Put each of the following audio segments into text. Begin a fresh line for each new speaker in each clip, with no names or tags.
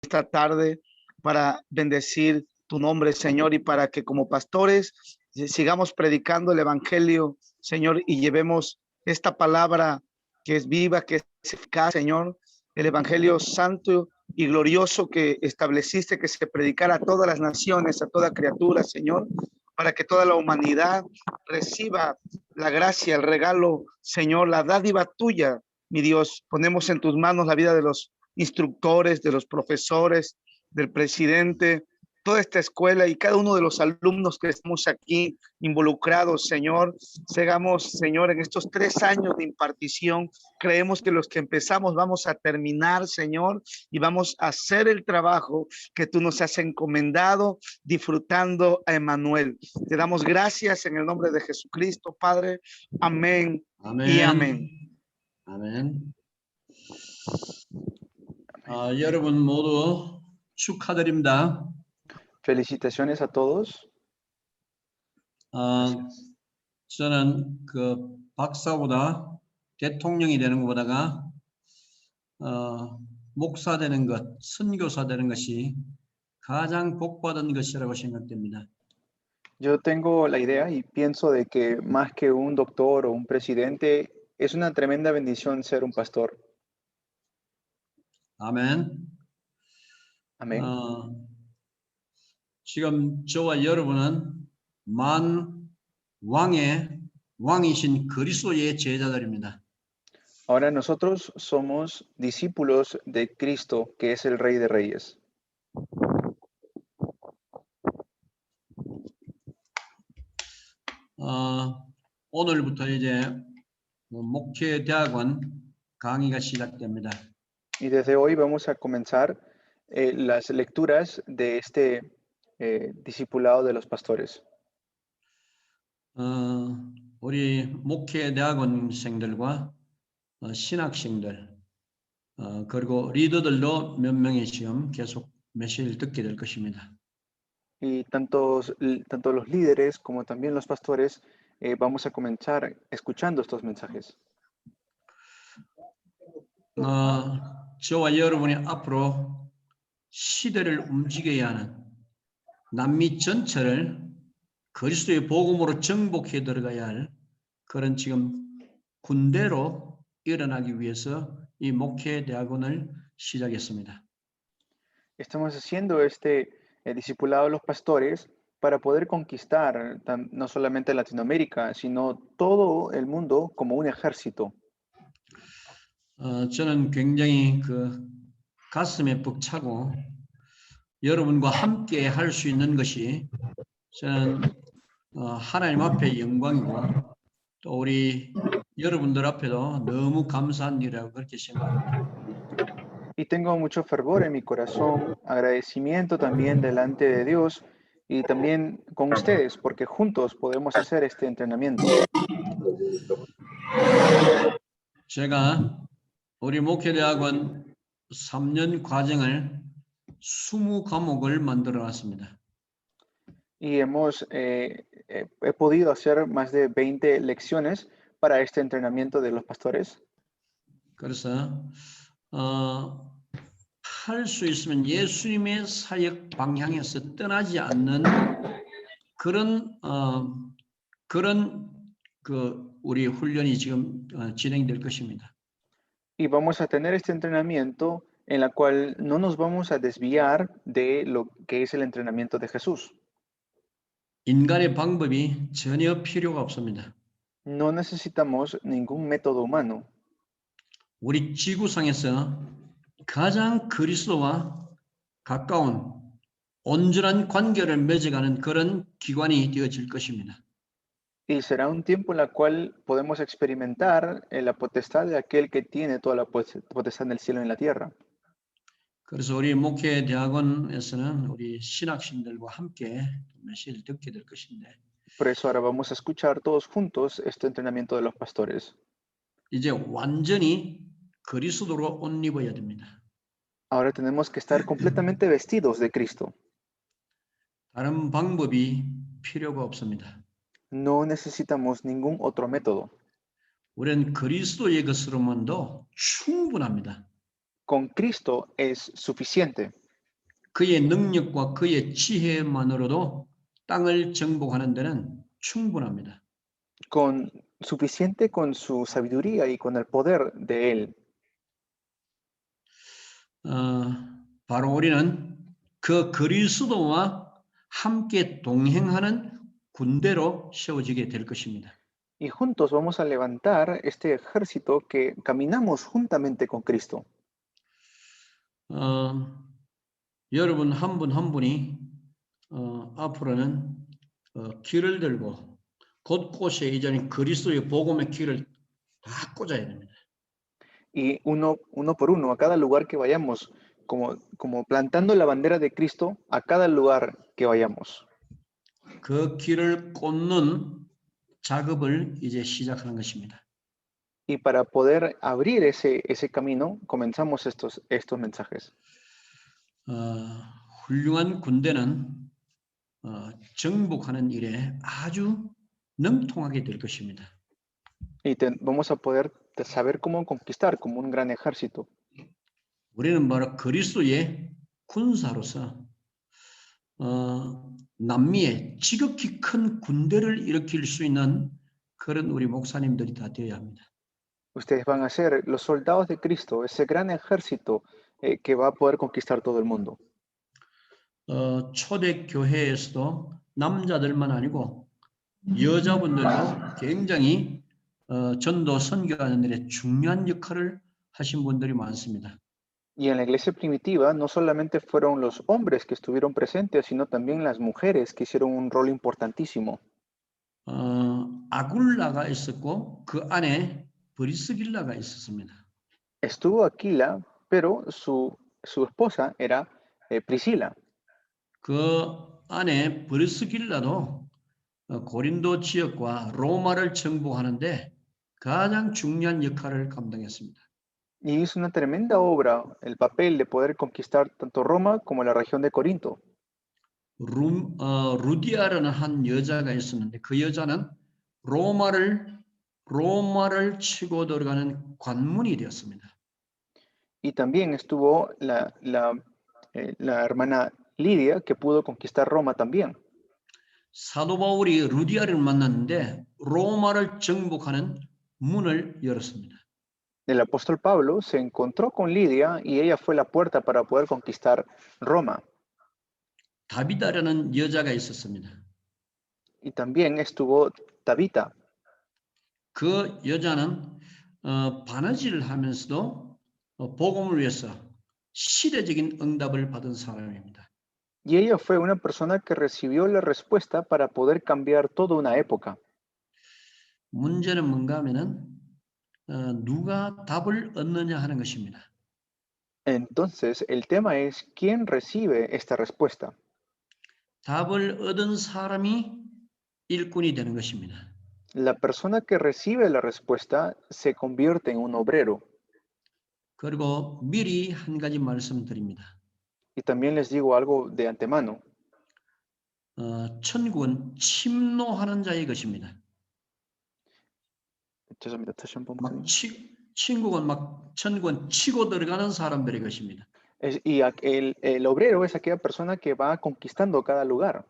esta tarde para bendecir tu nombre, Señor, y para que como pastores sigamos predicando el Evangelio, Señor, y llevemos esta palabra que es viva, que es eficaz, Señor, el Evangelio santo y glorioso que estableciste que se predicara a todas las naciones, a toda criatura, Señor, para que toda la humanidad reciba la gracia, el regalo, Señor, la dádiva tuya, mi Dios. Ponemos en tus manos la vida de los instructores, de los profesores, del presidente, toda esta escuela y cada uno de los alumnos que estamos aquí involucrados, Señor. Sigamos, Señor, en estos 3 años de impartición, creemos que los que empezamos vamos a terminar, Señor, y vamos a hacer el trabajo que tú nos has encomendado, disfrutando a Emmanuel. Te damos gracias en el nombre de Jesucristo, Padre. Amén, y amén.
아멘. 여러분 모두 축하드립니다.
Felicitaciones a todos.
저는 그 박사보다 대통령이 되는 것보다가 목사 되는 것, 선교사 되는 것이 가장 복받은 것이라고 생각됩니다.
Yo tengo la idea y pienso de que más que un doctor o un presidente, es una tremenda bendición ser un pastor.
아멘.
Amén.
지금 저와 여러분은 만 왕의 왕이신 그리스도의 제자들입니다.
Ahora nosotros somos discípulos de Cristo, que es el Rey de Reyes.
오늘부터 이제 목회 대학원 강의가 시작됩니다.
Y desde hoy vamos a comenzar las lecturas de este discipulado de los pastores.
우리 목회 대학원생들과 신학생들 그리고 리더들도 몇 명이 지금 계속 메시지를 듣게 될 것입니다.
Y tanto los líderes como también los pastores vamos a comenzar escuchando estos mensajes.
저와 여러분이 앞으로 시대를 움직여야 하는 남미 전체를 그리스도의 복음으로 정복해 들어가야 할 그런 지금 군대로 일어나기 위해서 이 목회 대학원을 시작했습니다.
Estamos haciendo este discipulado de los pastores para poder conquistar no solamente Latinoamérica, sino todo el mundo como un ejército.
저는 굉장히 그 가슴에 벅차고 여러분과 함께 할 수 있는 것이 저는 하나님 앞에 영광이고 또 우리 여러분들 앞에도 너무 감사한 일이라고 그렇게 생각합니다.
Y tengo mucho fervor en mi corazón, agradecimiento también delante de Dios y también con ustedes, porque juntos podemos hacer este entrenamiento.
제가 우리 목회대학원 3년 과정을 20과목을 만들어 놨습니다.
Y he podido hacer más de 20 lecciones para este entrenamiento de los pastores.
그래서 할 수 있으면 예수님의 사역 방향에서 떠나지 않는 그런 그 우리 훈련이 지금 진행될 것입니다.
Y vamos a tener este entrenamiento en la cual no nos vamos a desviar de lo que es el entrenamiento de Jesús.
인간의 방법이 전혀 필요가 없습니다.
No necesitamos ningún método humano.
우리 지구상에서 가장 그리스도와 가까운 온전한 관계를 맺어가는 그런 기관이 되어질 것입니다.
Y será un tiempo en el cual podemos experimentar la potestad de aquel que tiene toda la potestad en el cielo y en la tierra.
그래서 우리 목회 대학원에서는 우리 신학생들과 함께 메시지를 듣게 될 것인데.
Por eso ahora vamos a escuchar todos juntos este entrenamiento de los pastores.
이제 완전히 그리스도로 옷 입어야 됩니다.
Ahora tenemos que estar completamente vestidos de Cristo.
다른 방법이 필요가 없습니다.
No necesitamos ningún otro método.
우리는 그리스도의 것으로만도 충분합니다.
Con Cristo es suficiente.
그의 능력과 그의 지혜만으로도 땅을 정복하는 데는 충분합니다.
con suficiente con su sabiduría y con el poder de él.
바로 우리는 그 그리스도와 함께 동행하는 군대로 세워지게 될 것입니다.
Y juntos vamos a levantar este ejército que caminamos juntamente con Cristo.
여러분 한 분 한 분이 앞으로는 길을 들고 곳곳에 이제는 그리스도의 복음의 길을 다 꽂아야 됩니다.
Y uno por uno, a cada lugar que vayamos, como plantando la bandera de Cristo a cada lugar que vayamos.
그 길을 꽂는 작업을 이제 시작하는 것입니다.
Y para poder abrir ese camino, comenzamos estos mensajes.
훌륭한 군대는 정복하는 일에 아주 능통하게 될 것입니다.
Y vamos a poder saber cómo conquistar como un gran ejército.
우리는 바로 그리스도의 군사로서 남미에 지극히 큰 군대를 일으킬 수 있는 그런 우리 목사님들이 다 되어야 합니다.
Ustedes van a ser los soldados de Cristo, ese gran ejército que va a poder conquistar todo el mundo.
초대 교회에서도 남자들만 아니고 여자분들도 굉장히 전도 선교하는 일에 중요한 역할을 하신 분들이 많습니다.
Y en la iglesia primitiva no solamente fueron los hombres que estuvieron presentes, sino también las mujeres que hicieron un rol importantísimo.
아굴라가 있었고 그 안에 브리스길라가 있었습니다.
Estuvo Aquila, pero su esposa era Priscila.
그 안에 브리스길라도 고린도 지역과 로마를 정복하는데 가장 중요한 역할을 감당했습니다.
Y hizo una tremenda obra, el papel de poder conquistar tanto Roma como la región de Corinto.
루디아라는 한 여자가 있었는데 그 여자는 로마를 치고 들어가는 관문이 되었습니다.
Y también estuvo la hermana Lidia, que pudo conquistar Roma también.
사도 바울이 루디아를 만났는데 로마를 정복하는 문을 열었습니다.
El apóstol Pablo se encontró con Lidia y ella fue la puerta para poder conquistar Roma.
다비다라는 여자가 있었습니다.
Y también estuvo Tabita.
그 여자는 바느질을 하면서도 복음을 위해서 시대적인 응답을 받은 사람입니다.
Y ella fue una persona que recibió la respuesta para poder cambiar toda una época.
문제는 뭔가 하면은 누가 답을 얻느냐 하는 것입니다.
Entonces, el tema es quién recibe esta respuesta.
답을 얻은 사람이 일꾼이 되는 것입니다.
La persona que recibe la respuesta se convierte en un obrero.
그리고 미리 한 가지 말씀드립니다.
Y también les digo algo de antemano.
천국은 침노하는 자의 것입니다.
죄송합니다. 다시 한번
막 천국은 치고 들어가는 사람들의 것입니다.
Y el obrero es aquella persona que va conquistando cada lugar.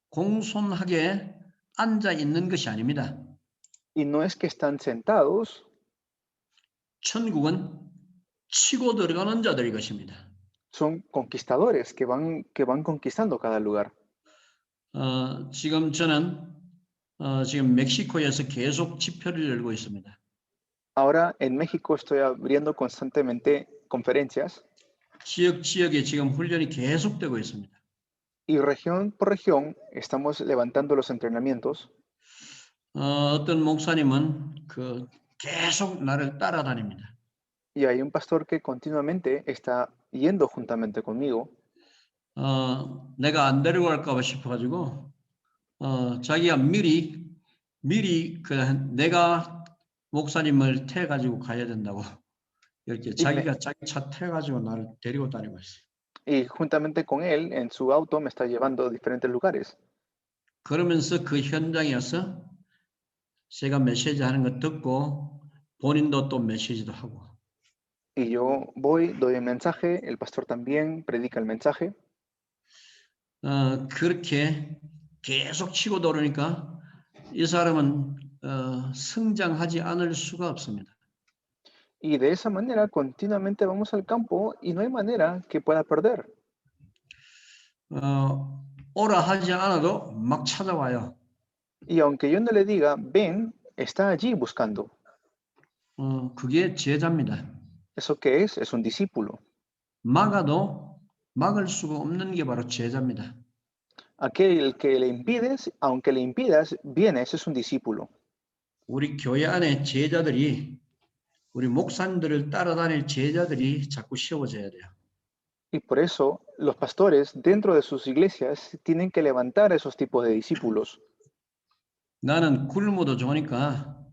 공손하게 앉아 있는 것이 아닙니다.
Y no es que están sentados.
천국은 치고 들어가는 자들의 것입니다.
Son conquistadores que van conquistando cada lugar.
지금 저는 지금 멕시코에서 계속 집회를 열고 있습니다.
Ahora en México estoy abriendo constantemente conferencias.
지역에 지금 훈련이 계속되고 있습니다.
Y región por región estamos levantando los entrenamientos.
어떤 목사님은 계속 나를 따라다닙니다.
Y hay un pastor que continuamente está yendo juntamente conmigo.
내가 안 데려갈까 봐 싶어가지고 자기가 미리 내가 목사님을 태가지고 가야 된다고 이렇게 자기가 자기 차 태가지고 나를 데리고 다니고 있어요.
Y juntamente con él en su auto me está llevando a diferentes lugares.
그러면서 그 현장에서 제가 메시지 하는 거 듣고 본인도 또 메시지도 하고.
y yo voy, doy el mensaje, el pastor también predica el mensaje.
그렇게 계속 치고 돌으니까 이 사람은 성장하지 않을 수가 없습니다.
Y de esa manera continuamente vamos al campo y no hay manera que pueda perder.
오라 하지 않아도 막 찾아와요.
Y aunque yo no le diga, ven, está allí buscando.
그게 제자입니다.
¿Eso qué es? Es un discípulo.
막아도 막을 수가 없는 게 바로 제자입니다.
Aquel que le impides, aunque le impidas, viene, ese es un discípulo.
우리 교회 안에 제자들이 우리 목사님들을 따라다닐 제자들이 자꾸 세워져야 돼요.
Y por eso los pastores dentro de sus iglesias tienen que levantar esos tipos de discípulos.
나는 굶어도 좋으니까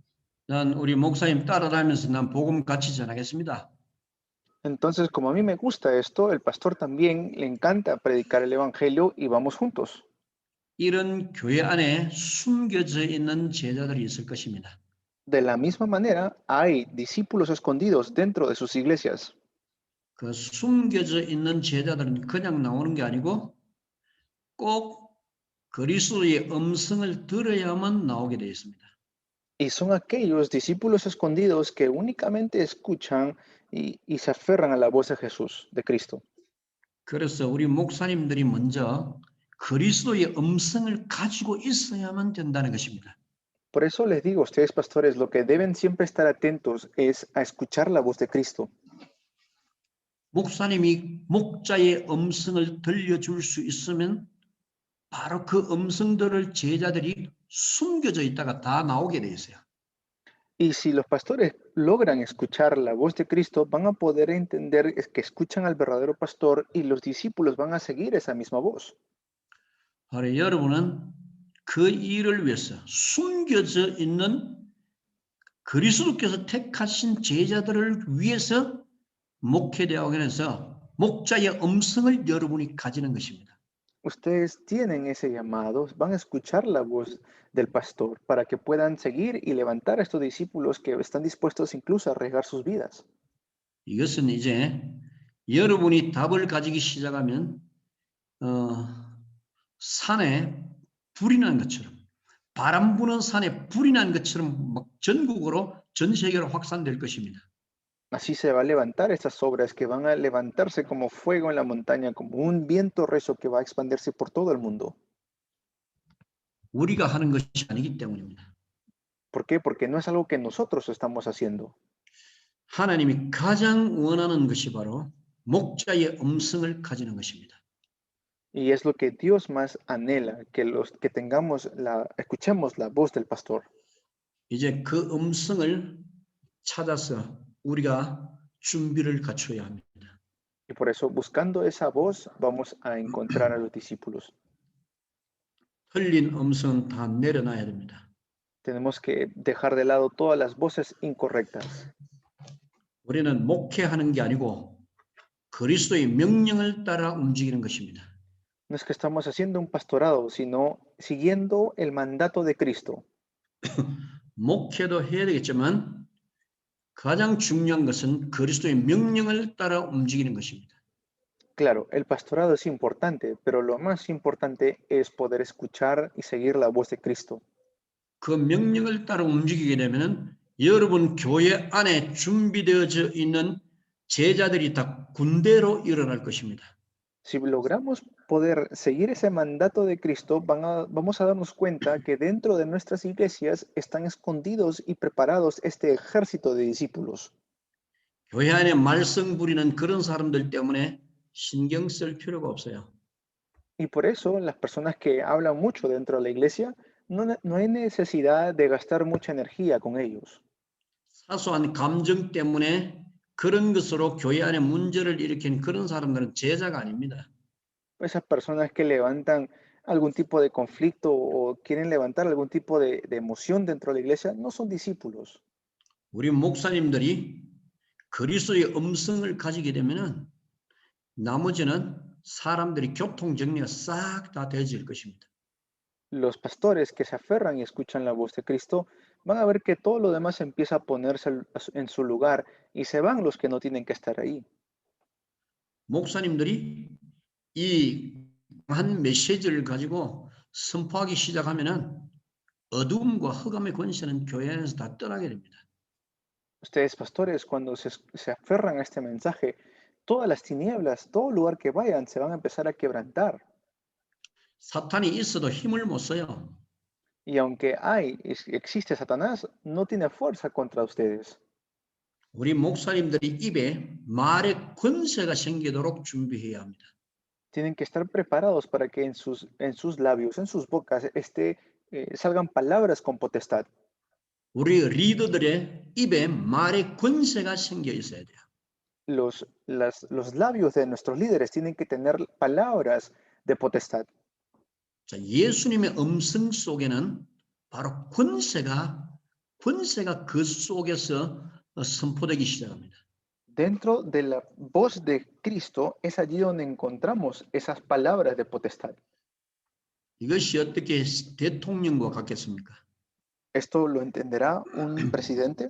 난 우리 목사님 따라다니면서 난 복음 같이 전하겠습니다.
Entonces, como a mí me gusta esto, el pastor también le encanta predicar el evangelio y vamos juntos.
이런 교회 안에 숨겨져 있는 제자들이 있을 것입니다.
De la misma manera, hay discípulos escondidos dentro de sus iglesias.
그 숨겨져 있는 제자들은 그냥 나오는 게 아니고 꼭 그리스도의 음성을 들어야만 나오게 되어 있습니다.
Y son aquellos discípulos escondidos que únicamente escuchan y se aferran a la voz de Jesús, de Cristo.
그래서 우리 목사님들이 먼저 그리스도의 음성을 가지고 있어야만 된다는 것입니다.
Por eso les digo a ustedes, pastores, lo que deben siempre estar atentos es a escuchar la voz de Cristo.
목사님이 목자의 음성을 들려줄 수 있으면 바로 그 음성들을 제자들이 숨겨져 있다가 다 나오게 돼 있어요.
Y si los pastores logran escuchar la voz de Cristo, van a poder entender que escuchan al verdadero pastor y los discípulos van a seguir esa misma voz.
바로 여러분은 그 일을 위해서 숨겨져 있는 그리스도께서 택하신 제자들을 위해서 목회대학원에서 목자의 음성을 여러분이 가지는 것입니다.
Ustedes tienen ese llamado, van a escuchar la voz del pastor para que puedan seguir y levantar a estos discípulos que están dispuestos incluso a arriesgar sus vidas.
이것은 이제 여러분이 답을 가지기 시작하면 산에 불이 난 것처럼 바람 부는 산에 불이 난 것처럼 막 전국으로 전 세계로 확산될 것입니다.
Así se va a levantar estas obras que van a levantarse como fuego en la montaña, como un viento recio que va a expandirse por todo el mundo.
우리가 하는 것이 아니기 때문입니다.
¿Por qué? Porque no es algo que nosotros estamos haciendo.
하나님이 가장 원하는 것이 바로 목자의 음성을 가지는 것입니다.
Y es lo que Dios más anhela, que escuchemos la voz del pastor.
이제 그 음성을 찾아서 우리가 준비를 갖춰야 합니다.
Y por eso, buscando esa voz, vamos a encontrar a los discípulos.
틀린 음성은 다 내려놔야 됩니다.
Tenemos que dejar de lado todas las voces incorrectas.
우리는 목회하는 게 아니고 그리스도의 명령을 따라 움직이는 것입니다.
No es que estamos haciendo un pastorado, sino siguiendo el mandato de Cristo.
목회도 해야 되겠지만 가장 중요한 것은 그리스도의 명령을 따라 움직이는 것입니다.
Claro, el pastorado es importante, pero lo más importante es poder escuchar y seguir la voz de Cristo.
그 명령을 따라 움직이게 되면 여러분 교회 안에 준비되어져 있는 제자들이 다 군대로 일어날 것입니다.
Si logramos poder seguir ese mandato de Cristo, vamos a darnos cuenta que dentro de nuestras iglesias están escondidos y preparados este ejército de discípulos.
교회 안에 말썽 부리는 그런 사람들 때문에 신경 쓸 필요가 없어요.
Y por eso las personas que hablan mucho dentro de la iglesia, no hay necesidad de gastar mucha energía con ellos.
사소한 감정 때문에 그런 것으로 교회 안에 문제를 일으킨 그런 사람들은 제자가 아닙니다.
Esas personas que levantan algún tipo de conflicto o quieren levantar algún tipo de emoción dentro de la iglesia, no son discípulos.
우리 목사님들이 그리스도의 음성을 가지게 되면은 나머지는 사람들이 교통 정리가 싹 다 되어질 것입니다.
Los pastores que se aferran y escuchan la voz de Cristo, van a ver que todo lo demás empieza a ponerse en su lugar y se van los que no tienen que estar ahí.
목사님들이 이 강한 메시지를 가지고 선포하기 시작하면은 어두움과 흑암의 권세는 교회 안에서 다 떠나게 됩니다.
Ustedes, pastores, cuando se aferran a este mensaje, todas las tinieblas, todo lugar que vayan, se van a empezar a quebrantar.
사탄이 있어도 힘을 못 써요.
Y aunque existe Satanás, no tiene fuerza contra ustedes.
우리 목사님들이 입에 말의 권세가 생기도록 준비해야 합니다.
Tienen que estar preparados para que en sus labios, en sus bocas, salgan palabras con potestad.
우리 리더들의 입에 말의 권세가 생겨 있어야 돼요.
Los labios de nuestros líderes tienen que tener palabras de potestad.
자, 예수님의 음성 속에는 바로 권세가 그 속에서 선포되기 시작합니다.
Dentro de la voz de Cristo es allí donde encontramos esas palabras de potestad.
이것이 어떻게 대통령과 같겠습니까?
¿Esto lo entenderá un presidente?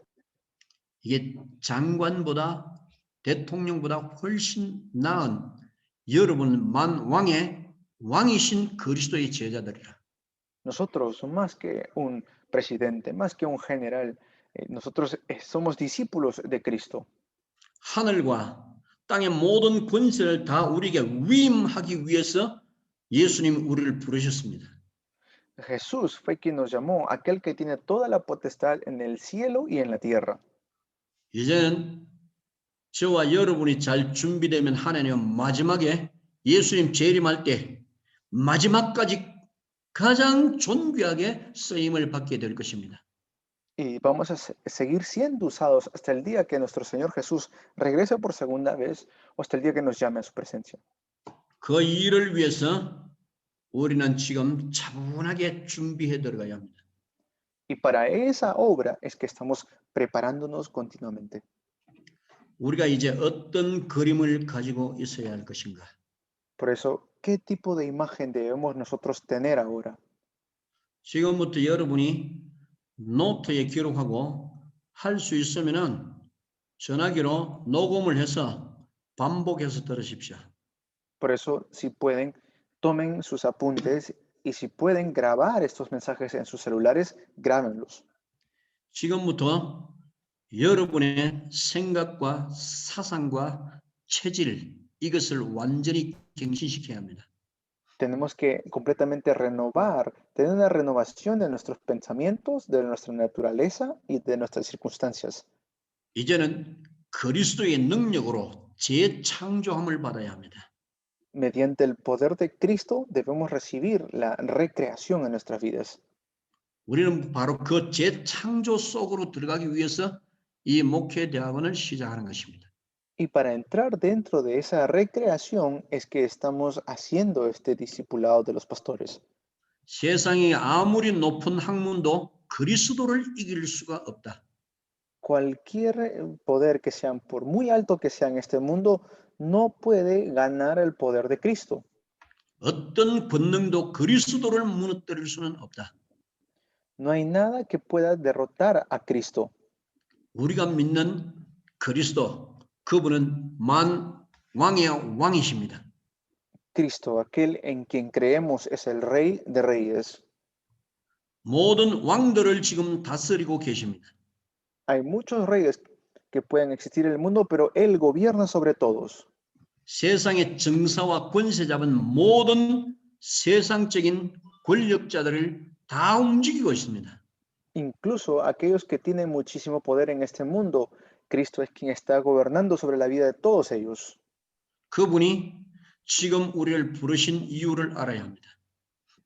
이게 장관보다 대통령보다 훨씬 나은 여러분 왕이신 그리스도의 제자들이라.
Nosotros, más que un presidente, más que un general, nosotros somos discípulos de Cristo.
하늘과 땅의 모든 권세를 다 우리에게 위임하기 위해서 예수님 우리를 부르셨습니다.
Jesús fue quien nos llamó, aquel que tiene toda la potestad en el cielo y en la tierra.
이제는 저와 여러분이 잘 준비되면 하나님은 마지막에 예수님 재림할 때 마지막까지 가장 존귀하게 쓰임을 받게 될 것입니다.
Y vamos a seguir siendo usados hasta el día que nuestro Señor Jesús regrese por segunda vez o hasta el día que nos llame a su presencia.
그 일을 위해서 우리는 지금 차분하게 준비해 들어가야 합니다.
Y para esa obra es que estamos preparándonos continuamente.
우리가 이제 어떤 그림을 가지고 있어야 할 것인가?
Por eso, ¿qué tipo de imagen debemos nosotros tener ahora?
지금부터 여러분이 노트에 기록하고 할 수 있으면은 전화기로 녹음을 해서 반복해서 들으십시오.
Por eso, si pueden, tomen sus apuntes y si pueden grabar estos mensajes en sus celulares, grábenlos.
지금부터 여러분의 생각과 사상과 체질 이것을 완전히 갱신시켜야 합니다.
Tenemos que completamente renovar, tener una renovación de nuestros pensamientos, de nuestra naturaleza y de nuestras circunstancias.
이제는 그리스도의 능력으로 재창조함을 받아야 합니다.
Mediante el poder de Cristo debemos recibir la recreación en nuestras vidas.
우리는 바로 그 재창조 속으로 들어가기 위해서 이 목회 대학원을 시작하는 것입니다.
Y para entrar dentro de esa recreación es que estamos haciendo este discipulado de los pastores.
세상이 아무리 높은 학문도 그리스도를 이길 수가 없다.
Cualquier poder que sean, por muy alto que sea en este mundo, no puede ganar el poder de Cristo.
어떤 권능도 그리스도를 무너뜨릴 수는 없다.
No hay nada que pueda derrotar a Cristo.
우리가 믿는 그리스도, 그분은 왕의 왕이십니다.
Cristo, aquel en quien creemos, es el Rey de Reyes.
모든 왕들을 지금 다스리고 계십니다.
Hay muchos reyes que pueden existir en el mundo, pero Él gobierna sobre todos.
세상의 정사와 권세 잡은 모든 세상적인 권력자들을 다 움직이고 있습니다.
Incluso aquellos que tienen muchísimo poder en este mundo, Cristo es quien está gobernando sobre la vida de todos ellos.
그분이 지금 우리를 부르신 이유를 알아야 합니다.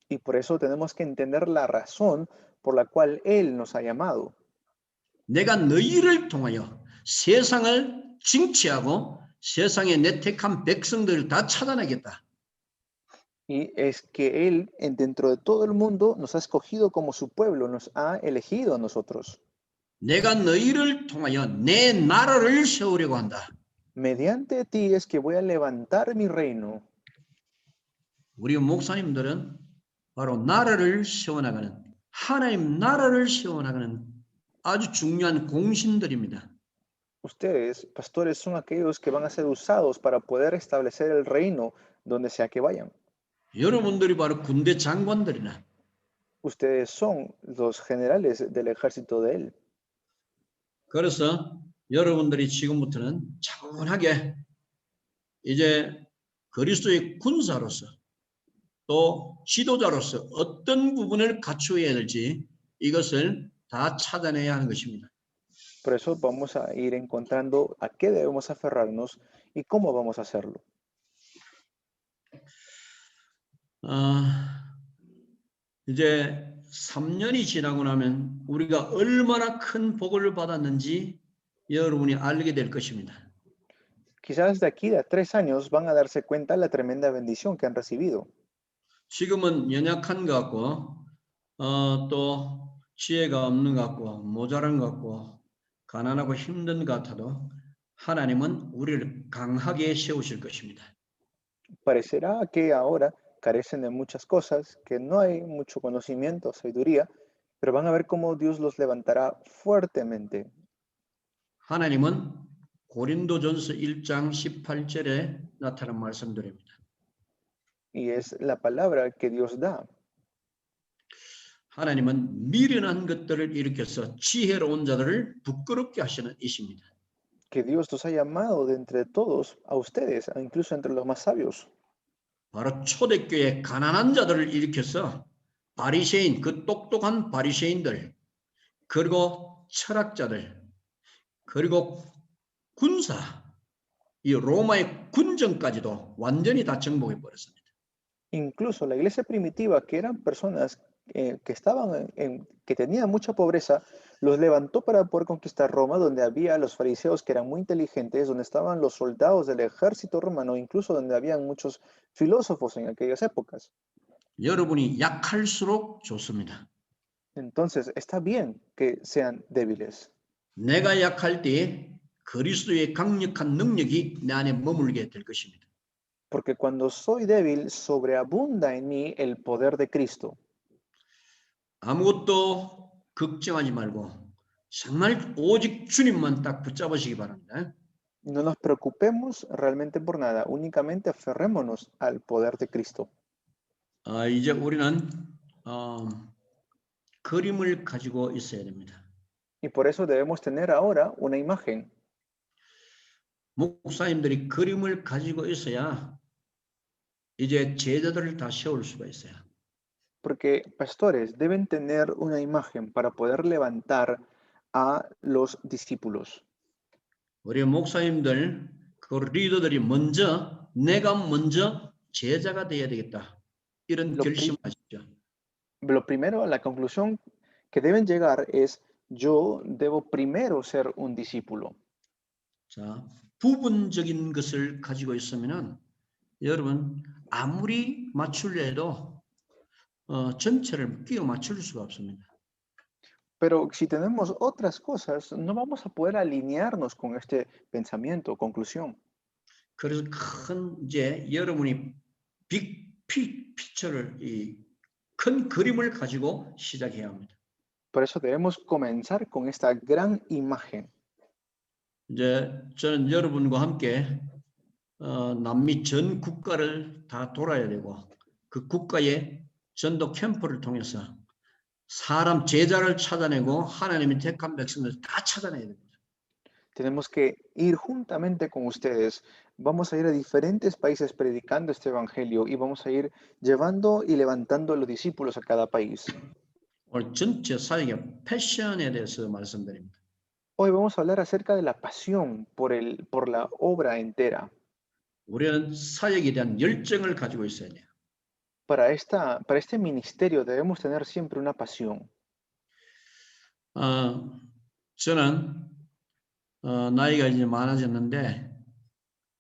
Y por eso tenemos que entender la razón por la cual Él nos ha llamado.
내가 너희를 통하여 세상을 징치하고 세상에 내 택한 백성들을 다 찾아내겠다.
Y es que Él, dentro de todo el mundo, nos ha escogido como su pueblo, nos ha elegido a nosotros.
내가 너희를 통하여 내 나라를 세우려고 한다.
Mediante ti es que voy a levantar mi reino.
우리 목사님들은 바로 나라를 세워나가는 하나님 나라를 세워나가는 아주 중요한 공신들입니다.
Ustedes, pastores, son aquellos que van a ser usados para poder establecer el reino donde sea que vayan.
여러분들이 바로 군대 장관들이나
Ustedes son los generales del ejército de él.
그래서 여러분들이 지금부터는 차분하게 이제 그리스도의 군사로서 또 지도자로서 어떤 부분을 갖추어야 될지 이것을 다 찾아내야 하는 것입니다.
Por eso vamos a ir encontrando a qué debemos aferrarnos y cómo vamos a hacerlo.
이제 3년이 지나고 나면 우리가 얼마나 큰 복을 받았는지 여러분이 알게 될 것입니다.
Quizás de aquí a 3 años van a darse cuenta la tremenda bendición que han recibido.
지금은 연약한 것 같고 또 지혜가 없는 것 같고 모자란 것 같고 가난하고 힘든 것 같아도 하나님은 우리를 강하게 세우실 것입니다.
Parecerá que ahora carecen de muchas cosas, que no hay mucho conocimiento, sabiduría, pero van a ver cómo Dios los levantará fuertemente.
하나님은 고린도전서 1장 18절에 나타난 말씀드립니다.
Y es la palabra que Dios da.
하나님은 미련한 것들을 일으켜서 지혜로운 자들을 부끄럽게 하시는 이십니다.
Que Dios los ha llamado de entre todos a ustedes, incluso entre los más sabios.
바로 초대교회 가난한 자들을 일으켜서 바리새인, 그 똑똑한 바리새인들, 그리고 철학자들, 그리고 군사, 이 로마의 군정까지도 완전히 다 정복해 버렸습니다.
Incluso la iglesia primitiva, que eran personas que estaban que tenían mucha pobreza, los levantó para poder conquistar Roma, donde había los fariseos que eran muy inteligentes, donde estaban los soldados del ejército romano, incluso donde habían muchos filósofos en aquellas épocas.
여러분이 약할수록 좋습니다.
Entonces, está bien que sean débiles.
내가 약할 때 그리스도의 강력한 능력이 내 안에 머물게 될 것입니다.
Porque cuando soy débil, sobreabunda en mí el poder de Cristo.
아무것도 걱정하지 말고 정말 오직 주님만 딱 붙잡으시기 바랍니다.
No nos preocupemos realmente por nada, únicamente aferrémonos al poder de Cristo.
이제 우리는 그림을 가지고 있어야 됩니다.
Y por eso debemos tener ahora una imagen.
목사님들이 그림을 가지고 있어야 이제 제자들을 다 세울 수가 있어요.
Porque pastores deben tener una imagen para poder levantar a los discípulos.
우리 목사님들, 그 리더들이 먼저 내가 먼저 제자가 되어야 되겠다. 이런 결심하시죠.
Lo primero, la conclusión que deben llegar es: yo debo primero ser un discípulo.
자, 부분적인 것을 가지고 있으면은 여러분 아무리 맞추려 해도 전체를 끼워 맞출 수가 없습니다.
Pero si tenemos otras cosas, no vamos a poder alinearnos con este pensamiento, conclusión.
그래서 큰 이제 여러분이 빅 피처를 이 큰 그림을 가지고 시작해야 합니다.
Por eso debemos comenzar con esta gran imagen.
이제 저는 여러분과 함께 남미 전 국가를 다 돌아야 되고 그 국가의 전도 캠프를 통해서 사람 제자를 찾아내고 하나님의 택한 백성을 다 찾아내야 됩니다.
Tenemos que ir juntamente con ustedes. Vamos a ir a diferentes países predicando este evangelio y vamos a ir llevando y levantando a los discípulos a cada país.
오늘 전체 사역의 패션에 대해서 말씀드립니다.
Hoy vamos a hablar acerca de la pasión por la obra entera.
우리는 사역에 대한 열정을 가지고 있어야 돼요.
Para este ministerio debemos tener siempre una pasión.
저는 나이가 이제 많아졌는데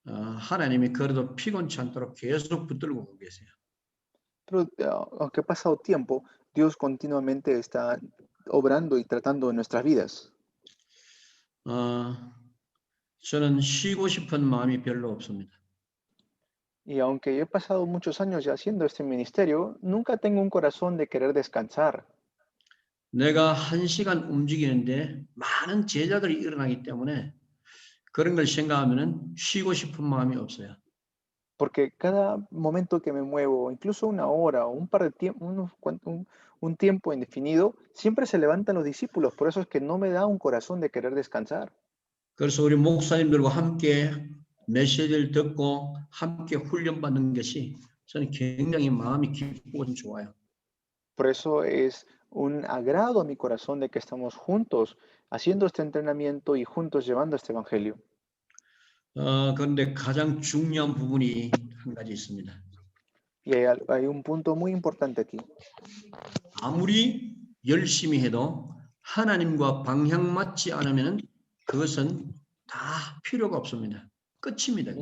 하나님이 그래도 피곤치 않도록 계속 붙들고 계세요.
Pero aunque ha pasado tiempo, Dios continuamente está obrando y tratando en nuestras vidas.
저는 쉬고 싶은 마음이 별로 없습니다.
Y aunque yo he pasado muchos años ya haciendo este ministerio, nunca tengo un corazón de querer descansar.
내가 1시간 움직이는데 많은 제자들이 일어나기 때문에 그런 걸 생각하면은 쉬고 싶은 마음이 없어요.
Porque cada momento que me muevo, incluso una hora o un par de tiempo, un tiempo indefinido, siempre se levantan los discípulos. Por eso es que no me da un corazón de querer descansar.
그래서 우리 목사님들과 함께 메시지를 듣고 함께 훈련받는 것이 저는 굉장히 마음이 기쁘고 좋아요.
Por eso es un agrado a mi corazón de que estamos juntos haciendo este entrenamiento y juntos llevando este evangelio.
그런데 가장 중요한 부분이 한 가지 있습니다.
Y hay un punto muy importante aquí.
아무리 열심히 해도 하나님과 방향 맞지 않으면 그것은 다 필요가 없습니다. 끝입니다.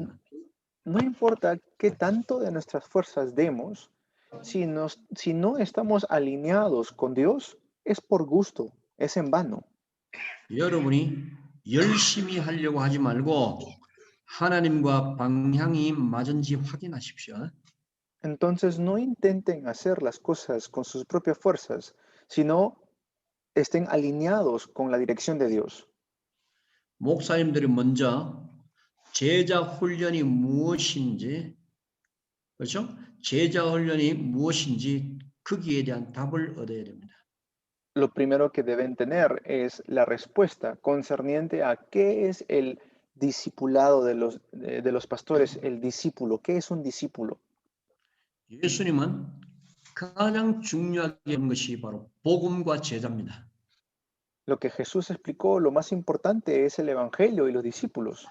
No importa qué tanto de nuestras fuerzas demos, si no estamos alineados con Dios, es por gusto, es en vano.
여러분이 열심히 하려고 하지 말고 하나님과 방향이 맞은지 확인하십시오.
Entonces no intenten hacer las cosas con sus propias fuerzas, sino estén alineados con la dirección de Dios.
목사님들이 먼저 제자 훈련이 무엇인지, 그렇죠? 제자 훈련이 무엇인지 거기에 대한 답을 얻어야 됩니다.
Lo primero que deben tener es la respuesta concerniente a qué es el discipulado de los pastores, el discípulo. ¿Qué es un discípulo?
예수님은 가장 중요하게 한 것이 바로 복음과 제자입니다.
Lo que Jesús explicó, lo más importante es el evangelio y los discípulos.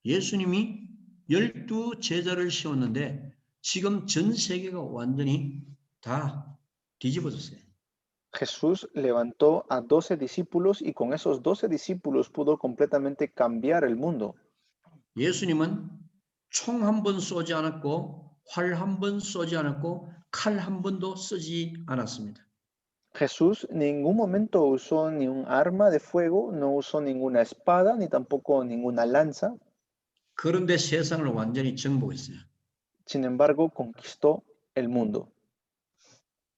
예수님이 12 제자를 세웠는데 지금 전 세계가 완전히 다 뒤집어졌어요.
Jesús levantó a 12 discípulos y con esos 12 discípulos pudo completamente cambiar el mundo.
예수님은 총 한 번 쏘지 않았고 활 한 번 쏘지 않았고 칼 한 번도 쓰지 않았습니다.
Jesús en ningún momento usó ni un arma de fuego, no usó ninguna espada, ni tampoco ninguna lanza.
그런데 세상을 완전히 정복했어요.
Sin embargo, conquistó el mundo.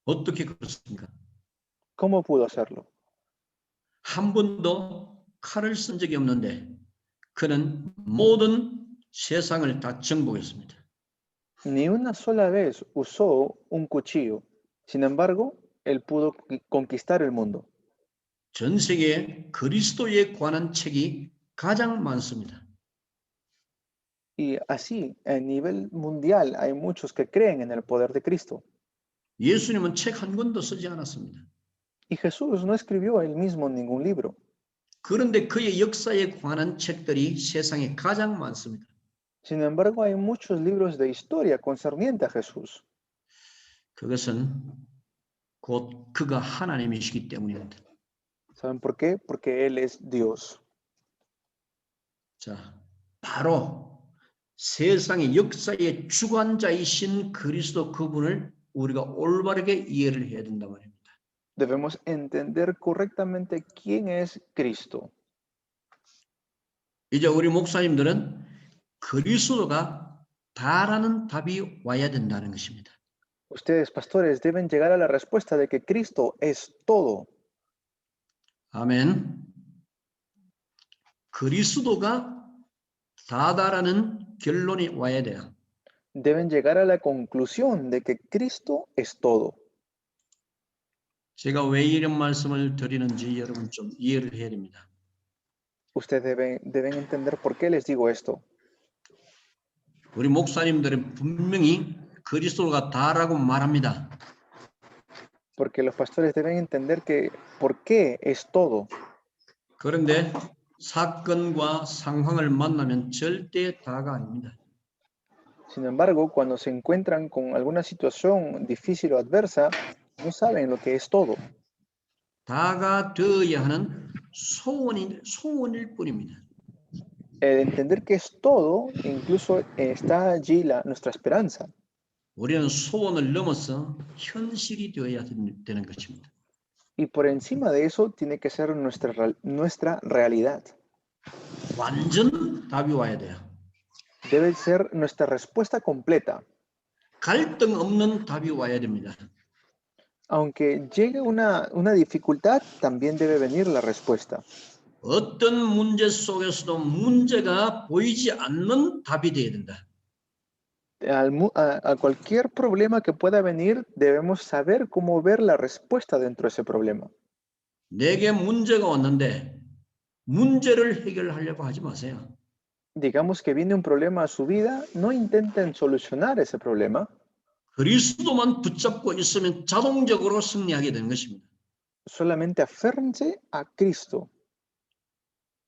어떻게 그렇습니까?
¿Cómo pudo hacerlo?
한 번도 칼을 쓴 적이 없는데 그는 모든 세상을 다 정복했습니다.
Ni una sola vez usó un cuchillo. Sin embargo, él pudo conquistar el mundo.
전 세계에 그리스도에 관한 책이 가장 많습니다.
Y así, a nivel mundial, hay muchos que creen en el poder de Cristo.
예수님은 책 한 권도 쓰지 않았습니다.
Y Jesús no escribió él mismo ningún libro.
그런데 그의 역사에 관한 책들이 세상에 가장 많습니다.
Sin embargo, hay muchos libros de historia concerniente a Jesús.
그것은 곧 그가 하나님이시기 때문입니다.
¿Saben por qué? Porque Él es Dios.
자, 바로 세상의 역사의 주관자이신 그리스도 그분을 우리가 올바르게 이해를 해야 된단 말입니다.
Debemos entender correctamente quién es Cristo.
이제 우리 목사님들은 그리스도가 다라는 답이 와야 된다는 것입니다.
Ustedes, pastores, deben llegar a la respuesta de que Cristo es todo.
아멘. 그리스도가 다다라는 결론이 와야 돼요.
Deben llegar a la conclusión de que Cristo es todo.
제가 왜 이런 말씀을 드리는지 여러분 좀 이해를 해야 됩니다.
Ustedes deben entender por qué les digo esto.
우리 목사님들은 분명히 그리스도가 다라고 말합니다.
Porque los pastores deben entender que por qué es todo.
그런데 사건과 상황을 만나면 절대 다가 아닙니다.
Sin embargo, cuando se encuentran con alguna situación difícil o adversa, no saben lo que es todo.
다가 되어야 하는 소원일 뿐입니다.
Entender que es todo, incluso está allí nuestra esperanza.
우리는 소원을 넘어서 현실이 되어야 되는 것입니다.
Y por encima de eso tiene que ser nuestra realidad.
완전 답이 와야 돼요.
Debe ser nuestra respuesta completa.
갈등 없는 답이 와야 됩니다.
Aunque llegue una dificultad, también debe venir la respuesta.
어떤 문제 속에서도 문제가 보이지 않는 답이 되어야 된다.
A cualquier problema que pueda venir, debemos saber cómo ver la respuesta dentro de ese problema.
내게 문제가 왔는데 문제를 해결하려고 하지 마세요.
Digamos que viene un problema a su vida, no intenten solucionar ese problema,
그리스도만 붙잡고 있으면 자동적으로 승리하게 되는 것입니다.
solamente aférrense a Cristo,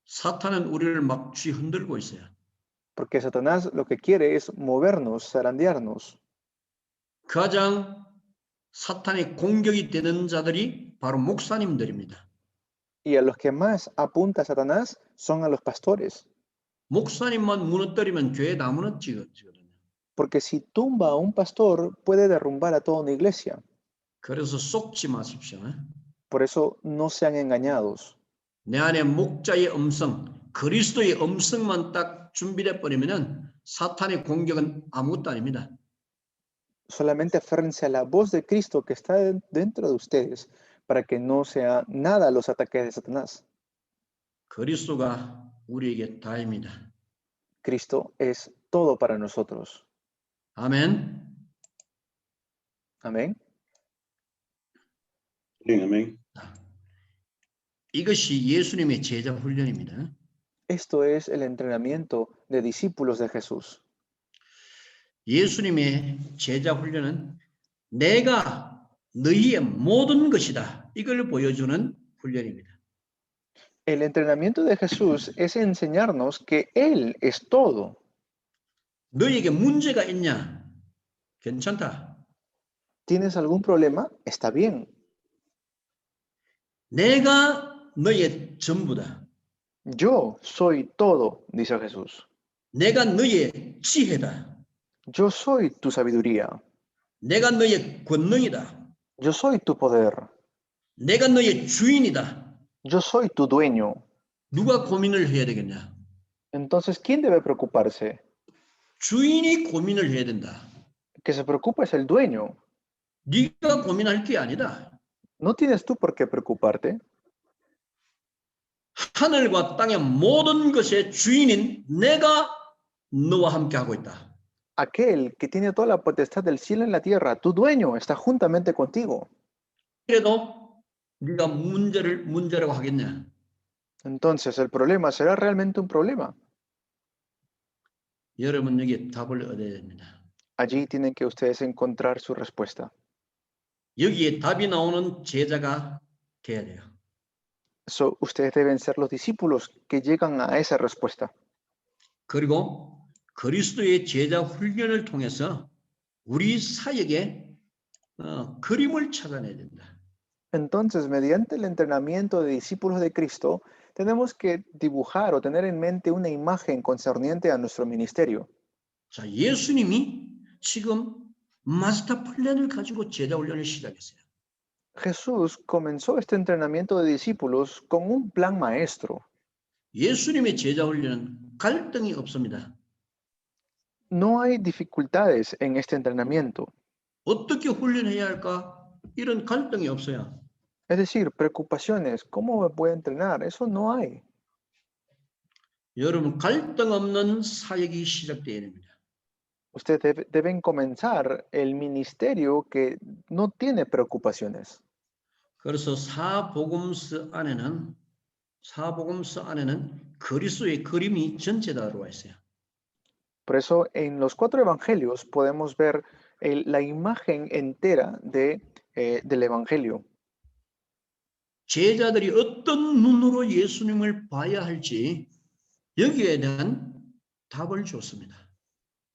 사탄은 우리를 막 쥐흔들고 있어요.
porque Satanás lo que quiere es movernos, zarandearnos.
가장 사탄의 공격이 되는 자들이 바로 목사님들입니다.
Y a los que más apunta Satanás son a los pastores,
목사님만 무너뜨리면 교회 다 무너지거든요.
porque si tumba a un pastor, puede derrumbar a toda una iglesia.
그래서 속지 마십시오.
Por eso no sean engañados.
내 안에 목자의 음성, 그리스도의 음성만 딱 준비돼 버리면은 사탄의 공격은 아무것도 아닙니다.
Solamente aférrense a la voz de Cristo que está dentro de ustedes para que no sea nada los ataques de Satanás.
그리스도가 우리에게 다입니다.
Cristo es todo para nosotros.
아멘.
Amén.
Amén.
이것이 예수님의 제자 훈련입니다.
Esto es el entrenamiento de discípulos de Jesús.
예수님의 제자 훈련은 내가 너희의 모든 것이다. 이걸 보여주는 훈련입니다.
El entrenamiento de Jesús es enseñarnos que Él es todo.
너희에게 문제가 있냐? 괜찮다.
¿Tienes algún problema? Está bien.
내가 너희의 전부다.
Yo soy todo, dice Jesús.
내가 너희의 지혜다.
Yo soy tu sabiduría.
내가 너희의 권능이다.
Yo soy tu poder.
내가 너희의 주인이다.
Yo soy tu dueño.
누가 고민을 해야 되겠냐?
Entonces, ¿quién debe preocuparse?
주인이 고민을 해야 된다.
El que se preocupa es el dueño.
네가 고민할 게 아니다.
No tienes tú por qué preocuparte.
하늘과 땅의 모든 것의 주인인 내가 너와 함께 하고 있다.
Aquel que tiene toda la potestad del cielo y la tierra, tu dueño, está juntamente contigo.
그래도 네가 문제라고 하겠냐?
Entonces, ¿el problema será realmente un problema?
여러분 여기에 답을 얻어야 됩니다.
Allí tienen que ustedes encontrar su respuesta.
여기에 답이 나오는 제자가 돼야 돼요.
So, ustedes deben ser los discípulos que llegan a esa respuesta.
그리고 그리스도의 제자 훈련을 통해서 우리 사역에 그림을 찾아내야 된다.
Entonces, mediante el entrenamiento de discípulos de Cristo, tenemos que dibujar o tener en mente una imagen concerniente a nuestro ministerio.
자, 예수님이 지금 마스터 플랜을 가지고 제자 훈련을 시작했어요.
Jesús comenzó este entrenamiento de discípulos con un plan maestro.
예수님의 제자 훈련은 갈등이 없습니다.
No hay dificultades en este entrenamiento.
어떻게 훈련해야 할까? 이런 갈등이 없어요.
Es decir, preocupaciones, ¿cómo me puedo entrenar? Eso no hay.
여러분 갈등 없는 사역이 시작돼야 됩니다.
Ustedes deben comenzar el ministerio que no tiene preocupaciones.
그래서 사복음서 안에는 그리스도의 그림이 전체 다 들어와 있어요.
Por eso en los 4 evangelios podemos ver la imagen entera del evangelio.
제자들이 어떤 눈으로 예수님을 봐야 할지 여기에 대한 답을 줬습니다.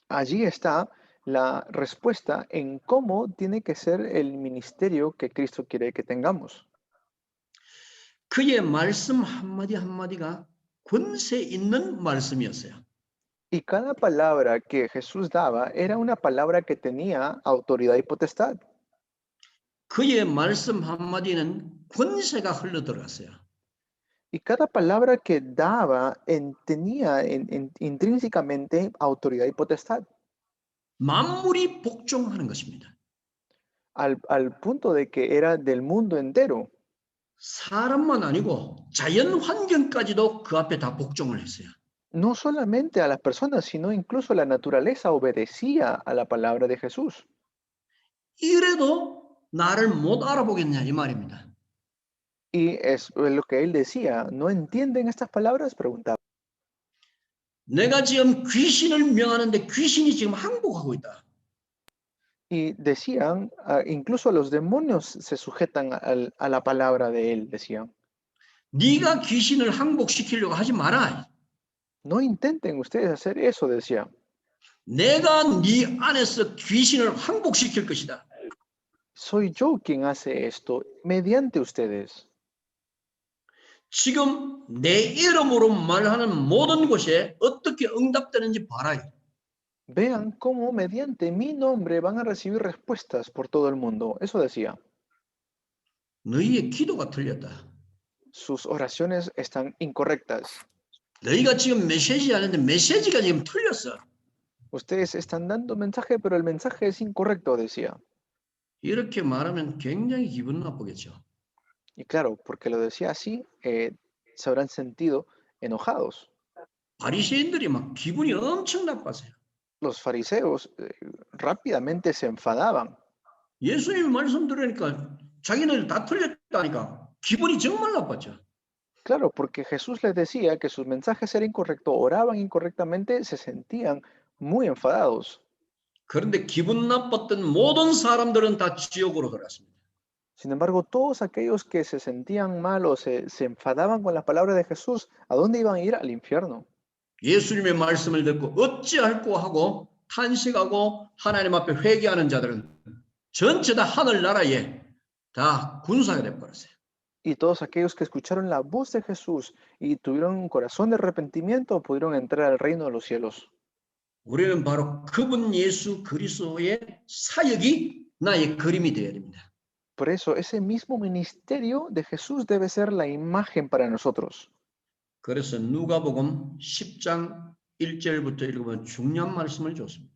Allí está la respuesta en cómo tiene que ser el ministerio que Cristo quiere que tengamos.
그의 말씀 한마디 한마디가 권세 있는 말씀이었어요.
Y cada palabra que Jesús daba era una palabra que tenía autoridad y potestad.
그의 말씀 한마디는 권세가 흘러들어갔어요.
Y cada palabra que daba tenía intrínsecamente autoridad y potestad.
만물이 복종하는 것입니다.
al punto de que era del mundo entero.
사람만 아니고 자연 환경까지도 그 앞에 다 복종을 했어요.
No solamente a las personas, sino incluso la naturaleza obedecía a la palabra de Jesús.
이래도 나를 못 알아보겠냐 이 말입니다.
Y es lo que él decía. ¿No entienden estas palabras? Preguntaba.
내가 지금 귀신을 명하는데 귀신이 지금 항복하고 있다.
Y decían, incluso los demonios se sujetan a la palabra de él, decían.
네가 귀신을 항복시키려고 하지 마라.
No intenten ustedes hacer eso, decía.
내가 네 안에서 귀신을 항복시킬 것이다.
Soy yo quien hace esto mediante ustedes.
지금 내 이름으로 말하는 모든 곳에 어떻게 응답되는지 봐라.
Vean cómo mediante mi nombre van a recibir respuestas por todo el mundo. Eso decía.
너희의 기도가 틀렸다.
Sus oraciones están incorrectas.
너희가 지금 메시지 하는데 메시지가 지금 틀렸어.
Ustedes están dando mensaje, pero el mensaje es incorrecto, decía.
이렇게 말하면 굉장히 기분 나쁘겠죠.
Y claro, porque lo decía así, se habrán sentido enojados.
바리새인들이 막 기분이 엄청 나빴어요.
Los fariseos rápidamente se enfadaban.
예수님 말씀 들으니까 자기네들 다 틀렸다니까 기분이 정말 나빴죠.
Claro, porque Jesús les decía que sus mensajes eran incorrectos, oraban incorrectamente, se sentían muy enfadados.
그런데 기분 나빴던 모든 사람들은 다 지옥으로 들어갔습니다.
Sin embargo, todos aquellos que se sentían mal o se enfadaban con las palabras de Jesús, ¿a dónde iban a ir? Al infierno.
예수님의 말씀을 듣고 어찌할꼬 하고 탄식하고 하나님 앞에 회개하는 자들은 전체 다 하늘나라에 다 군사가 돼버렸어요.
Y todos aquellos que escucharon la voz de Jesús y tuvieron un corazón de arrepentimiento pudieron entrar al reino de los cielos.
우리는 바로 그분 예수 그리스도의 사역이 나의 그림이 되어야 됩니다.
Por eso, ese mismo ministerio de Jesús debe ser la imagen para nosotros.
그래서 누가복음 10장 1절부터 읽으면 중요한 말씀을 줬습니다.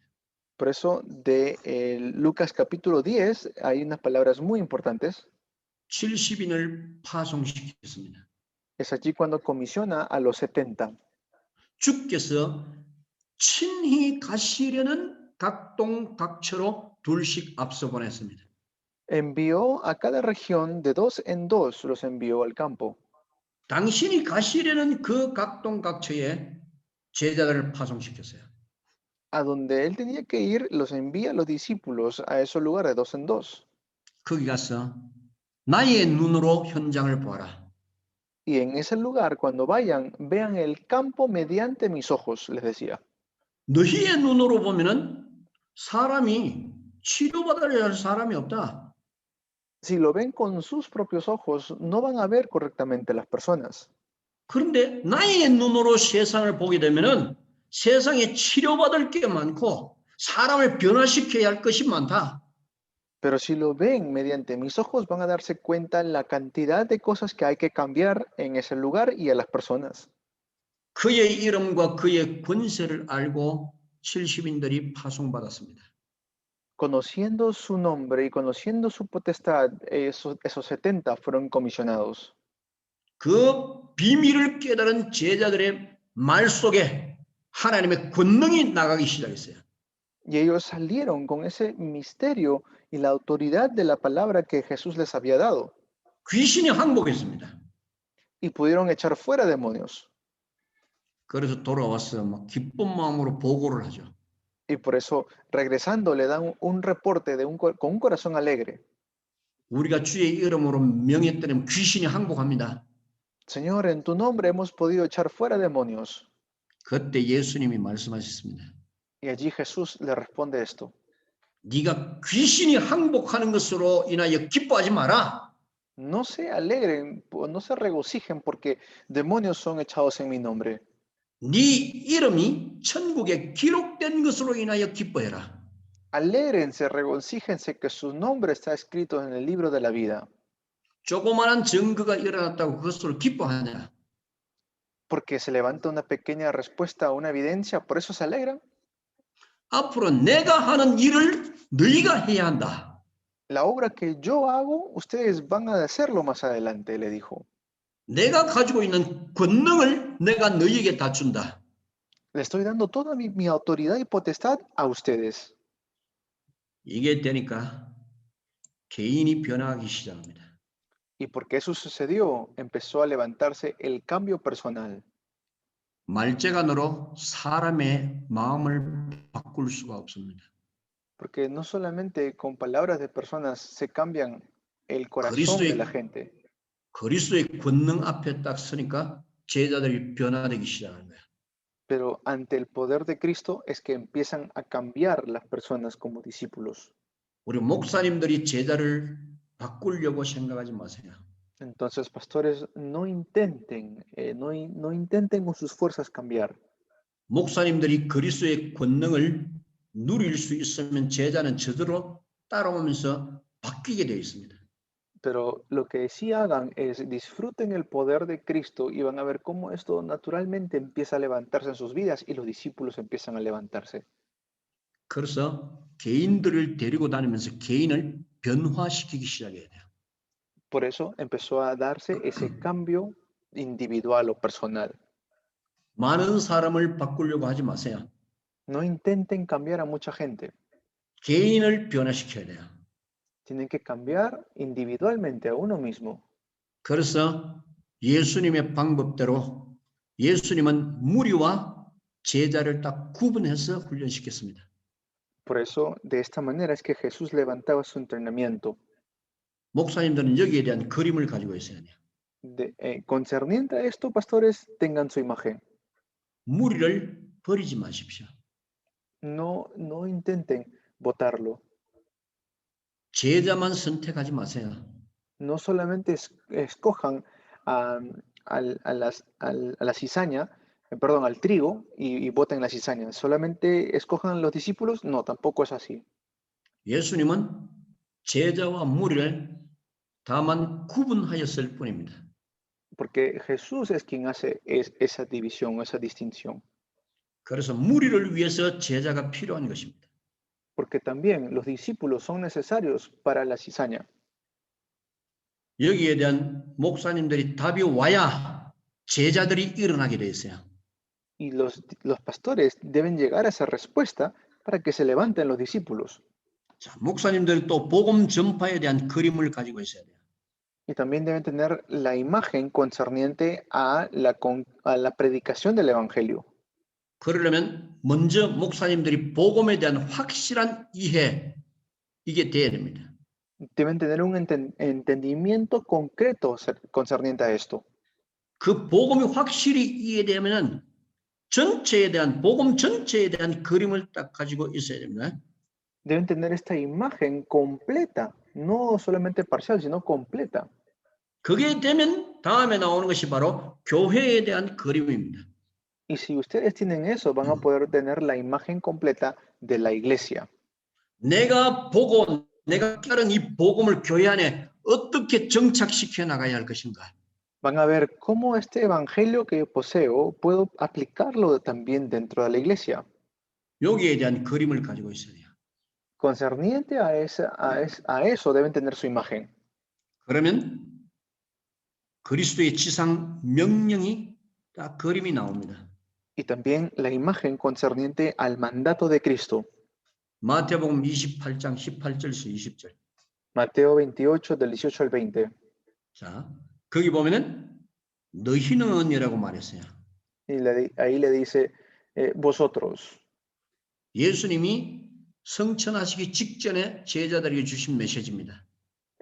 Por eso, de Lucas capítulo 10 hay unas palabras muy importantes.
70인을 파송시켰습니다.
Es allí cuando comisiona a los 70.
주께서 친히 가시려는 각동각처로 둘씩 앞서 보냈습니다.
Envió a cada región de dos en dos, los envió al campo.
당신이 가시려는 그 각동각처에 제자들을 파송시켰어요.
A donde él tenía que ir, los envía a los discípulos a esos lugares de dos en dos.
거기 가서 나의 눈으로 현장을 보아라.
Y en ese lugar, cuando vayan, vean el campo mediante mis ojos, les decía.
너희의 눈으로 보면은 사람이 치료받아야 할 사람이 없다.
Si lo ven con sus propios ojos, no van a ver correctamente las personas.
그런데 나의 눈으로 세상을 보게 되면은 세상에 치료받을 게 많고 사람을 변화시켜야 할 것이 많다.
Pero si lo ven mediante mis ojos, van a darse cuenta la cantidad de cosas que hay que cambiar en ese lugar y a las personas.
그의 이름과 그의 권세를 알고 70인들이 파송받았습니다.
Conociendo su nombre y conociendo su potestad, esos 70 fueron comisionados.
그 비밀을 깨달은 제자들의 말 속에 하나님의 권능이 나가기 시작했어요.
Y ellos salieron con ese misterio y la autoridad de la palabra que Jesús les había dado.
귀신이 항복했습니다.
Y pudieron echar fuera demonios.
그래서 돌아와서 막 기쁜 마음으로 보고를 하죠.
Y por eso, regresando, le dan un reporte con un corazón alegre.
우리가 주의 이름으로 명했더니 귀신이 항복합니다.
Señor, en tu nombre hemos podido echar fuera demonios.
그때 예수님이 말씀하셨습니다.
Y allí Jesús le responde esto.
네가 귀신이 항복하는 것으로 인하여 기뻐하지 마라.
No se alegren, no se regocijen porque demonios son echados en mi nombre.
네 이름이 천국에 기록된 것으로 인하여 기뻐해라.
Alégrense, regocíjense que su nombre está escrito en el libro de la vida.
조그마한 증거가 일어났다고 그것을 기뻐하냐?
Porque se levanta una pequeña respuesta a una evidencia, ¿por eso se alegran?
앞으로 내가 하는 일을 너희가 해야 한다.
La obra que yo hago, ustedes van a hacerlo más adelante, le dijo.
내가 가지고 있는 권능을 내가 너희에게 다 준다.
Le estoy dando toda mi autoridad y potestad a ustedes.
이게 되니까 개인이 변화하기 시작합니다.
Y porque eso sucedió, empezó a levantarse el cambio personal.
말재간으로 사람의 마음을 바꿀 수가 없습니다.
Porque no solamente con palabras de personas se cambian el corazón de la
그리스도의
gente,
그리스도의 권능 앞에 딱 서니까 제자들이 변화되기 시작하는 거야.
pero ante el poder de Cristo es que empiezan a cambiar las personas como discípulos.
우리 목사님들이 제자를 바꾸려고 생각하지 마세요.
Entonces, pastores, no intenten, no intenten con sus fuerzas cambiar.
목사님들이 그리스도의 권능을 누릴 수 있으면 제자는 저절로 따라오면서 바뀌게 되어 있습니다.
Pero lo que sí hagan es disfruten el poder de Cristo y van a ver cómo esto naturalmente empieza a levantarse en sus vidas y los discípulos empiezan a levantarse.
그래서 개인들을 데리고 다니면서 개인을 변화시키기 시작해야 돼요.
Por eso empezó a darse ese cambio individual o personal.
많은 사람을 바꾸려고 하지 마세요.
No intenten cambiar a mucha gente.
개인을 변화시켜야 돼요.
Tienen que cambiar individualmente a uno mismo.
그래서 예수님의 방법대로 예수님은 무리와 제자를 딱 구분해서 훈련시켰습니다.
Por eso, de esta manera es que Jesús levantaba su entrenamiento.
목사님들은 여기에 대한 그림을 가지고 있어야 돼요.
Concerniente a esto, pastores, tengan su imagen.
무리를 버리지 마십시오.
No intenten votarlo.
제자만 선택하지 마세요.
No solamente escojan a la cizaña, perdón, al trigo y voten la cizaña. Solamente escojan los discípulos. No, tampoco es así.
예수님은 제자와 무리를 다만 구분하였을 뿐입니다.
Porque Jesús es quien hace esa división, esa distinción.
그래서 무리를 위해서 제자가 필요한 것입니다.
Porque también los discípulos son necesarios para la cizaña.
여기에 대한 목사님들이 답이 와야 제자들이 일어나게 돼 있어요.
Y los pastores deben llegar a esa respuesta para que se levanten los discípulos.
자, 목사님들 또 복음 전파에 대한 그림을 가지고 있어야 돼요.
Y también deben tener la imagen concerniente a la predicación del Evangelio.
그러려면 먼저 목사님들이 복음에 대한 확실한 이해 이게 돼야 됩니다.
Deben tener un entendimiento concreto concerniente a esto.
그 복음이 확실히 이해되면은 전체에 대한 복음 전체에 대한 그림을 딱 가지고 있어야 됩니다.
Deben tener esta imagen completa, no solamente parcial, sino completa.
그게 되면 다음에 나오는 것이 바로 교회에 대한 그림입니다.
Y si ustedes tienen eso, van a poder tener la imagen completa de la iglesia.
내가 보고 내가 깨달은 이 복음을 교회 안에 어떻게 정착시켜 나가야 할 것인가.
Van a ver cómo este evangelio que poseo puedo aplicarlo también dentro de la iglesia.
여기에 대한 그림을 가지고 있어야 돼요.
Concerniente a eso deben tener su imagen.
그러면 그리스도의 지상 명령이 딱 그림이 나옵니다.
Y también la imagen concerniente al mandato de Cristo.
마태복음 28장 18절에서 20절.
Mateo 28, del 18 al 20.
자, 거기 보면은 너희는이라고 말했어요.
Y ahí le dice, vosotros.
예수님이 성천하시기 직전에 제자들에게 주신 메시지입니다.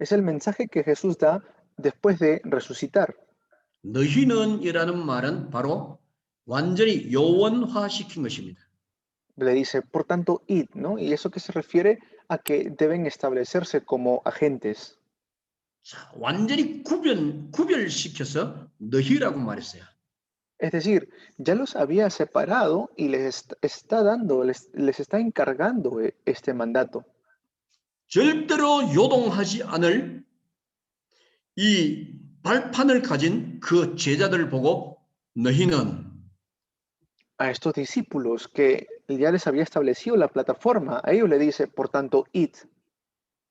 Es el mensaje que Jesús da después de resucitar.
너희는이라는 말은 바로 완전히 요원화시킨 것입니다.
Le dice, por tanto, id, ¿no? Y eso que se refiere a que deben establecerse como agentes.
자, 완전히 구별시켜서 너희라고 말했어요.
Es decir, ya los había separado y les está encargando este mandato.
절대로 요동하지 않을 이 발판을 가진 그 제자들을 보고 너희는
A estos discípulos que ya les había establecido la plataforma, a ellos le dice, por tanto, id.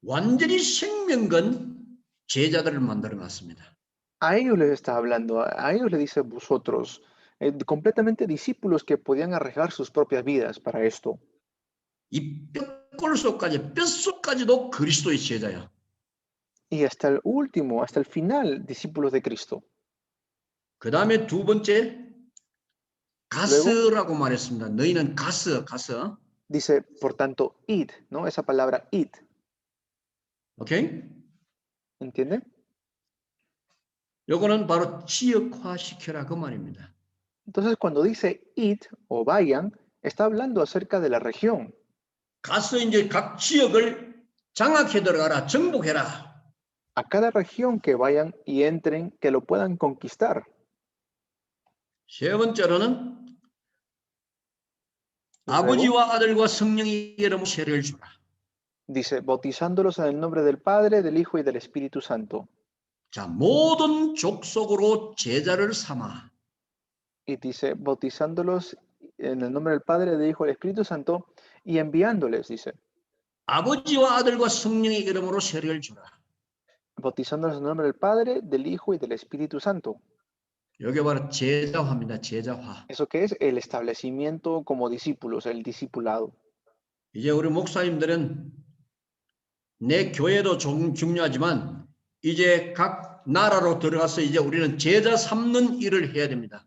완전히 생명 건 제자들을 만들어 놨습니다.
A ellos les está hablando, a ellos les dice vosotros, completamente discípulos que podían arriesgar sus propias vidas para esto.
이 뼈골속까지 뼛속까지도 그리스도의 제자야.
Y hasta el último, hasta el final, discípulos de Cristo.
그 다음에 두 번째 가스라고 말했습니다. 너희는 가스.
Dice, por tanto, id, ¿no? Esa palabra id,
오케이?
¿entienden?
요거는 바로 지역화시켜라 그 말입니다.
Entonces, cuando dice id o vayan, está hablando acerca de la región.
가서 이제 각 지역을 장악해 들어가라, 정복해라.
A cada región que vayan y entren, que lo puedan conquistar.
세 번째로는
Luego,
아버지와 아들과 성령의 이름으로 세례를 주라.
dice, bautizándolos en el nombre del Padre, del Hijo y del Espíritu Santo.
자, 모든 족속으로 제자를 삼아.
Y dice, bautizándolos en el nombre del Padre, del Hijo y del Espíritu Santo, y enviándoles, dice,
아버지와 아들과 성령의 이름으로 세례를 주라.
bautizándolos en el nombre del Padre, del Hijo y del Espíritu Santo.
이게 바로 제자화입니다. 제자화.
¿Eso qué es? El establecimiento como discípulos, el discipulado.
이제 우리 목사님들은 내 교회도 좀 중요하지만 이제 각 나라로 들어가서 이제 우리는 제자 삼는 일을 해야 됩니다.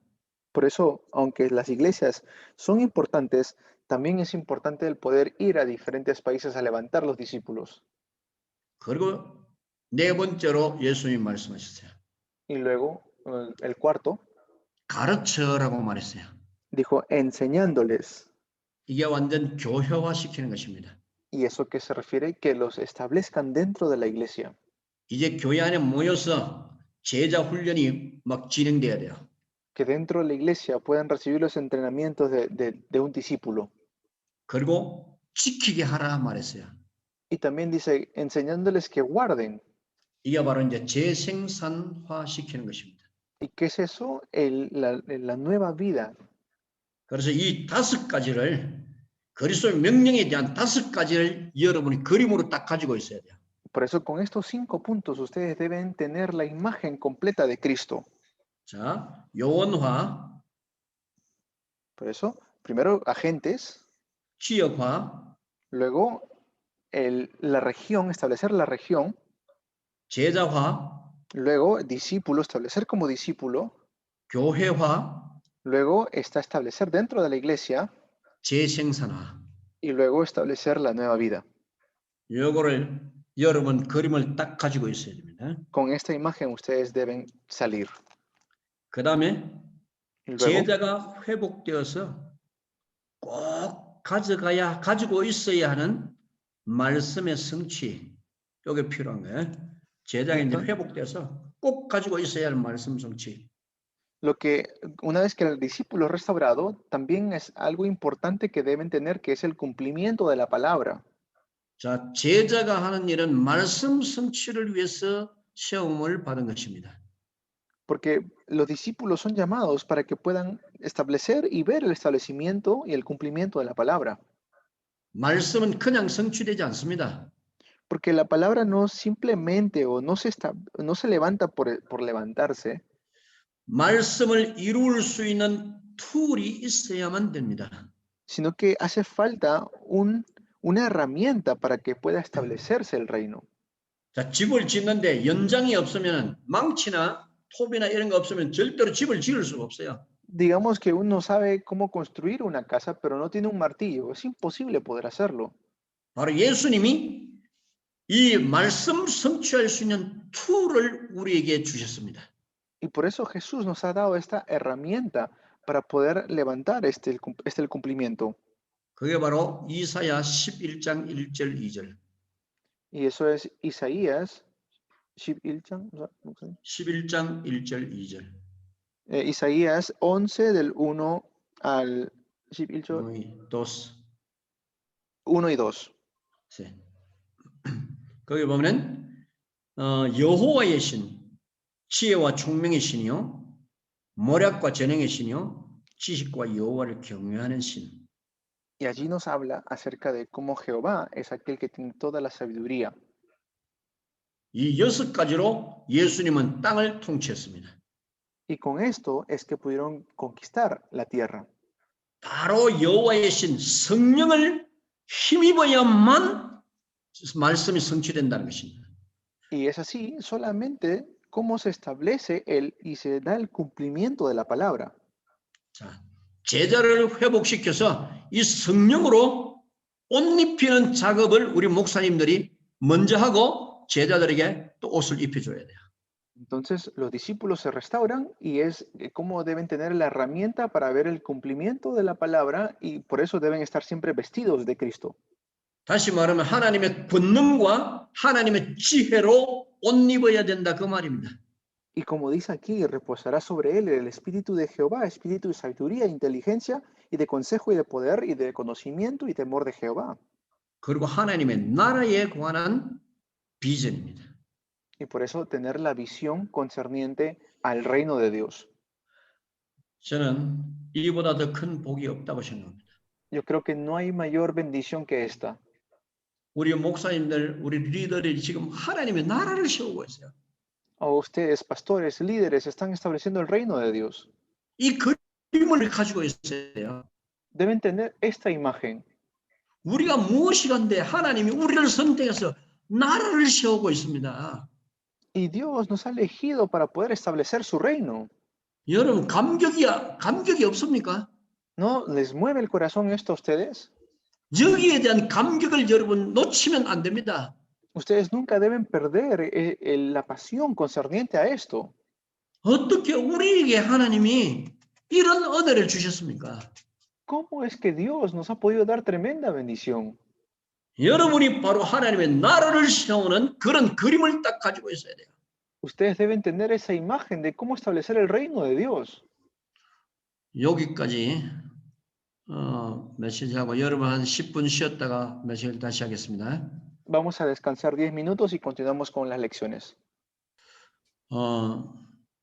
Por eso, aunque las iglesias son importantes, también es importante el poder ir a diferentes países a levantar los discípulos.
그리고 네 번째로 예수님이 말씀하셨어요.
Y luego, el cuarto,
가르쳐라고 말했어요.
dijo, enseñándoles.
이게 완전 교회화시키는 것입니다.
Y eso que se refiere que los establezcan dentro de la iglesia.
이제 교회 안에 모여서 제자 훈련이 막 진행돼야 돼요.
Que dentro de la iglesia puedan recibir los entrenamientos de un discípulo.
그리고 지키게 하라 말했어요.
Y también dice, enseñándoles que guarden.
이게 바로 이제 재생산화시키는 것입니다.
¿Y qué es eso? La nueva vida.
그래서 이 다섯 가지를 그리스도의 명령에 대한 다섯 가지를 여러분이 그림으로 딱 가지고 있어야 돼요.
Por eso con estos 5 puntos ustedes deben tener la imagen completa de Cristo.
자, 요원화,
Por eso, primero agentes,
지역화,
luego la región, establecer la región,
제자화,
luego discípulo, establecer como discípulo,
교회화,
luego está establecer dentro de la iglesia
재생산화.
y luego establecer la nueva vida.
요거를 여러분 그림을 딱 가지고 있어야 됩니다.
Con esta imagen ustedes deben salir.
그 다음에
Y luego,
제자가 회복되어서 꼭 가지고 있어야 하는 말씀의 성취. 이게 필요한 거예요. 제자가 이제 회복돼서 꼭 가지고 있어야 할 말씀 성취.
lo que una vez que el discípulo es restaurado, también es algo importante que deben tener, que es el cumplimiento de la palabra.
자, 제자가 하는 일은 말씀 성취를 위해서 시험을 받은 것입니다.
Porque los discípulos son llamados para que puedan establecer y ver el establecimiento y el cumplimiento de la palabra.
말씀은 그냥 성취되지 않습니다.
Porque la palabra no simplemente o no se levanta por levantarse,
말씀을 이룰 수 있는 툴이 있어야만 됩니다.
sino que hace falta una herramienta para que pueda establecerse el reino.
자, 집을 짓는데 연장이 없으면 망치나 톱이나 이런 거 없으면 절대로 집을 지을 수가 없어요.
Digamos que uno sabe cómo construir una casa, pero no tiene un martillo. Es imposible poder hacerlo.
바로 예수님이 이 말씀 성취할 수 있는 툴을 우리에게 주셨습니다.
Y por eso Jesús nos ha dado esta herramienta para poder levantar el cumplimiento.
그게 바로 이사야 11장 1절 2절.
Y eso es Isaías 11장,
11장 1절 2절.
Isaías 11 del 1 al 11, 1 y 2.
네. 거기 보면 여호와의 신, 지혜와 총명의 신이요, 모략과 전능의 신이요, 지식과 여호와를 경외하는 신.
Y allí nos habla acerca de cómo Jehová es aquel que tiene toda la sabiduría.
이 6가지로 예수님은 땅을 통치했습니다.
Y con esto es que pudieron conquistar la tierra.
바로 여호와의 신 성령을 힘입어야만 말씀이 성취된다는 것입니다.
Y es así solamente cómo se establece y se da el cumplimiento de la palabra.
자, 제자를 회복시켜서 이 성령으로 옷 입히는 작업을 우리 목사님들이 먼저 하고 제자들에게 또 옷을 입혀줘야 돼요.
Entonces los discípulos se restauran y es cómo deben tener la herramienta para ver el cumplimiento de la palabra y por eso deben estar siempre vestidos de Cristo.
다시 말하면 하나님의 권능과 하나님의 지혜로 옷 입어야 된다 그 말입니다.
Y como dice aquí, reposará sobre él el espíritu de Jehová, espíritu de sabiduría, inteligencia y de consejo y de poder y de conocimiento y temor de Jehová.
그리고 하나님의 나라에 관한 비전입니다.
Y por eso tener la visión concerniente al reino de Dios.
저는 이보다 더 큰 복이 없다고 생각합니다.
Yo creo que no hay mayor bendición que esta.
우리 목사님들, 우리 리더들이 지금 하나님의 나라를 세우고 있어요.
O ustedes, pastores, líderes, están estableciendo el reino de Dios.
이 그림을 가지고 있어요.
Deben tener esta imagen.
우리가 무엇이간데 하나님이 우리를 선택해서 나라를 세우고 있습니다.
Y Dios nos ha elegido para poder establecer su reino.
여러분 감격이 없습니까?
¿No les mueve el corazón esto a ustedes?
여기에 대한 감격을 여러분 놓치면 안 됩니다.
Ustedes nunca deben perder la pasión concerniente a esto.
어떻게 우리에게 하나님이 이런 은혜를 주셨습니까?
¿Cómo es que Dios nos ha podido dar tremenda bendición?
여러분이 바로 하나님의 나라를 세우는 그런 그림을 딱 가지고 있어야 돼요.
Ustedes deben tener esa imagen de cómo establecer el reino de Dios.
여기까지 메시지하고 여러분 한 10분 쉬었다가 메시지를 다시 하겠습니다.
Vamos a descansar 10 minutos y continuamos con las lecciones.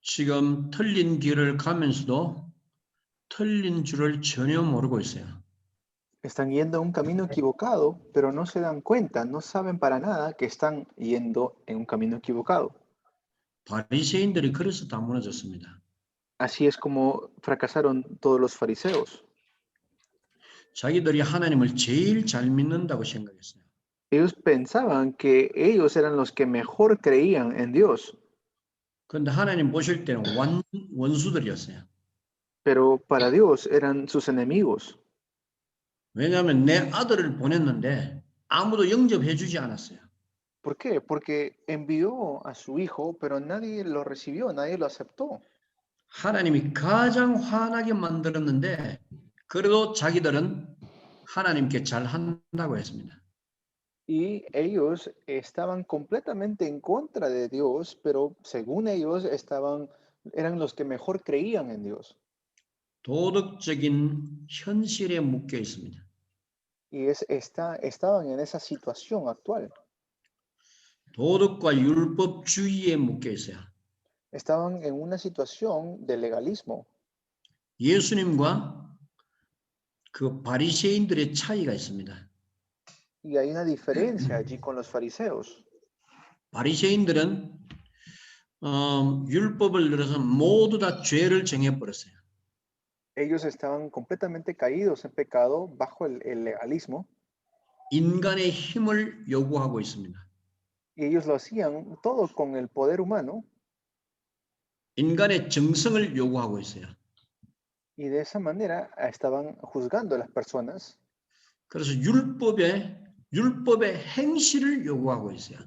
지금 틀린 길을 가면서도 틀린 줄을 전혀 모르고 있어요.
Están yendo a un camino equivocado, pero no se dan cuenta, no saben para nada que están yendo en un camino equivocado.
바리새인들이 그래서 다 무너졌습니다.
Así es como fracasaron todos los fariseos.
자기들이 하나님을 제일 잘 믿는다고 생각했어요.
Ellos pensaban que ellos eran los que mejor creían en Dios,
그런데 하나님 보실 때는 원수들이었어요.
pero para Dios eran sus enemigos.
왜냐하면 내 아들을 보냈는데 아무도 영접해 주지 않았어요.
¿Por qué? Porque envió a su hijo, pero nadie lo recibió, nadie lo aceptó.
하나님이 가장 화나게 만들었는데 그래도 자기들은 하나님께 잘한다고 했습니다.
Y ellos estaban completamente en contra de Dios, pero según ellos eran los que mejor creían en Dios.
도덕적인 현실에 묶여 있습니다.
Y estaban en esa situación actual.
도덕과 율법주의에 묶여 있어요.
Estaban en una situación de legalismo.
예수님과 그 바리새인들의 차이가 있습니다.
Y hay una diferencia allí con los fariseos.
바리새인들은 율법을 들어서 모두 다 죄를 정해버렸어요.
Ellos estaban completamente caídos en pecado bajo el legalismo.
인간의 힘을 요구하고 있습니다.
Y ellos lo hacían todo con el poder humano.
인간의 정성을 요구하고 있어요.
Y de esa manera estaban juzgando a las personas.
그래서 율법의 행실을 요구하고 있어요.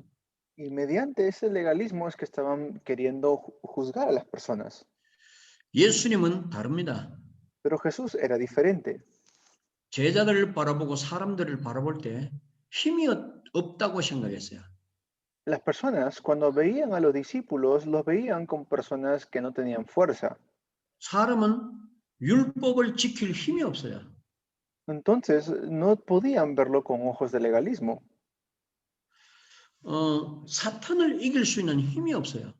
Y mediante ese legalismo es que estaban queriendo juzgar a las personas.
예수님은 다릅니다.
Pero Jesús era diferente.
제자들을 바라보고 사람들을 바라볼 때 힘이 없다고 생각했어요.
Las personas, cuando veían a los discípulos, los veían como personas que no tenían fuerza.
사람은 율법을 지킬 힘이 없어요.
Entonces, no podían verlo con ojos de legalismo.
사탄을 이길 수 있는 힘이 없어요.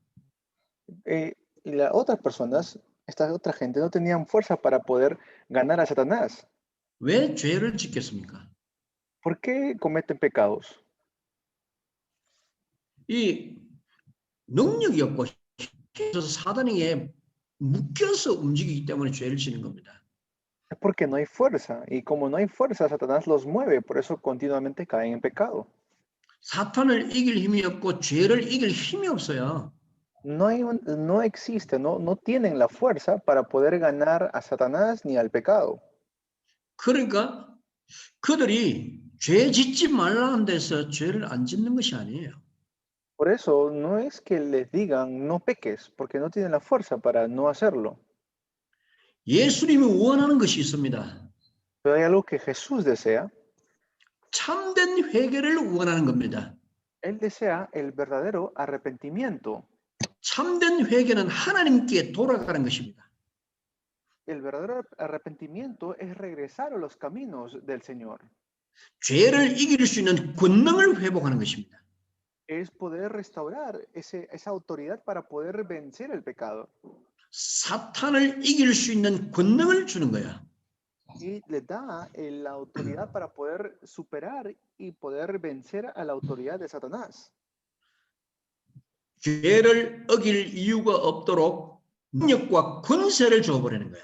Y las otras personas, esta otra gente, no tenían fuerza para poder ganar a Satanás.
왜 죄를 짓겠습니까?
¿Por qué cometen pecados?
이 능력이 없고 그래서 사단에게 묶여서 움직이기 때문에 죄를 지는 겁니다.
Es porque no hay fuerza. Y como no hay fuerza, Satanás los mueve. Por eso continuamente caen en pecado.
사탄을 이길 힘이 없고 죄를 이길 힘이 없어요.
No existe, no tienen la fuerza para poder ganar a Satanás ni al pecado.
그러니까 그들이 죄 짓지 말라는 데서 죄를 안 짓는 것이 아니에요.
Por eso no es que les digan no peques, porque no tienen la fuerza para no hacerlo.
예수님이 원하는 것이 있습니다.
Pero hay algo que Jesús desea.
참된 회개를 원하는 겁니다.
Él desea el verdadero arrepentimiento.
참된 회개는 하나님께 돌아가는 것입니다.
El verdadero arrepentimiento es regresar a los caminos del Señor.
죄를 이길 수 있는 권능을 회복하는 것입니다.
Es poder restaurar esa autoridad para poder vencer el pecado.
사탄을 이길 수 있는 권능을 주는 거야.
Y le da la autoridad para poder superar y poder vencer a la autoridad de Satanás.
죄를 어길 이유가 없도록 능력과 권세를 줘버리는 거야.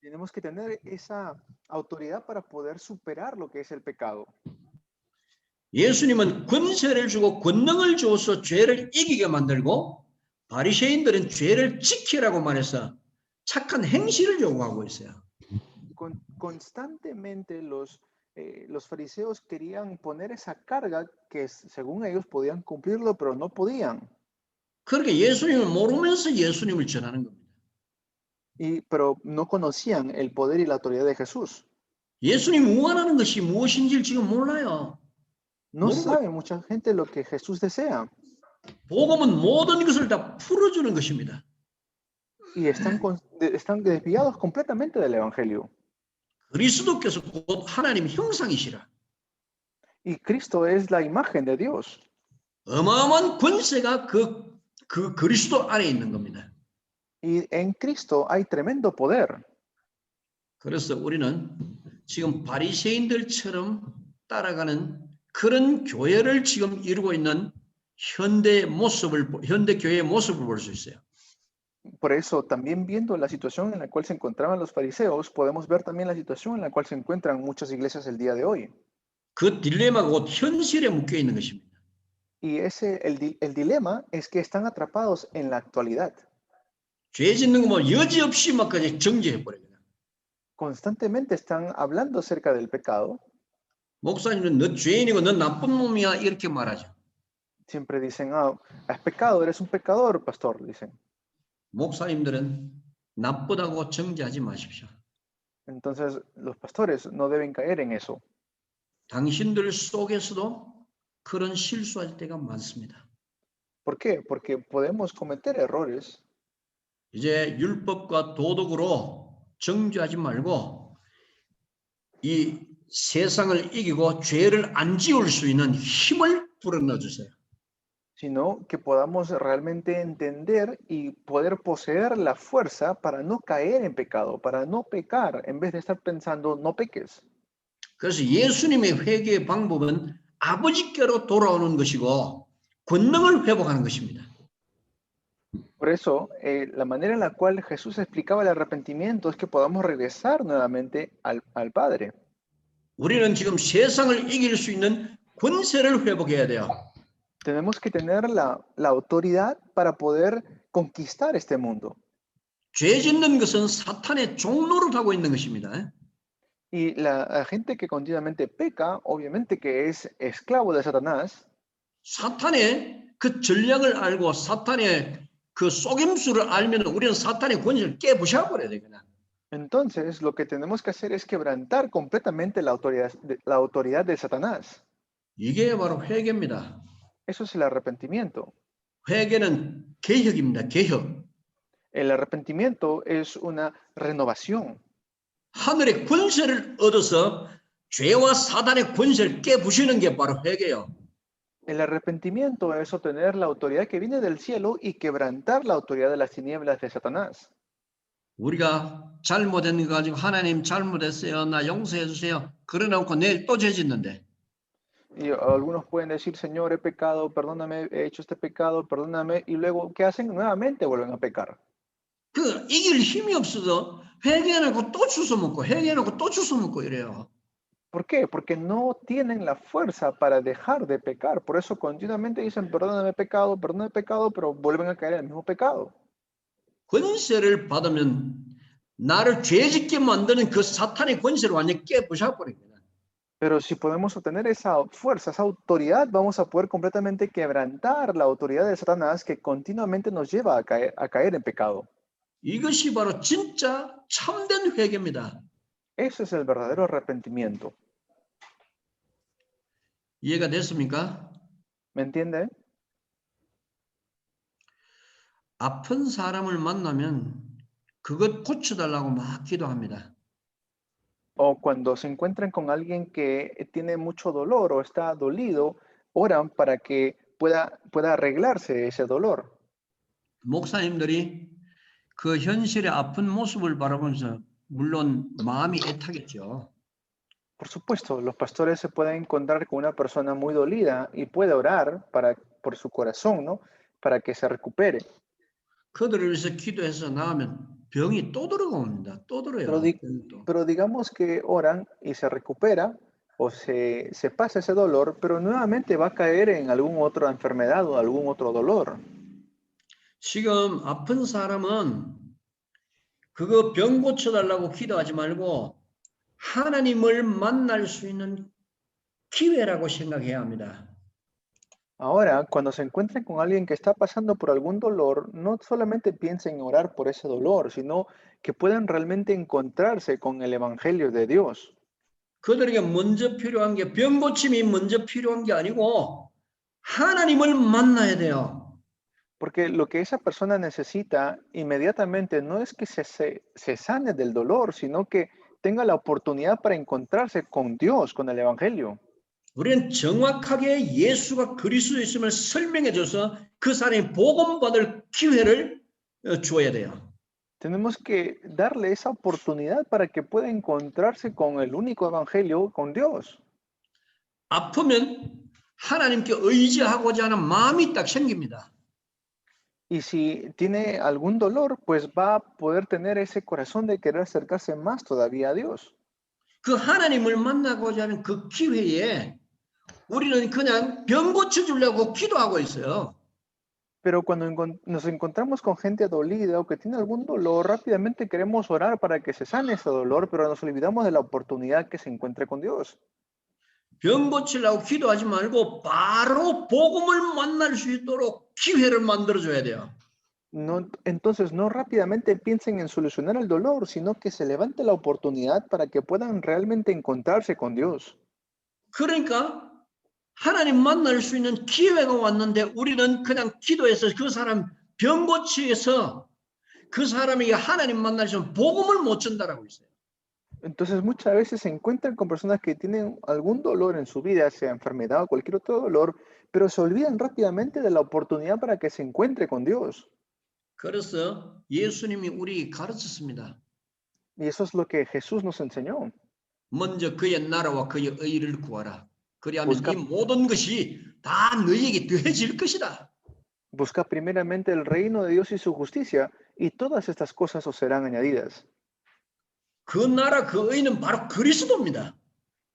Tenemos que tener esa autoridad para poder superar lo que es el pecado.
예수님은 권세를 주고 권능을 줘서 죄를 이기게 만들고 바리새인들은 죄를 지키라고 말해서 착한 행실을 요구하고 있어요.
Constantemente los fariseos querían poner esa carga que según ellos podían cumplirlo, pero no podían.
그렇게 예수님을 모르면서 예수님을 전하는 겁니다.
Pero no conocían el poder y la autoridad de Jesús.
예수님이 원하는 것이 무엇인지 지금 몰라요.
No sabe mucha gente lo que Jesús desea.
복음은 모든 것을 다 풀어주는 것입니다.
Y están desviados completamente del Evangelio.
그리스도께서 곧 하나님 형상이시라.
Y Cristo es la imagen de Dios.
어마어마한 권세가 그 그리스도 안에 있는 겁니다.
Y en Cristo hay tremendo poder.
그래서 우리는 지금 바리새인들처럼 따라가는 그런 교회를 지금 이루고 있는 현대 교회의 모습을 볼 수 있어요.
Por eso, también viendo la situación en la cual se encontraban los fariseos, podemos ver también la situación en la cual se encuentran muchas iglesias el día de hoy.
그 딜레마가 곧 현실에 묶여 있는 것입니다.
Y el dilema es que están atrapados en la actualidad.
죄 짓는 거 뭐 여지없이 막 그냥 정죄해 버려요.
Constantemente están hablando acerca del pecado.
목사님은 너 죄인이고 너 나쁜 놈이야 이렇게 말하죠.
Siempre dicen, has pecado, eres un pecador, pastor, dicen.
목사님들은 나쁘다고 정죄하지 마십시오.
Entonces, los pastores no deben caer en eso.
당신들 속에서도 그런 실수할 때가 많습니다.
¿Por qué? Porque podemos cometer errores.
이제 율법과 도덕으로 정죄하지 말고 이 세상을 이기고 죄를 안 지을 수 있는 힘을 불어넣어 주세요.
Sino que podamos realmente entender y poder poseer la fuerza para no caer en pecado, para no pecar, en vez de estar pensando no peques.
그래서 예수님의 회개의 방법은 아버지께로 돌아오는 것이고 권능을 회복하는 것입니다.
Por eso, la manera en la cual Jesús explicaba el arrepentimiento es que podamos regresar nuevamente al Padre.
우리는 지금 세상을 이길 수 있는 권세를 회복해야 돼요.
Tenemos que tener la autoridad para poder conquistar este mundo.
죄 짓는 것은 사탄의 종노릇하고 있는 것입니다.
Y la gente que continuamente peca, obviamente que es esclavo de Satanás.
사탄의 그 전략을 알고 사탄의 그 속임수를 알면 우리는 사탄의 권세를 깨부셔버려야 되거든.
Entonces, lo que tenemos que hacer es quebrantar completamente la autoridad de Satanás.
이게 바로 회개입니다.
Eso es el arrepentimiento.
회개는 개혁입니다. 개혁.
El arrepentimiento es una renovación.
하늘의 권세를 얻어서 죄와 사탄의 권세를 깨부시는 게 바로 회개예요.
El arrepentimiento es obtener la autoridad que viene del cielo y quebrantar la autoridad de las tinieblas de Satanás.
우리가 잘못한 거 가지고 하나님 잘못했어요. 나 용서해 주세요. 그러놓고 내일 또 죄 짓는데.
Y algunos pueden decir, Señor, he pecado, perdóname, he hecho este pecado, perdóname. Y luego, ¿qué hacen? Nuevamente vuelven a pecar.
그 이길 힘이 없어서 회개해놓고 또 주워 먹고 회개해놓고 또 주워 먹고 이래요.
¿Por qué? Porque no tienen la fuerza para dejar de pecar. Por eso continuamente dicen, perdóname pecado, pero vuelven a caer en el mismo pecado.
권세를 받으면 나를 죄짓게 만드는 그 사탄의 권세를 완전히 깨부셔버립니다.
Pero si podemos obtener esa fuerza, esa autoridad, vamos a poder completamente quebrantar la autoridad de Satanás que continuamente nos lleva a caer en pecado.
이것이 바로 진짜 참된 회개입니다.
Ese es el verdadero arrepentimiento.
이해가 됐습니까?
¿Me entiende?
아픈 사람을 만나면 그것 고쳐달라고 막 기도합니다.
O cuando se encuentran con alguien que tiene mucho dolor o está dolido, oran para que pueda arreglarse ese dolor.
목사님들이 그 현실의 아픈 모습을 바라보면서 물론 마음이 애타겠죠.
Por supuesto, los pastores se pueden encontrar con una persona muy dolida y puede orar por su corazón, ¿no? Para que se recupere.
그들을 위해서 기도해서 나으면 병이 또 들어옵니다. 또 들어요.
Pero digamos que oran y se recupera o se pasa ese dolor, pero nuevamente va a caer en alguna otra enfermedad o algún otro dolor.
지금 아픈 사람은 그거 병 고쳐달라고 기도하지 말고 하나님을 만날 수 있는 기회라고 생각해야 합니다.
Ahora, cuando se encuentren con alguien que está pasando por algún dolor, no solamente piensen en orar por ese dolor, sino que puedan realmente encontrarse con el Evangelio de Dios.
그들에게 먼저 필요한 게 병 고침이 먼저 필요한 게 아니고 하나님을 만나야 돼요.
Porque lo que esa persona necesita inmediatamente no es que se sane del dolor, sino que tenga la oportunidad para encontrarse con Dios, con el Evangelio.
우리는 정확하게 예수가 그리스도였음을 설명해줘서 그 사람이 복음받을 기회를 줘야 돼요.
Tenemos que darle esa oportunidad para que pueda encontrarse con el único Evangelio, con Dios.
아프면 하나님께 의지하고자 하는 마음이 딱 생깁니다.
Y si tiene algún dolor, pues va a poder tener ese corazón de querer acercarse más todavía a Dios.
그 하나님을 만나고자 하는 그 기회에 우리는 그냥 병 고쳐주려고 기도하고 있어요.
Pero cuando nos encontramos con gente dolida o que tiene algún dolor, rápidamente queremos orar para que se sane ese dolor, pero nos olvidamos de la oportunidad que se encuentre con Dios.
병 고치려고 기도하지 말고 바로 복음을 만날 수 있도록 기회를 만들어줘야 돼요.
No, entonces, no rápidamente piensen en solucionar el dolor, sino que se levante la oportunidad para que puedan realmente encontrarse con Dios.
그러니까 하나님 만날 수 있는 기회가 왔는데 우리는 그냥 기도해서 그 사람 병 고치해서 그 사람에게 하나님 만날 수 있는 복음을 못 준다라고 있어요.
Entonces muchas veces se encuentran con personas que tienen algún dolor en su vida, sea enfermedad o cualquier otro dolor, pero se olvidan rápidamente de la oportunidad para que se encuentre con Dios.
그래서 예수님이 우리에게 가르쳤습니다.
Y eso es lo que Jesús nos enseñó.
먼저 그의 나라와 그의 의를 구하라. 그리하면
Busca-
이 모든 것이 다 너희에게 더해질 것이다.
Busca primeramente el reino de Dios y su justicia, y todas estas cosas os serán añadidas.
그 나라 그 의는 바로 그리스도입니다.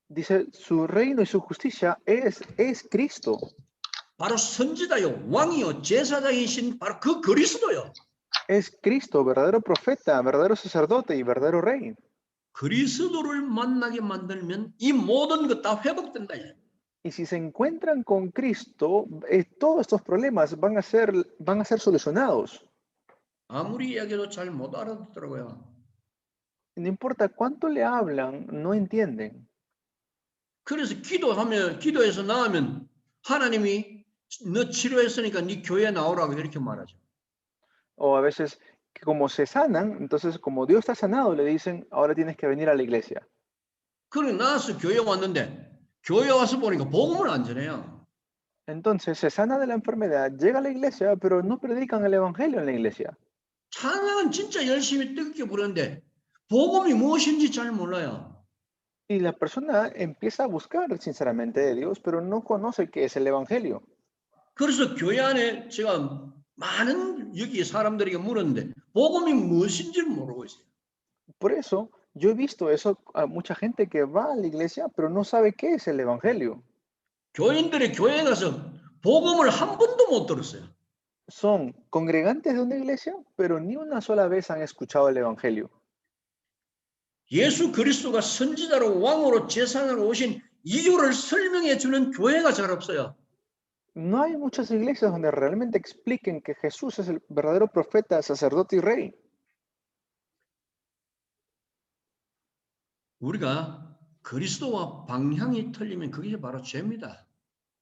Dice, su reino y su justicia es Cristo.
바로 선지자요, 왕이요, 제사장이신 바로 그 그리스도요.
Es Cristo, verdadero profeta, verdadero sacerdote y verdadero rey.
그리스도를 만나게 만들면 이 모든 것 다 회복된다.
Y si se encuentran con Cristo, todos estos problemas van a ser solucionados.
아무리 이야기해도 잘 못 알아듣더라고요.
No importa cuánto le hablan, no entienden.
그래서 기도해서 나오면 하나님이 너 치료했으니까 네 교회에 나오라고 이렇게 말하죠.
O a veces, que como se sanan, entonces como Dios está sanado, le dicen, ahora tienes que venir a la iglesia.
그래 나와서 교회 왔는데 교회 와서 보니까 복음을 안 전해요.
Entonces se sana de la enfermedad, llega a la iglesia, pero no predican el evangelio en la iglesia.
찬양은 진짜 열심히 뜨겁게 부르는데 복음이 무엇인지 잘 몰라요.
Y la persona empieza a buscar sinceramente de Dios, pero no conoce qué es el Evangelio.
그래서 교회 안에 제가 많은 여기 사람들에게 물었는데 복음이 무엇인지를 모르고 있어요.
Por eso yo he visto eso a mucha gente que va a la iglesia, pero no sabe qué es el Evangelio.
교인들이 교회에 가서 복음을 한 번도 못 들었어요.
Son congregantes de una iglesia, pero ni una sola vez han escuchado el Evangelio.
예수 그리스도가 선지자로 왕으로 제사장으로 오신 이유를 설명해 주는 교회가 잘 없어요.
No hay muchas iglesias donde realmente expliquen que Jesús es el verdadero profeta, sacerdote y rey.
우리가 그리스도와 방향이 틀리면 그게 바로 죄입니다.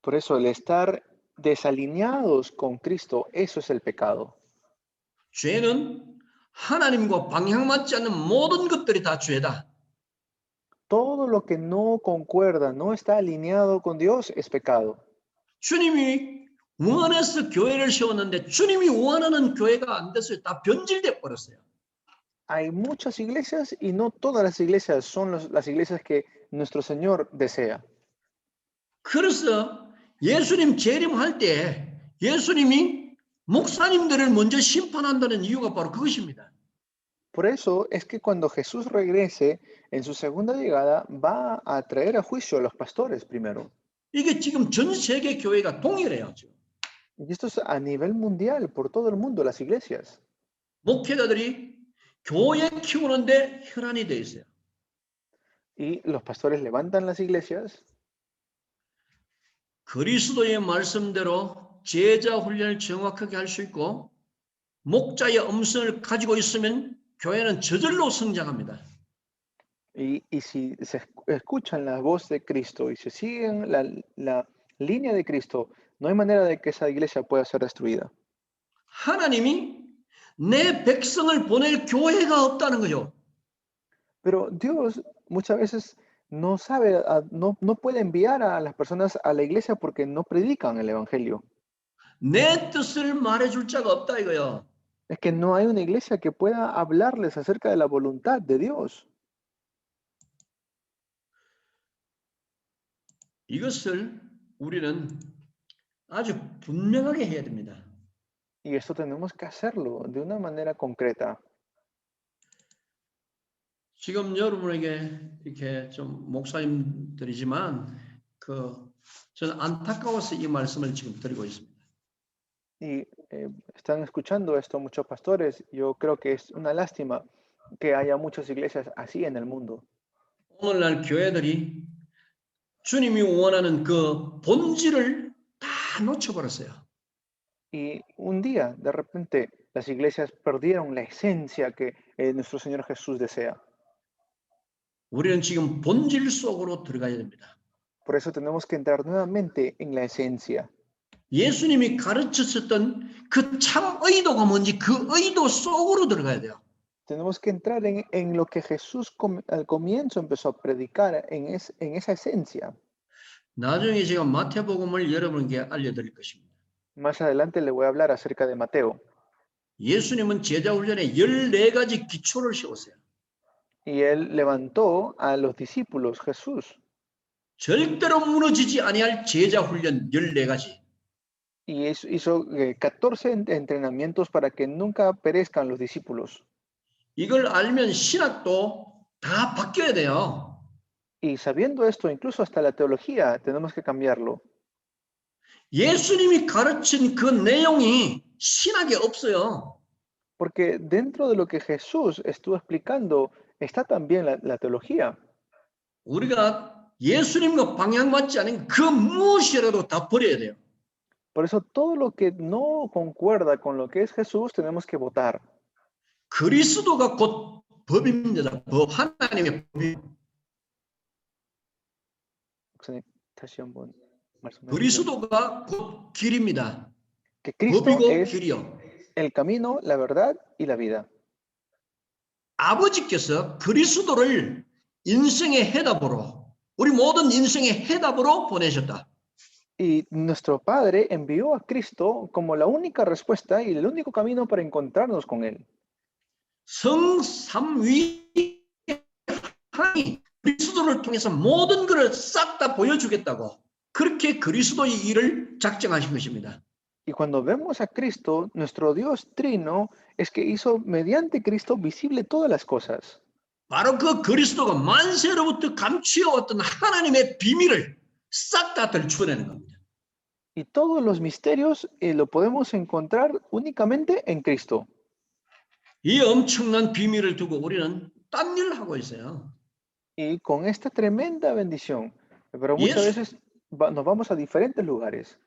Por eso el estar desalineados con Cristo, eso es el pecado.
죄는 하나님과 방향 맞지 않는 모든 것들이 다 죄다.
Todo lo que no concuerda, no está alineado con Dios, es pecado.
주님이 원해서 교회를 세웠는데 주님이 원하는 교회가 안 됐어요. 다 변질돼 버렸어요.
Hay muchas iglesias y no todas las iglesias son las iglesias que nuestro Señor desea.
그래서 예수님 재림할 때 예수님이 목사님들을 먼저 심판한다는 이유가 바로 그것입니다.
Por eso es que cuando Jesús regrese en su segunda llegada, va a traer a juicio a los pastores primero.
이게 지금 전 세계 교회가 동일해요. 지금.
Y esto es a nivel mundial, por todo el mundo, las iglesias.
목회자들이 교회 키우는데 혈안이 돼 있어요.
Y los pastores levantan las iglesias
그리스도의 말씀대로 제자 훈련을 정확하게 할 수 있고 목자의 음성을 가지고 있으면 교회는 저절로 성장합니다.
y si se escuchan la voz de Cristo y se siguen la línea de Cristo, no hay manera de que esa iglesia pueda ser destruida.
하나님이 내 백성을 보낼 교회가 없다는 거죠.
Pero Dios muchas veces no sabe, no puede enviar a las personas a la iglesia porque no predican el evangelio.
내 뜻을 말해줄 자가 없다 이거요.
Es que no hay una iglesia que pueda hablarles acerca de la voluntad de Dios.
이것을 우리는 아주 분명하게 해야 됩니다.
Y esto tenemos que hacerlo de una manera concreta.
지금 여러분에게 이렇게 좀 목사님들이지만 저는 안타까워서 이 말씀을 지금 드리고 있습니다.
Y están escuchando esto muchos pastores. Yo creo que es una lástima que haya muchas iglesias así en el mundo.
오늘날 교회들이 주님이 원하는 그 본질을 다 놓쳐버렸어요.
Y un día, de repente, las iglesias perdieron la esencia que nuestro Señor Jesús desea.
우리는 지금 본질 속으로 들어가야 됩니다.
Por eso tenemos que entrar nuevamente en la esencia.
예수님이 가르쳤었던 그 참 의도가 뭔지 그 의도 속으로 들어가야 돼요.
Tenemos que entrar en lo que Jesús al comienzo empezó a predicar, en esa esencia.
나중에 제가 마태복음을 여러분께 알려드릴 것입니다.
Más adelante le voy a hablar acerca de Mateo.
예수님은 제자훈련에 14가지 기초를 세웠어요.
Y él levantó a los discípulos, Jesús.
절대로 무너지지 아니할 제자훈련 14가지.
Y hizo 14 entrenamientos para que nunca perezcan los discípulos.
이걸 알면 신학도 다 바뀌어야 돼요.
Y sabiendo esto, incluso hasta la teología, tenemos que cambiarlo.
예수님이 가르친 그 내용이 신학에 없어요.
Porque dentro de lo que Jesús estuvo explicando está también la teología.
우리가 예수님과 방향 맞지 않은 그 무엇이라도 다 버려야 돼요.
Por eso todo lo que no concuerda con lo que es Jesús tenemos que votar.
그리스도가 곧 법입니다. 법, 하나님의 법이.
다시 한번 말씀해 주세요.
그리스도가 곧 길입니다.
Que Cristo
법이고
es
길이요.
el camino, la verdad y la vida.
아버지께서 그리스도를 인생의 해답으로, 우리 모든 인생의 해답으로 보내셨다.
Y nuestro Padre envió a Cristo como la única respuesta y el único camino para encontrarnos con Él.
성삼위 하나님이 그리스도를 통해서 모든 것을 싹 다 보여주겠다고 그렇게 그리스도의 일을 작정하신 것입니다.
Y cuando vemos a Cristo, nuestro Dios trino es que hizo mediante Cristo visible todas las cosas.
바로 그 그리스도가 만세로부터 감추어왔던 하나님의 비밀을 싹 다 들추어내는 겁니다.
Y todos los misterios lo podemos encontrar únicamente en Cristo.
이 엄청난 비밀을 두고 우리는 딴 일을 하고 있어요.
Y con esta tremenda bendición, pero muchas
예수,
veces nos vamos a diferentes lugares.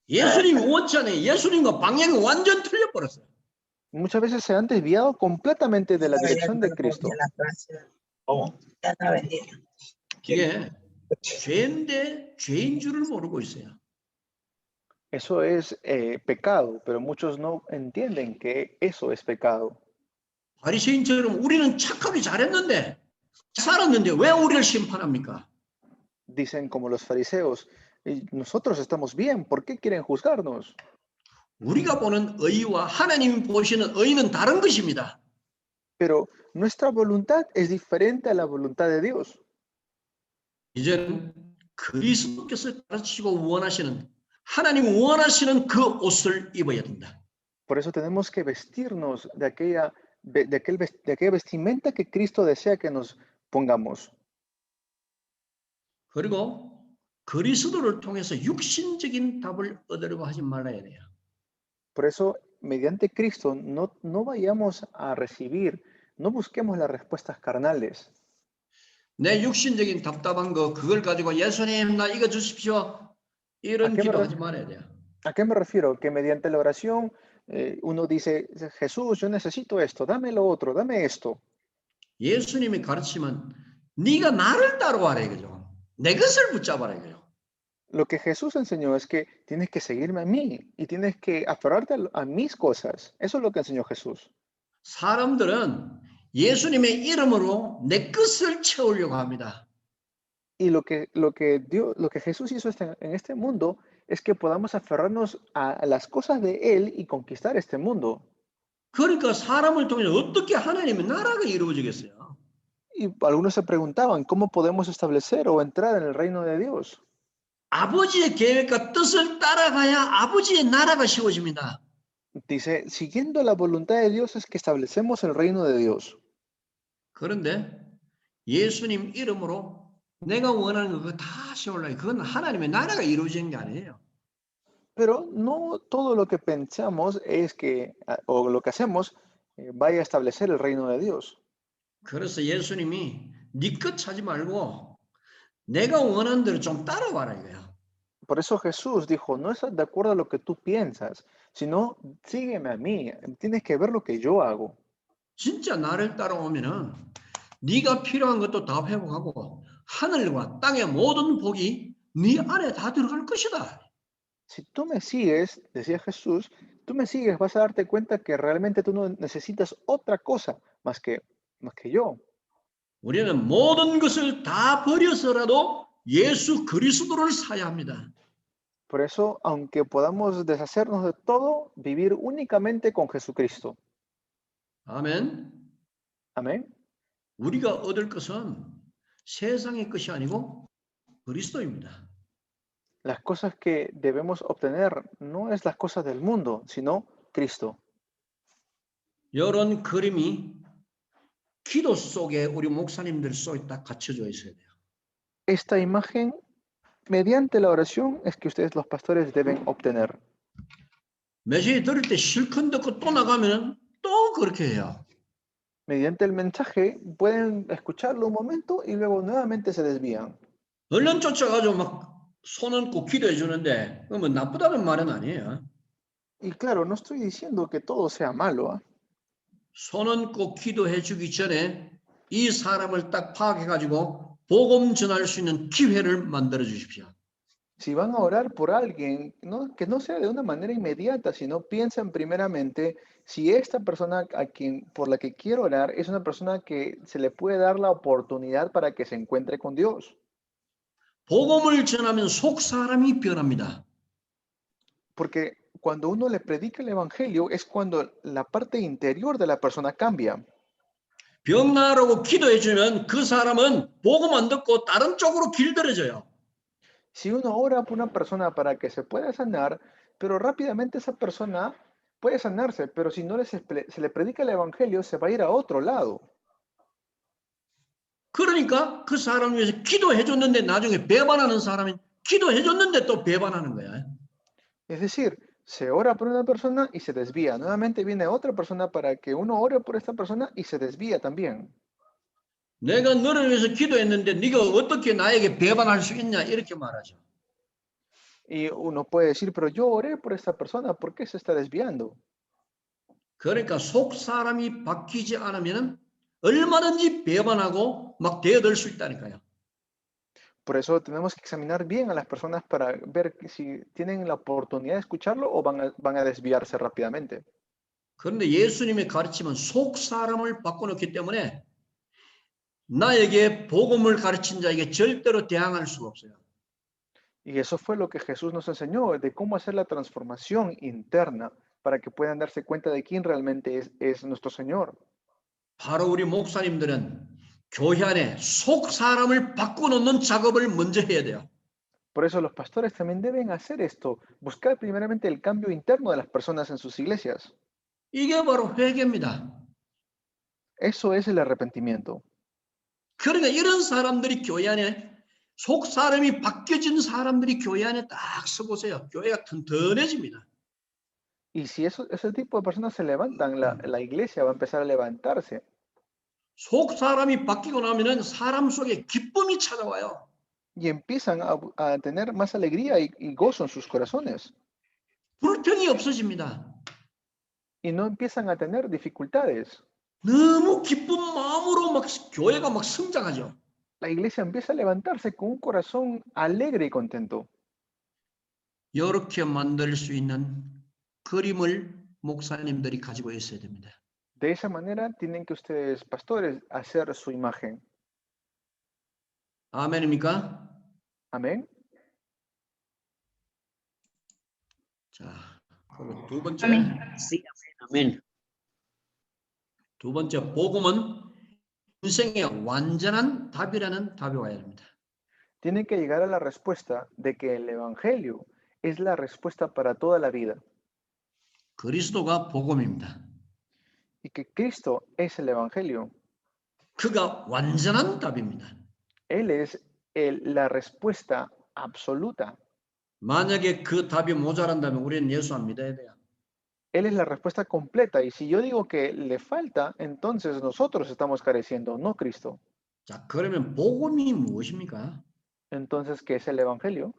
예수님이 원천에 예수님과 방향이 완전 틀려버렸어요.
Muchas veces se han desviado completamente de la dirección de Cristo.
이게 죄인데 죄인 줄을 모르고 있어요.
Eso es pecado, pero muchos no entienden que eso es pecado.
바리새인처럼 우리는 착하게 잘했는데 살았는데 왜 우리를 심판합니까?
Dicen como los fariseos, "Y nosotros estamos bien, ¿por qué quieren juzgarnos?"
우리가 보는 의와 하나님이 보시는 의는 다른 것입니다.
Pero nuestra voluntad es diferente a la voluntad de Dios.
이제는 그리스도께서 가르치고 원하시는 하나님 원하시는 그 옷을 입어야 된다.
Por eso tenemos que vestirnos de aquella vestimenta que Cristo desea que nos pongamos.
그리고 그리스도를 통해서 육신적인 답을 얻으려고 하지 말아야 돼요.
Por eso, mediante Cristo, no vayamos a recibir, no busquemos las respuestas carnales.
내 육신적인 답답한 거 그걸 가지고 예수님 나 이거 주십시오. 이런 기도하지 말아야 돼요.
¿A qué me refiero? Que mediante la oración uno dice, Jesús, yo necesito esto, dame lo otro, dame esto.
예수님이 가르치면 네가 나를 따라와라 이거죠. 내 것을 붙잡아라 이거죠.
Lo que Jesús enseñó es que tienes que seguirme a mí y tienes que aferrarte a mis cosas. Eso es lo que enseñó Jesús.
사람들은 예수님의 이름으로 내 것을 채우려고 합니다.
Y lo que Jesús hizo en este mundo es que podamos aferrarnos a las cosas de Él y conquistar este mundo.
그러니까 사람을 통해 어떻게 하나님의 나라가 이루어지겠어요?
Y algunos se preguntaban, ¿cómo podemos establecer o entrar en el reino de Dios?
아버지의 계획과 뜻을 따라가야 아버지의 나라가 세워집니다.
Dice, siguiendo la voluntad de Dios es que establecemos el reino de Dios.
그런데 예수님 이름으로 내가 원하는 거 다 세우려고 그건 하나님의 나라가 이루어지는 게 아니에요.
Pero no todo lo que pensamos es que, o lo que hacemos, vaya a establecer el reino de Dios.
그래서 예수님이 네 것 찾지 말고 내가 원하는 대로 좀 따라와라 이거야.
Por eso Jesús dijo, no es de acuerdo a lo que tú piensas, sino sígueme a mí, tienes que ver lo que yo hago.
진짜 나를 따라오면은 네가 필요한 것도 다 회복하고 하늘과 땅의 모든 복이 네 안에 다 들어갈 것이다.
Si tú me sigues, decía Jesús, tú me sigues, vas a darte cuenta que realmente tú no necesitas otra cosa más que yo.
우리는 모든 것을 다 버려서라도 예수 그리스도를 사야 합니다.
Por eso, aunque podamos deshacernos de todo, vivir únicamente con Jesucristo.
아멘.
Amén.
우리가 얻을 것은 세상의 것이 아니고 그리스도입니다.
Las cosas que debemos obtener no es las cosas del mundo, sino Cristo.
이런 그림이 기도 속에 우리 목사님들 속에 딱 갖춰져 있어야 돼요.
Esta imagen, mediante la oración, es que ustedes los pastores deben obtener.
메시지 들을 때 실컷 듣고 또 나가면 또 그렇게 해요.
Mediante el mensaje pueden escucharlo un momento y luego nuevamente se desvían.
얼른 쫓아가지고 막 손 얹고 기도해 주는데 그러면 나쁘다는 말은 아니에요.
Y claro, no estoy diciendo que todo sea malo.
손 얹고 기도해 주기 전에 이 사람을 딱 파악해 가지고 복음 전할 수 있는 기회를 만들어 주십시오.
Si van a orar por alguien, que no sea de una manera inmediata, sino piensen primeramente si esta persona por la que quiero orar es una persona que se le puede dar la oportunidad para que se encuentre con Dios.
복음을 전하면 속 사람이 변합니다.
Porque cuando uno le predica el evangelio es cuando la parte interior de la persona cambia.
병 나으라고 기도해주면 그 사람은 복음 안 듣고 다른 쪽으로 길들여져요.
Si uno ora por una persona para que se pueda sanar, pero rápidamente esa persona puede sanarse, pero si no se le predica el evangelio, se va a ir a otro lado.
그러니까 그 사람 위해서 기도해줬는데 나중에 배반하는 사람이 기도해줬는데 또 배반하는 거야.
Es decir, se ora por una persona y se desvía. Nuevamente viene otra persona para que uno ore por esta persona y se desvía también.
내가 너를 위해서 기도했는데 네가 어떻게 나에게 배반할 수 있냐 이렇게 말하죠.
Y uno puede decir, pero yo oré por esta persona, ¿por qué se está desviando?
그러니까 속 사람이 바뀌지 않으면 얼마든지 배반하고 막 대들 수 있다니까요.
Por eso tenemos que examinar bien a las personas para ver si tienen la oportunidad de escucharlo o van a desviarse rápidamente.
그런데 예수님의 가르침은 속 사람을 바꿔놓기 때문에 나에게 복음을 가르친 자에게 절대로 대항할 수가 없어요.
Y eso fue lo que Jesús nos enseñó, de cómo hacer la transformación interna para que puedan darse cuenta de quién realmente es nuestro Señor.
바로 우리 목사님들은 교회 안에 속 사람을 바꿔놓는 작업을 먼저 해야 돼요.
Por eso los pastores también deben hacer esto, buscar primeramente el cambio interno de las personas en sus iglesias.
이게 바로 회개입니다.
Eso es el arrepentimiento.
그러니까 이런 사람들이 교회 안에 속 사람이 바뀌어진 사람들이 교회 안에 딱 서보세요. 교회가 튼튼해집니다.
Y si ese tipo de personas se levantan, la iglesia va a empezar a levantarse.
속 사람이 바뀌고 나면은 사람 속에 기쁨이 찾아와요.
Y empiezan a tener más alegría y gozo en sus corazones.
불평이 없어집니다.
Y no empiezan a tener dificultades.
너무 기쁜 마음으로 막 교회가 막 성장하죠.
La iglesia empieza a levantarse con un corazón alegre y contento.
이렇게 만들 수 있는 그림을 목사님들이 가지고 있어야 됩니다.
De esa manera tienen que ustedes, pastores, hacer su imagen.
아멘입니까?
Amén.
자, 그리고 두 번째.
Sí, amén.
두 번째 복음은 인생의 완전한 답이라는 답이 와야 됩니다.
Tienen que llegar a la respuesta de que el evangelio es la respuesta para toda la vida
그리스도가 복음입니다.
y que Cristo es el evangelio.
그가 완전한 답입니다.
Él es la respuesta absoluta.
만약에 그 답이 모자란다면 우리는 예수 안 믿어야 돼요.
Él es la respuesta completa. Y si yo digo que le falta, entonces nosotros estamos careciendo, no Cristo.
자, 그러면 복음이 무엇입니까?
Entonces, ¿qué es el evangelio?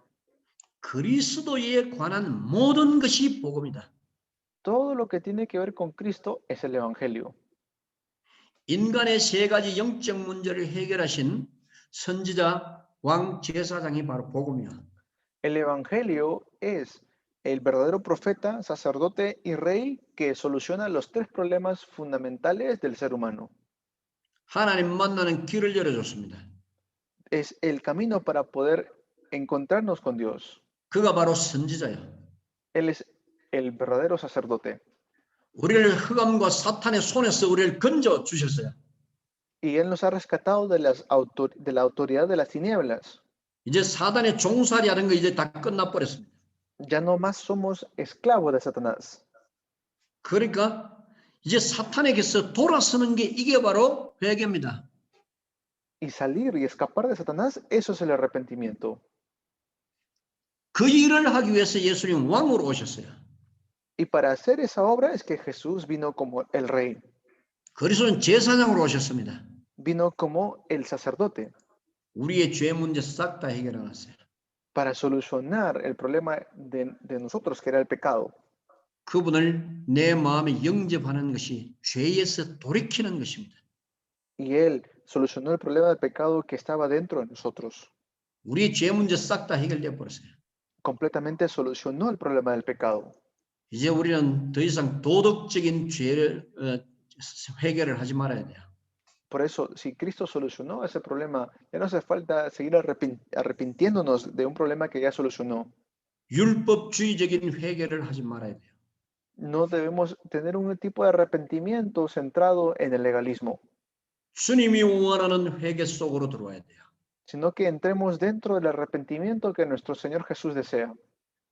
그리스도에 관한 모든 것이 복음이다.
Todo lo que tiene que ver con Cristo es el evangelio.
인간의 세 가지 영적 문제를 해결하신 선지자, 왕, 제사장이 바로 복음이야.
El evangelio es el verdadero profeta, sacerdote y rey que soluciona los tres problemas fundamentales del ser humano.
하나님 만나는 길을 열어줬습니다.
Es el camino para poder encontrarnos con Dios.
그가 바로 선지자야.
Él es el verdadero sacerdote.
우리를 흑암과 사탄의 손에서 우리를 건져 주셨어요.
Y Él nos ha rescatado de la autoridad de las tinieblas.
이제 사단의 종살이하는 거 이제 다 끝나버렸습니다.
Ya no más somos esclavos de Satanás.
그러니까 이제 사탄에게서 돌아서는 게 이게 바로 회개입니다.
Y salir y escapar de Satanás, eso es el arrepentimiento.
그 일을 하기 위해서 예수님 왕으로 오셨어요.
Y para hacer esa obra es que Jesús vino como el rey.
그리스도는 제사장으로 오셨습니다.
Vino como el sacerdote
우리의 죄 문제 싹 다 해결해 놨어요.
para solucionar el problema de nosotros, que era el pecado.
그분을 내 마음에 영접하는 것이 죄에서 돌이키는 것입니다.
Y Él solucionó el problema del pecado que estaba dentro de nosotros.
우리의 죄 문제 싹 다 해결돼 버렸어요.
Completamente solucionó el problema del pecado.
이제 우리는 더 이상 도덕적인 죄를 해결을 하지 말아야 돼요.
Por eso, si Cristo solucionó ese problema, ya no hace falta seguir arrepintiéndonos de un problema que ya solucionó.
율법주의적인 회개를 하지 말아야 돼요.
No debemos tener un tipo de arrepentimiento centrado en el legalismo.
주님이 원하는 회개 속으로 들어와야 돼요.
sino que entremos dentro del arrepentimiento que nuestro Señor Jesús desea.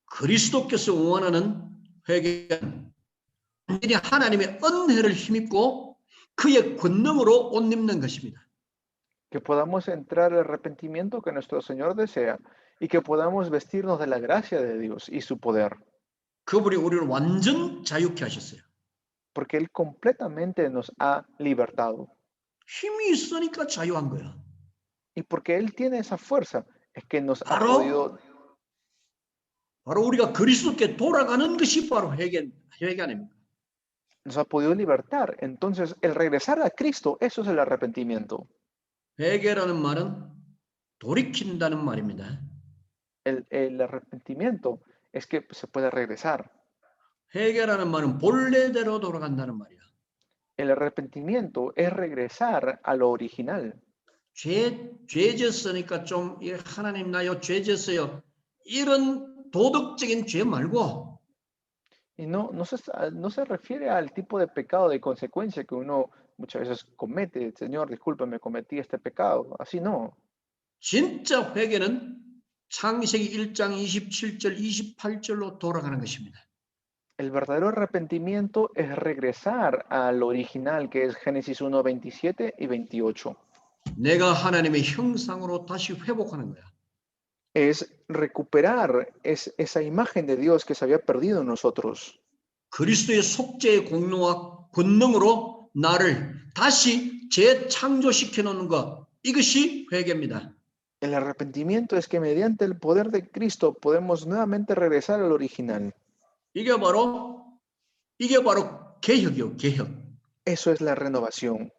그리스도께서 원하는 회개는 완전히 하나님의 은혜를 힘입고 그의 권능으로 옷 입는 것입니다.
Que podamos entrar al arrepentimiento que nuestro Señor desea y que podamos vestirnos de la gracia de Dios y su poder.
그분이 우리를 완전 자유케 하셨어요.
Porque Él completamente nos ha libertado.
힘이 있으니까 자유한 거야.
Y porque Él tiene esa fuerza, es que nos ha
바로
podido,
바로 우리가 그리스도께 돌아가는 것이 바로 회개 아닙니까?
nos ha podido libertar. Entonces, el regresar a Cristo, eso es el arrepentimiento.
회개라는 말은 돌이킨다는 말입니다.
El arrepentimiento es que se puede regresar.
회개라는 말은 본래대로 돌아간다는 말이야.
El arrepentimiento es regresar a lo original.
죄 지었으니까 좀 하나님 나요 죄 지었어요. 이런 도덕적인 죄 말고
Y no se refiere al tipo de pecado de consecuencia que uno muchas veces comete. Señor, discúlpame, cometí este pecado. Así no.
진짜 회개는 창세기 1장 27절 28절로 돌아가는 것입니다.
El verdadero arrepentimiento es regresar al original, que es Génesis 1, 27 y 28.
내가 하나님의 형상으로 다시 회복하는 거야.
Es recuperar esa imagen de Dios que se había perdido en nosotros.
그리스도의 속죄의 공로와 권능으로 나를 다시 재창조시켜 놓는 것. 이것이 회개입니다.
El arrepentimiento es que mediante el poder de Cristo podemos nuevamente regresar al original.
이게 바로 개혁이요, 개혁.
Eso es la renovación.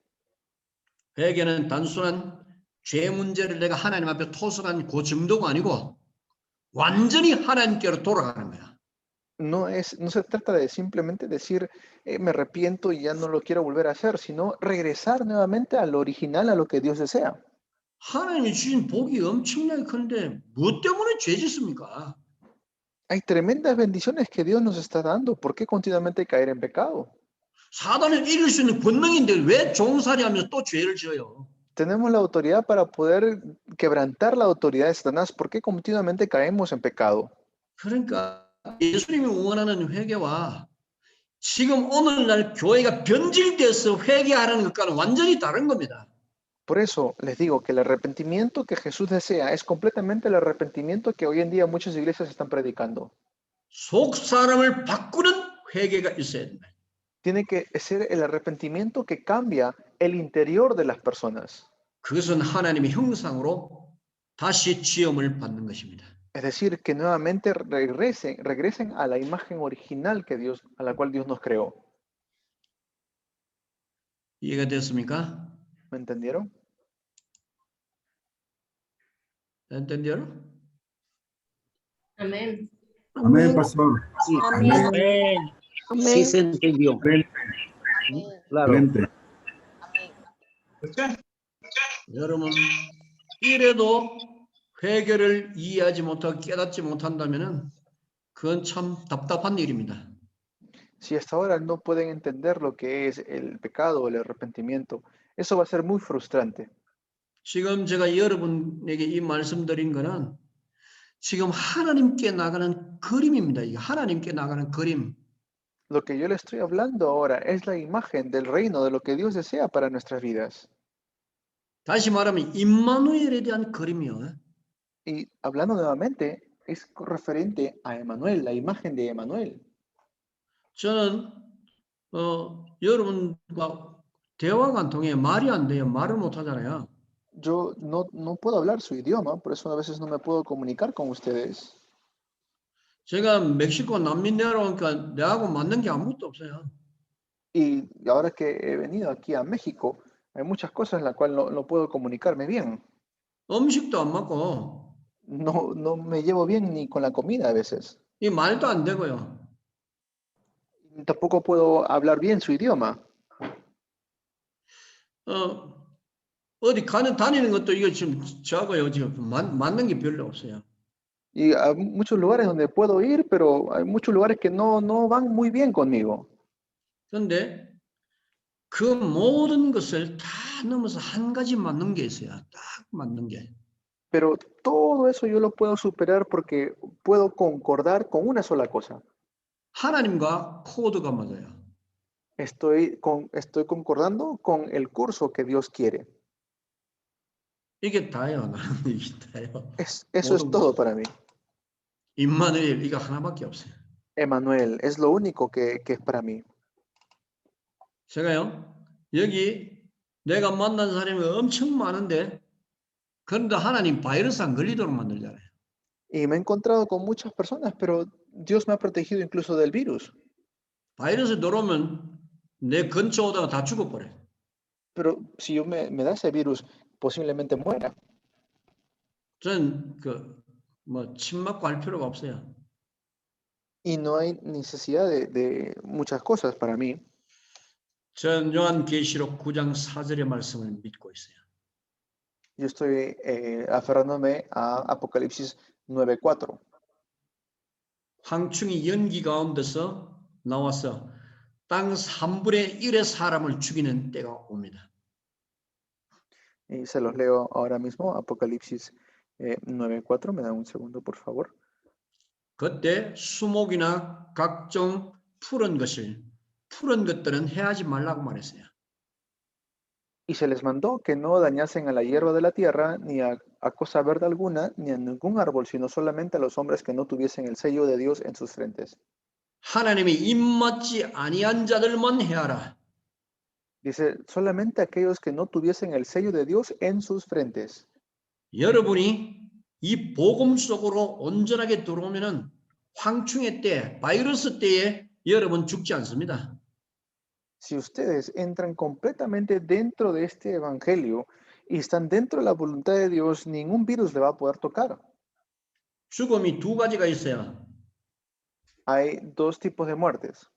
회개는 단순한 죄 문제를 내가 하나님 앞에 토설한 그 정도가 아니고 완전히 하나님께로 돌아가는 거야.
No se trata de simplemente decir me arrepiento y ya no lo quiero volver a hacer, sino regresar nuevamente al original, a lo que Dios desea.
하나님이 주신 복이 엄청나게 큰데 무엇 때문에 죄 짓습니까?
Hay tremendas bendiciones que Dios nos está dando. ¿Por qué continuamente caer en pecado?
사단을 이길 수 있는 권능인데 왜 종살이하면서 또 죄를 지어요?
Tenemos la autoridad para poder quebrantar la autoridad de Satanás. ¿Por qué continuamente caemos en pecado?
그러니까 예수님이 원하는 회개와 지금 오늘날 교회가 변질돼서 회개하는 것과는 완전히 다른 겁니다.
Por eso les digo que el arrepentimiento que Jesús desea es completamente el arrepentimiento que hoy en día muchas iglesias están predicando.
속 사람을 바꾸는 회개가 있어야 된다.
Tiene que ser el arrepentimiento que cambia el interior de las personas.
그것은 하나님의 형상으로 다시 지음을 받는 것입니다.
Es decir, que nuevamente regresen a la imagen original a la cual Dios nos creó.
이해가 됐습니까?
¿Me entendieron?
¿Entendieron?
Amén.
Amén, pastor.
Sí,
Amén.
sí se entendió. Claro.
Excelente.
여러분 이래도 회개를 이해하지 못하고 깨닫지 못한다면은 그건 참 답답한 일입니다.
Si hasta ahora no pueden entender lo que es el pecado o el arrepentimiento, eso va a ser muy frustrante.
지금 제가 여러분에게 이 말씀드린 거는 지금 하나님께 나가는 그림입니다. 이게 하나님께 나가는 그림.
Lo que yo le estoy hablando ahora es la imagen del reino, de lo que Dios desea para nuestras vidas.
다시 말하면 임마누엘에 대한 그림이요.
Y hablando nuevamente, es referente a Emmanuel, la imagen de Emmanuel.
저는 여러분과 대화가 안 통해 말이 안 돼요. 말을 못 하잖아요.
Yo no puedo hablar su idioma, por eso a veces no me puedo comunicar con ustedes.
제가 멕시코 난민 내려오니까 내하고 맞는 게 아무것도 없어요.
Y ahora que he venido aquí a México, hay muchas cosas en las cuales no puedo comunicarme bien.
음식도 안 맞고
No me llevo bien ni con la comida a veces.
이 말도 안 되고요.
Tampoco puedo hablar bien su idioma.
어디 다니는 것도 이거 지금 저하고요 지금 맞는 게 별로 없어요.
Y hay muchos lugares donde puedo ir, pero hay muchos lugares que no van muy bien conmigo.
그런데 그 모든 것을 다 넘어서 한 가지 맞는 게 있어요. 딱 맞는 게.
Pero todo eso yo lo puedo superar porque puedo concordar con una sola cosa.
하나님과 코드가 맞아요.
Estoy concordando con el curso que Dios quiere.
이게 다예요. 나는 이게 다예요.
Eso es todo para mí.
임마누엘 이거 하나밖에 없어요.
Emmanuel, es lo único que es para mí.
제가요. 여기 내가 만난 사람이 엄청 많은데 그런데 하나님 바이러스 안 걸리도록 만들잖아요.
Y me he encontrado con muchas personas, pero Dios me ha protegido incluso del virus.
바이러스 들어오면 내 근처 오다가 다 죽어버려요.
Pero si yo me da ese virus, posiblemente muera.
저는 침 맞고 할 필요가 없어요.
Y no hay necesidad de muchas cosas para mí.
전 요한계시록 9장 4절의 말씀을 믿고 있어요.
Yo estoy aferrándome a Apocalipsis 9:4.
황충이 연기 가운데서 나와서 땅 3분의 1의 사람을 죽이는 때가 옵니다.
Y se los leo ahora mismo, Apocalipsis 9:4. Me da un segundo, por favor.
그때 수목이나 각종 푸른 것들은 해하지 말라고 말했어요.
Y se les mandó que no dañasen a la hierba de la tierra, ni a cosa verde alguna, ni a ningún árbol, sino solamente a los hombres que no tuviesen el sello de Dios en sus frentes.
하나님이 입맞지 아니한 자들만 해하라.
Dice, solamente aquellos que no tuviesen el sello de Dios en sus frentes.
여러분이 이 복음 속으로 온전하게 들어오면은 황충의 때, 바이러스 때에 여러분 죽지 않습니다.
Si ustedes entran completamente dentro de este evangelio y están dentro de la voluntad de Dios, ningún virus le va a poder tocar.
죽음이 두 가지가 있어요.
Hay dos tipos de muertes.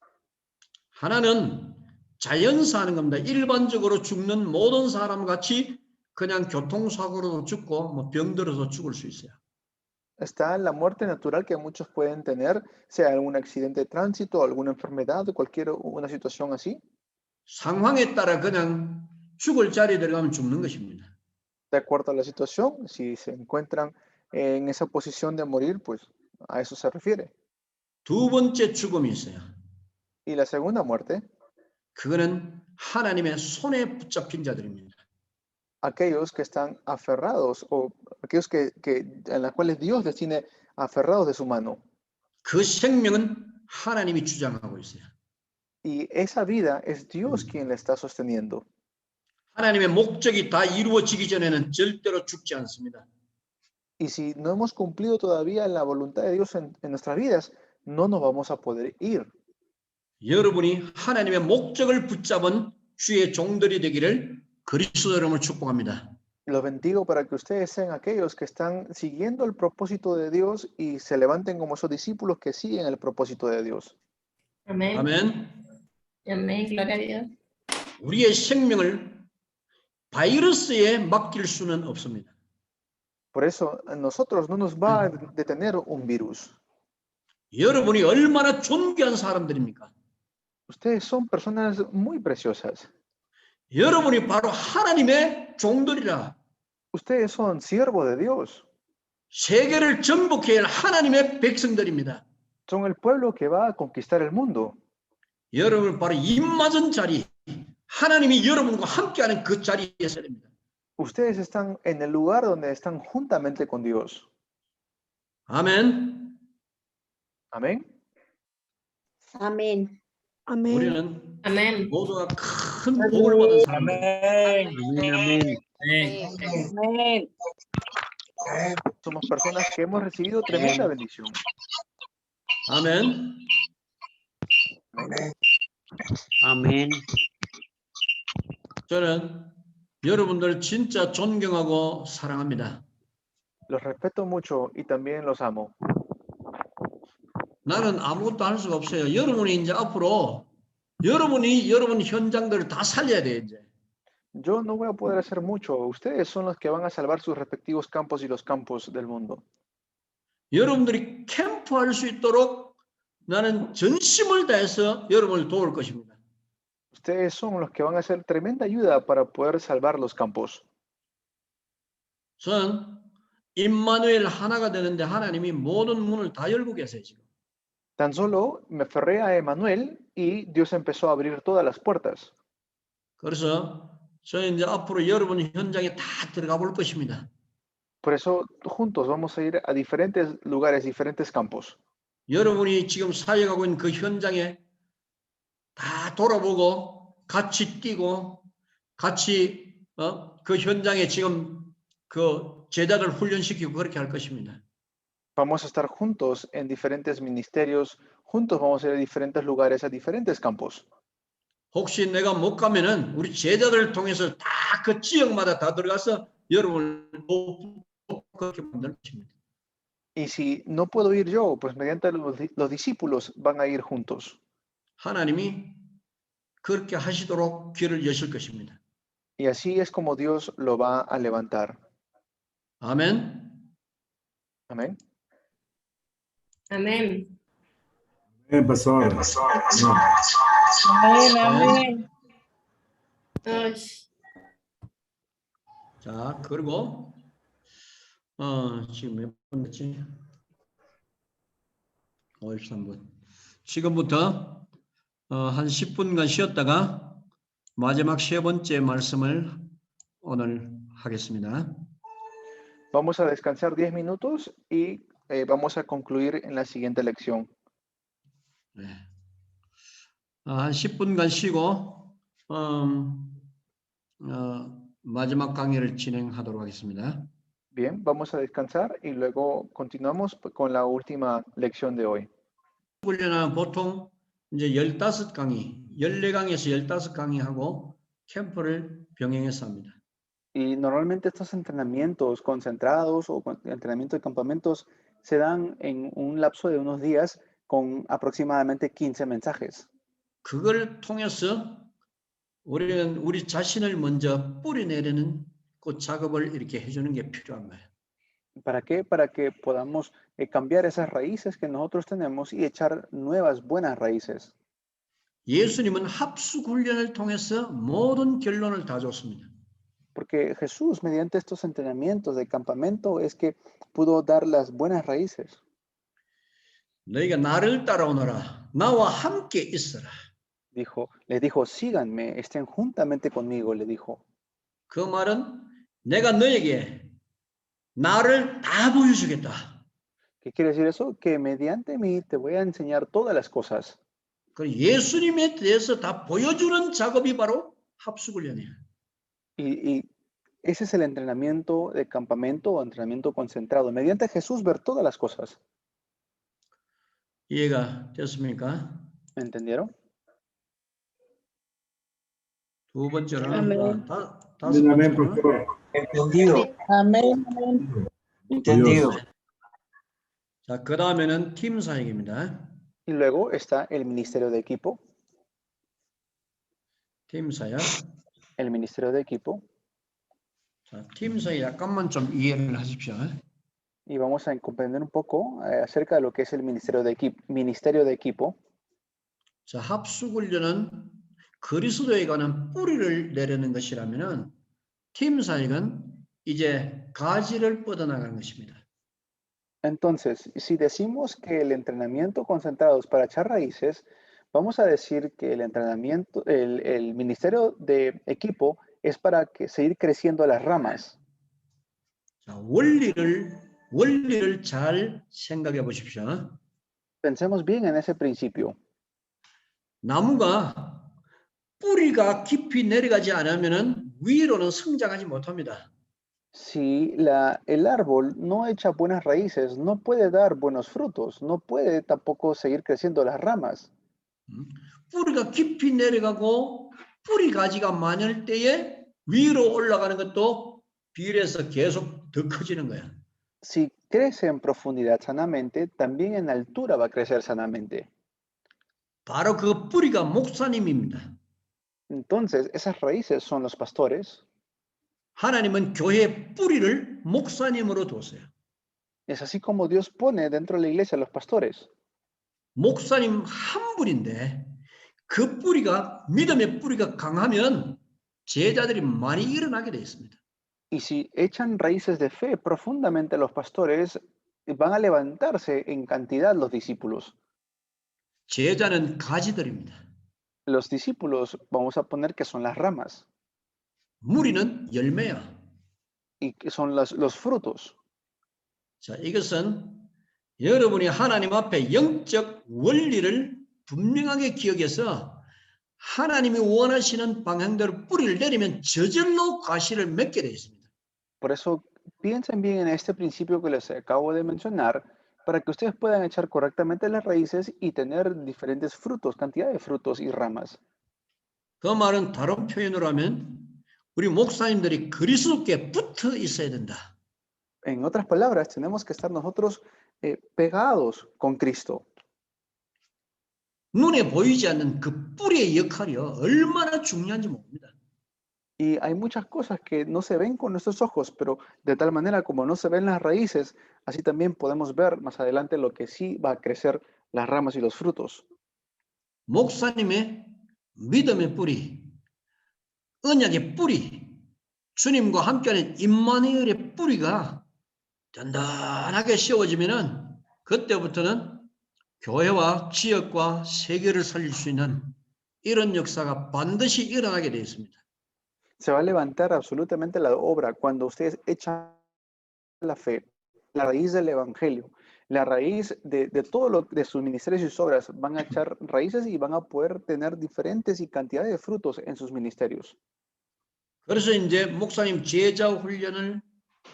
하나는 자연사 하는 겁니다. 일반적으로 죽는 모든 사람 같이 그냥 교통사고로도 죽고 병 들어서 죽을 수 있어요.
Está la muerte natural que muchos pueden tener, sea algún accidente de tránsito, alguna enfermedad, una situación así.
상황에 따라 그냥 죽을 자리에 들어가면 죽는 것입니다.
De acuerdo a la situación, si se encuentran en esa posición de morir, pues a eso se refiere.
두 번째 죽음이 있어요.
Y la segunda muerte,
그거는 하나님의 손에 붙잡힌 자들입니다.
aquellos que están aferrados o aquellos en las cuales Dios les tiene aferrados de su mano.
그 생명은 하나님이 주장하고 있어요.
Y esa vida es Dios quien la está sosteniendo.
하나님의 목적이 다 이루어지기 전에는 절대로 죽지 않습니다.
Y si no hemos cumplido todavía la voluntad de Dios en nuestras vidas, no nos vamos a poder ir.
여러분이 하나님의 목적을 붙잡은 주의 종들이 되기를 그리스도 이름으로 축복합니다.
Los bendigo para que ustedes sean aquellos que están siguiendo el propósito de Dios y se levanten como esos discípulos que siguen el propósito de Dios.
Amén.
아멘.
Amén. Gloria a Dios.
우리의 생명을 바이러스에 맡길 수는 없습니다.
Por eso a nosotros no nos va a detener un virus.
여러분이 얼마나 존귀한 사람들입니까?
Ustedes son personas muy preciosas.
여러분이 바로 하나님의 종들이라.
Ustedes son siervos de Dios.
세계를 정복해야 할 하나님의 백성들입니다.
Son el pueblo que va a conquistar el mundo.
여러분 바로 입맞은 자리, 하나님이 여러분과 함께하는 그 자리에 서야 됩니다.
Ustedes están en el lugar donde están juntamente con Dios.
아멘.
Amén.
Amén. Amén.
우리는
Amén.
모두가 큰 복을 받은 사람들.
Amén.
Amén.
Somos personas que hemos recibido tremenda bendición.
아멘.
Amén.
저는 여러분들 진짜 존경하고 사랑합니다.
Los respeto mucho y también los amo.
나는 아무것도 할 수가 없어요. 여러분이 이제 앞으로 여러분 현장들을 다 살려야 돼 이제.
Yo no voy a poder hacer mucho. Ustedes son los que van a salvar sus respectivos campos y los campos del mundo.
여러분들이 캠프할 수 있도록 나는 전심을 다해서 여러분을 도울 것입니다.
ustedes son los que van a hacer tremenda ayuda para poder salvar los campos.
저는 임마누엘 하나가 되는데 하나님이 모든 문을 다 열고 계세요, 지금.
Tan solo me aferré a Emanuel y Dios empezó a abrir todas las puertas.
그래서 저는 이제 앞으로 여러분 현장에 다 들어가 볼 것입니다.
Por eso juntos vamos a ir a diferentes lugares, diferentes campos.
여러분이 지금 사역하고 있는 그 현장에 다 돌아보고 같이 뛰고 같이 그 현장에 지금 그 제자들 훈련시키고 그렇게 할 것입니다.
Vamos a estar juntos en diferentes ministerios, juntos vamos a ir a diferentes lugares, a diferentes campos.
혹시 내가 못 가면은 우리 제자들을 통해서 다 그 지역마다 다 들어가서 여러분을 그렇게 만들 것입니다.
Y si no puedo ir yo, pues mediante los discípulos van a ir juntos.
하나님이 그렇게 하시도록 길을 여실 것입니다.
Y así es como Dios lo va a levantar.
아멘.
Amén.
Amén.
Pastor.
Amén, amén.
Ay,
자, 그리고 지금 몇 분 됐지? 53분. 지금부터 한 10분간 쉬었다가 마지막 세 번째 말씀을 오늘 하겠습니다.
Vamos a descansar 10 minutos y vamos a concluir en la siguiente lección.
네. 한 10분간 쉬고 마지막 강의를 진행하도록 하겠습니다.
Bien, vamos a descansar y luego continuamos con la última lección de hoy.
훈련은 보통 이제 15강의, 14강에서 15강의하고 캠프를 병행해서 합니다.
Y normalmente estos entrenamientos concentrados o entrenamiento de campamentos se dan en un lapso de unos días con aproximadamente 15 mensajes.
그걸 통해서 우리는 우리 자신을 먼저 뿌리내리는 그 작업을 이렇게 해주는 게 필요한 거예요.
¿Para qué? Para que podamos cambiar esas raíces que nosotros tenemos y echar nuevas buenas raíces.
예수님은 합숙 훈련을 통해서 모든 결론을 다 줬습니다.
Porque Jesús, mediante estos entrenamientos de campamento, es que pudo dar las buenas raíces.
너희가 나를 따라오너라. 나와 함께 있어라.
Les dijo, síganme, estén juntamente conmigo, le dijo.
그 말은 내가 너에게 나를 다 보여주겠다.
¿Qué quiere decir eso? Que mediante mí te voy a enseñar todas las cosas.
그 예수님에 대해서 다 보여주는 작업이 바로 합숙 훈련이에요.
Y ese es el entrenamiento de campamento o entrenamiento concentrado. Mediante Jesús ver todas las cosas.
이해가 됐습니까?
¿Me entendieron?
두 번째로는
아멘.
다섯
Amén,
번째로는
pastor.
Entendido.
Amén, amén.
Entendido.
자, 그 다음에는 팀 사역입니다.
Y luego está el ministerio de equipo.
팀 사역.
El ministerio de equipo.
자, 팀 사역 약간만 좀 이해를 하십시오.
Y vamos a comprender un poco acerca de lo que es el ministerio de equipo.
자, 합숙 훈련은 그리스도에 관한 뿌리를 내리는 것이라면은 팀 사역은 이제 가지를 뻗어나가는 것입니다.
Entonces, si decimos que el entrenamiento concentrado es para echar raíces, vamos a decir que el entrenamiento, el ministerio de equipo es para seguir creciendo las ramas.
자, 원리를 잘 생각해 보십시오.
Pensemos bien en ese principio.
나무가 뿌리가 깊이 내려가지 않으면은 위로는 성장하지 못합니다.
Si el árbol no echa buenas raíces, no puede dar buenos frutos, no puede tampoco seguir creciendo las ramas.
뿌리가 깊이 내려가고 뿌리 가지가 많을 때에 위로 올라가는 것도 비례해서 계속 더 커지는 거야.
Si crece en profundidad sanamente, también en altura va a crecer sanamente.
바로 그 뿌리가 목사님입니다.
Entonces, esas raíces son los pastores.
하나님은 교회의 뿌리를 목사님으로 뒀어요.
Es así como Dios pone dentro de la iglesia los pastores.
목사님 한 분인데 그 뿌리가 믿음의 뿌리가 강하면 제자들이 많이 일어나게 되어 있습니다.
Y si echan raíces de fe profundamente los pastores, van a levantarse en cantidad los discípulos.
제자는 가지들입니다.
Los discípulos, vamos a poner que son las ramas
무리는 열매야.
y que son los frutos.
자, 이것은 여러분이 하나님 앞에 영적 원리를 분명하게 기억해서 하나님이 원하시는 방향대로 뿌리를 내리면 저절로 과실을 맺게 되어 있습니다.
Por eso piensen bien en este principio que les acabo de mencionar para que ustedes puedan echar correctamente las raíces y tener diferentes frutos, cantidad de frutos y ramas.
그 말은 다른 표현으로 하면 우리 목사님들이 그리스도께 붙어 있어야 된다.
En otras palabras, tenemos que estar nosotros pegados con Cristo.
눈에 보이지 않는 그 뿌리의 역할이 얼마나 중요한지 모릅니다.
Y hay muchas cosas que no se ven con nuestros ojos, pero de tal manera como no se ven las raíces, así también podemos ver más adelante lo que sí va a crecer las ramas y los frutos.
목사님의 믿음의 뿌리, 언약의 뿌리, 주님과 함께하는 임마누엘의 뿌리가 단단하게 씌워지면은 그때부터는 교회와 지역과 세계를 살릴 수 있는 이런 역사가 반드시 일어나게 되어 있습니다.
Se va a levantar absolutamente la obra cuando ustedes echan la fe, la raíz del evangelio, la raíz de todo lo de sus ministerios y sus obras van a echar raíces y van a poder tener diferentes y cantidades de frutos en sus ministerios.
그래서 이제 목사님 제자 훈련을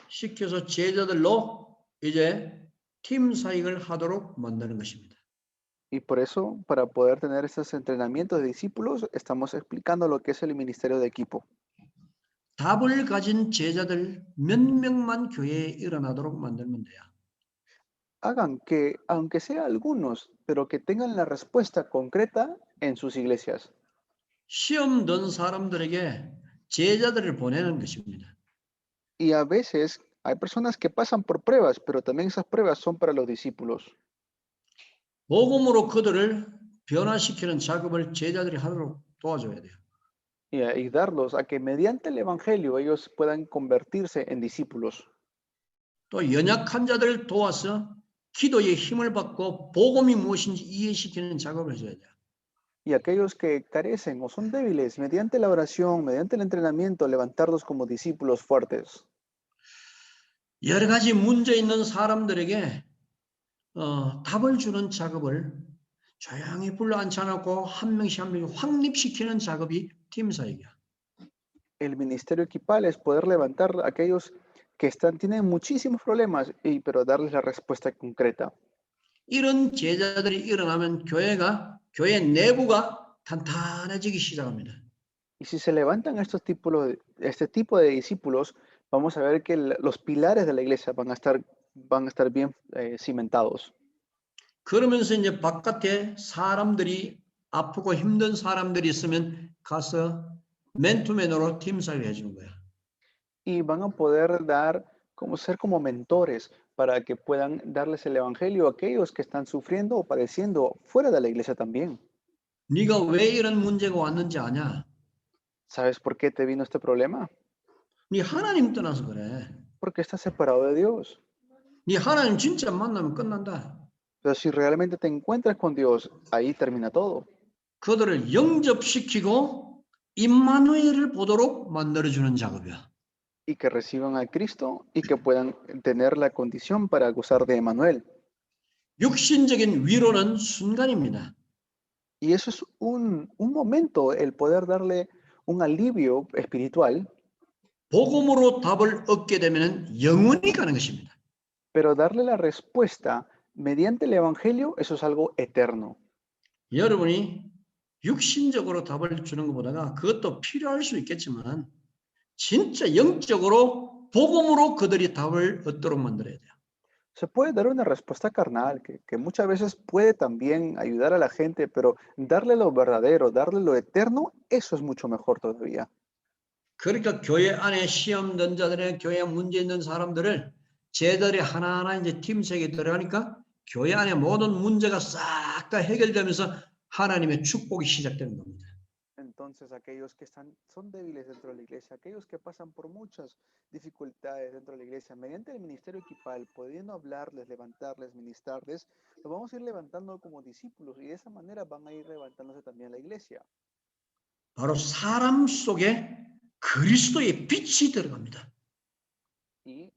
시켜서 제자들로 이제 팀 사역을 하도록 만드는 것입니다.
Y por eso, para poder tener estos entrenamientos de discípulos, estamos explicando lo que es el ministerio de equipo.
답을 가진 제자들 몇 명만 교회에 일어나도록 만들면 돼요.
Hagan que, aunque sea algunos, pero que tengan la respuesta concreta en sus iglesias.
시험 든 사람들에게 제자들을 보내는 것입니다.
Y a veces hay personas que pasan por pruebas, pero también esas pruebas son para los discípulos.
복음으로 그들을 변화시키는 작업을 제자들이 하도록 도와줘야 돼요.
Y darlos a que mediante el evangelio ellos puedan convertirse en discípulos.
또 연약한 자들을 도와서 기도의 힘을 받고 복음이 무엇인지 이해시키는 작업을 해줘야 돼요.
Y aquellos que carecen o son débiles, mediante la oración, mediante el entrenamiento, levantarlos como discípulos fuertes.
여러 가지 문제 있는 사람들에게 답을 주는 작업을 조용히 불러 앉혀놓고 한 명씩 한 명씩 확립시키는 작업이 팀 사역이야.
El ministerio equipal es poder levantar a aquellos que tienen muchísimos problemas, pero darles la respuesta concreta.
이런 제자들이 일어나면 교회 내부가 탄탄해지기 시작합니다.
Y si se levantan este tipo de discípulos, vamos a ver que los pilares de la iglesia van a estar bien cimentados.
그러면서 이제 바깥에 사람들이 아프고 힘든 사람들이 있으면 가서 맨투맨으로 팀 사역 해주는 거야.
Y van a poder ser como mentores para que puedan darles el evangelio a aquellos que están sufriendo o padeciendo fuera de la iglesia también.
네가 왜 이런 문제가 왔는지 아냐?
¿Sabes por qué te vino este problema?
네 하나님 떠나서 그래.
Porque estás separado de Dios.
네 하나님 진짜 만나면 끝난다.
Pero si realmente te encuentras con Dios, ahí termina todo.
그들을 영접시키고 임마누엘을 보도록 만들어주는 작업이야.
Y que reciban a Cristo y que puedan tener la condición para gozar de Emmanuel.
육신적인 위로는 순간입니다.
Y eso es un momento, el poder darle un alivio espiritual.
복음으로 답을 얻게 되면 영원히 가는 것입니다.
Pero darle la respuesta mediante el evangelio, eso es algo eterno.
여러분이 육신적으로 답을 주는 것보다가 그것도 필요할 수 있겠지만 진짜 영적으로 복음으로 그들이 답을 얻도록 만들어야 돼요.
Se puede dar una respuesta carnal, que muchas veces puede también ayudar a la gente, pero darle lo verdadero, darle lo eterno, eso es mucho mejor todavía.
그러니까 교회 안에 시험 든 자들의 교회 문제 있는 사람들을 제자들이 하나하나 이제 팀 세계에 들어가니까 교회 안에 모든 문제가 싹 다 해결되면서 하나님의 축복이 시작되는 겁니다.
Entonces, aquellos que son débiles dentro de la iglesia, aquellos que pasan por muchas dificultades dentro de la iglesia, mediante el ministerio equipal, pudiendo hablarles, levantarles, ministrarles, lo vamos a ir levantando como discípulos y de esa manera van a ir levantándose también la iglesia.
바로 사람 속에 그리스도의 빛이 들어갑니다.
Y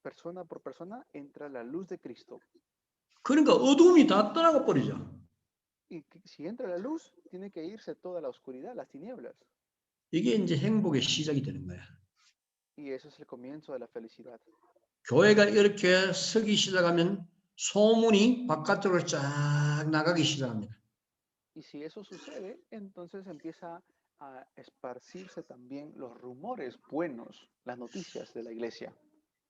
persona por persona entra la luz de Cristo.
그러니까 어두움이 다 떠나가 버리죠.
Y si entra la luz, tiene que irse toda la oscuridad, las tinieblas.
이게 이제 행복의 시작이 되는 거야.
Y eso es el comienzo de la felicidad.
교회가 이렇게 서기 시작하면 소문이 바깥으로 쫙 나가기 시작합니다.
Y si eso sucede, entonces empieza a esparcirse también los rumores buenos, las noticias de la iglesia.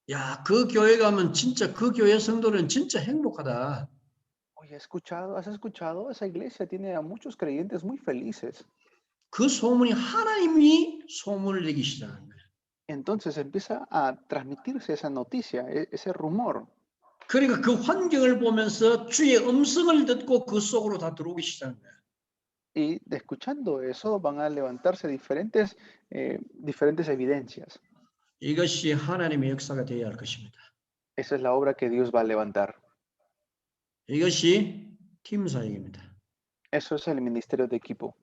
야, 그 교회 가면 진짜 그 교회 성도는 진짜 행복하다.
Oye, ¿has escuchado? Esa iglesia tiene a muchos creyentes muy felices.
그 소문이 하나님이 소문을 내기 시작한 거예요.
Entonces empieza a transmitirse esa noticia, ese rumor.
그러니까 그 환경을 보면서 주의 음성을 듣고 그 속으로 다 들어오기 시작한 거예요.
Y escuchando eso van a levantarse diferentes evidencias.
이것이 하나님의 역사가 되어야 할 것입니다.
Esa es la obra que Dios va a levantar.
이것이 팀 사역입니다.
Eso es el ministerio de equipo.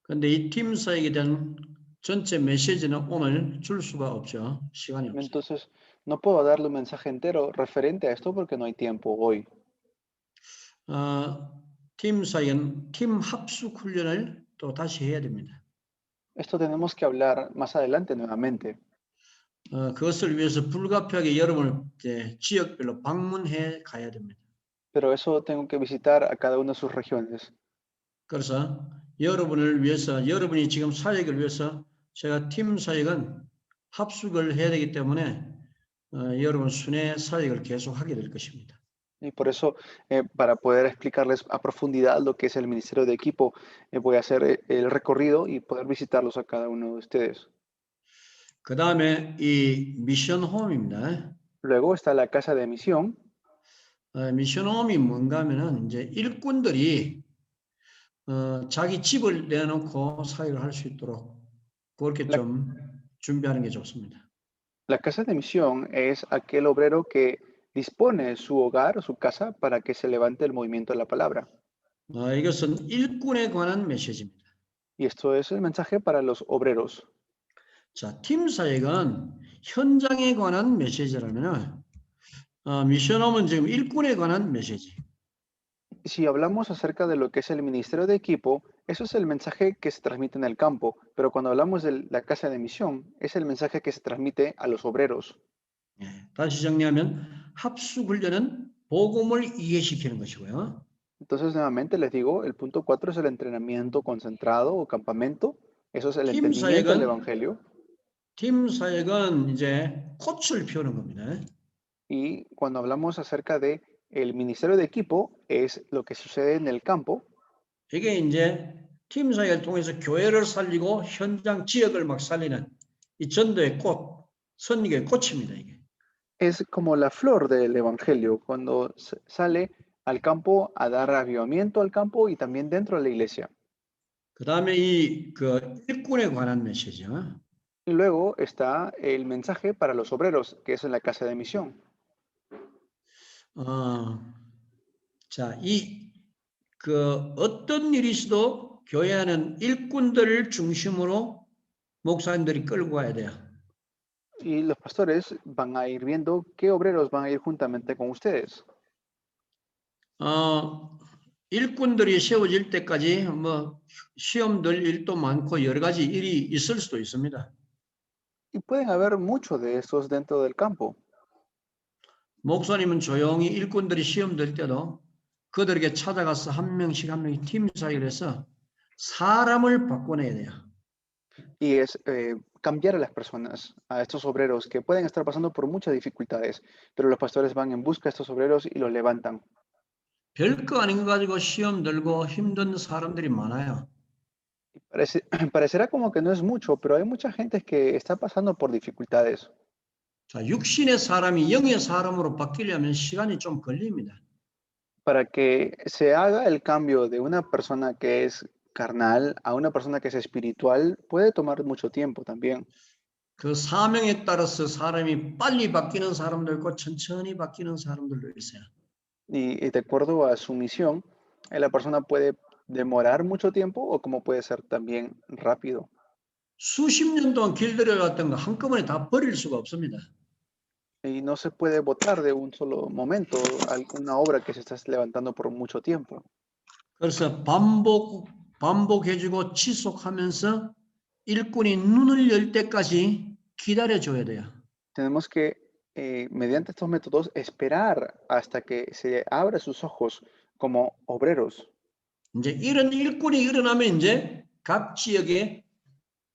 그런데 이 팀 사역에 대한 전체 메시지는 오늘 줄 수가 없죠. 시간이 없어요.
Entonces, no puedo darle un mensaje entero referente a esto porque no hay tiempo hoy.
팀 사역은 팀 합숙 훈련을 또 다시 해야 됩니다.
Esto tenemos que hablar más adelante nuevamente.
그것을 위해서 불가피하게 여러분을 지역별로 방문해 가야 됩니다.
Pero eso tengo que visitar a cada una de sus regiones.
그래서 여러분을 위해서, 여러분이 지금 사역을 위해서 제가 팀 사역은 합숙을 해야 되기 때문에 여러분 순회 사역을 계속 하게 될 것입니다.
Y por eso, para poder explicarles a profundidad lo que es el ministerio de equipo, voy a hacer el recorrido y poder visitarlos a cada uno de ustedes.
그 다음에 이 미션 홈입니다.
Luego está la casa de misión.
미션 홈이 뭔가 하면은 이제 일꾼들이 자기 집을 내놓고 사역을 할 수 있도록 그렇게 좀 준비하는 게 좋습니다.
La casa de misión es aquel obrero que dispone su hogar o su casa para que se levante el movimiento de la palabra.
이것은 일꾼에 관한 메시지입니다.
Y esto es el mensaje para los obreros.
자, 팀 사역은 현장에 관한 메시지라면은 미션홈은 지금 일꾼에 관한 메시지.
Si hablamos acerca de lo que es el ministerio de equipo, eso es el mensaje que se transmite en el campo, pero cuando hablamos de la casa de misión, es el mensaje que se transmite a los obreros.
다시 정리하면 합숙 훈련은 복음을 이해시키는 것이고요.
Entonces, nuevamente les digo, el punto 4 es el entrenamiento concentrado o campamento. Eso es el entendimiento del evangelio.
팀 사역은 이제 꽃을 피우는 겁니다.
Y cuando hablamos acerca de el ministerio de equipo, es lo que sucede en el campo.
이게 이제 팀 사역을 통해서 교회를 살리고 현장 지역을 막 살리는 이 전도의 꽃, 선교의 꽃입니다. 이게.
Es como la flor del evangelio, cuando sale al campo a dar avivamiento al campo y también dentro de la iglesia.
그 다음에 이 일꾼에 관한 메시지요.
Y luego está el mensaje para los obreros, que es en la casa de misión.
자, 어떤 일이 있어도 교회 안은 일꾼들을 중심으로 목사님들이 끌고 가야 돼요.
Y los pastores van a ir viendo qué obreros van a ir juntamente con ustedes.
일꾼들이 세워질 때까지 시험들 일도 많고 여러 가지 일이 있을 수도 있습니다.
Y pueden haber muchos de estos dentro del campo.
목사님은 조용히 일꾼들이 시험 될 때도 그들에게 찾아가서 한 명씩 팀 사역을 해서 사람을 바꿔내야 돼요.
Y es cambiar a las personas, a estos obreros que pueden estar pasando por muchas dificultades, pero los pastores van en busca de estos obreros y los levantan.
별거 아닌 거 가지고 시험 들고 힘든 사람들이 많아요.
Parecerá como que no es mucho, pero hay mucha gente que está pasando por dificultades.
자, 육신의 사람이 영의 사람으로 바뀌려면 시간이 좀 걸립니다.
Para que se haga el cambio de una persona que es carnal a una persona que es espiritual, puede tomar mucho tiempo también.
그 사명에 따라서 사람이 빨리 바뀌는 사람도 있고 천천히 바뀌는 사람들도 있어요.
Y de acuerdo a su misión, la persona puede demorar mucho tiempo o como puede ser también rápido.
수십 년 동안 길들여갔던 거 한꺼번에 다 버릴 수가 없습니다.
Y no se puede botar de un solo momento una obra que se está levantando por mucho tiempo.
그래서 반복해주고 지속하면서 일꾼이 눈을 열 때까지 기다려줘야 돼요.
Tenemos que, mediante estos métodos, esperar hasta que se abra sus ojos como obreros.
이제 이런 일꾼이 일어나면 이제 각 지역에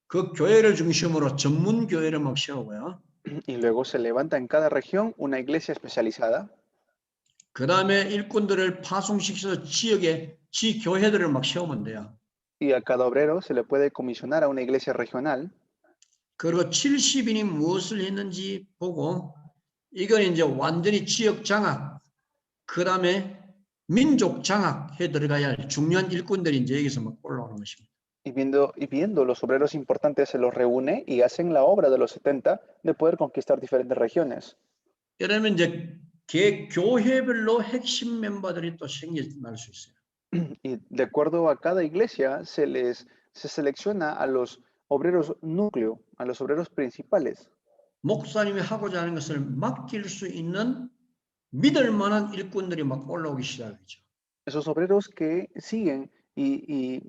그 교회를 중심으로 전문 교회를 막 세우고요.
Y luego se levanta en cada región una iglesia especializada.
그 다음에 일꾼들을 파송시켜서 지역에 지 교회들을 막 세우면 돼요.
Y a cada obrero se le puede comisionar a una iglesia regional.
그리고 70인이 무엇을 했는지 보고 이건 이제 완전히 지역 장악, 그 다음에 민족 장악해 들어가야 할 중요한 일꾼들이 이제 여기서 막 올라오는 것입니다.
Y viendo los obreros importantes se los reúne y hacen la obra de los 70 de poder conquistar diferentes regiones.
이러면 이제 교회별로 핵심 멤버들이 또 생겨날 수 있어요.
Y de acuerdo a cada iglesia se selecciona a los obreros núcleo, a los obreros principales.
목사님이 하고자 하는 것을 맡길 수 있는 믿을 만한 일꾼들이 막 올라오기 시작하죠.
Esos obreros que siguen y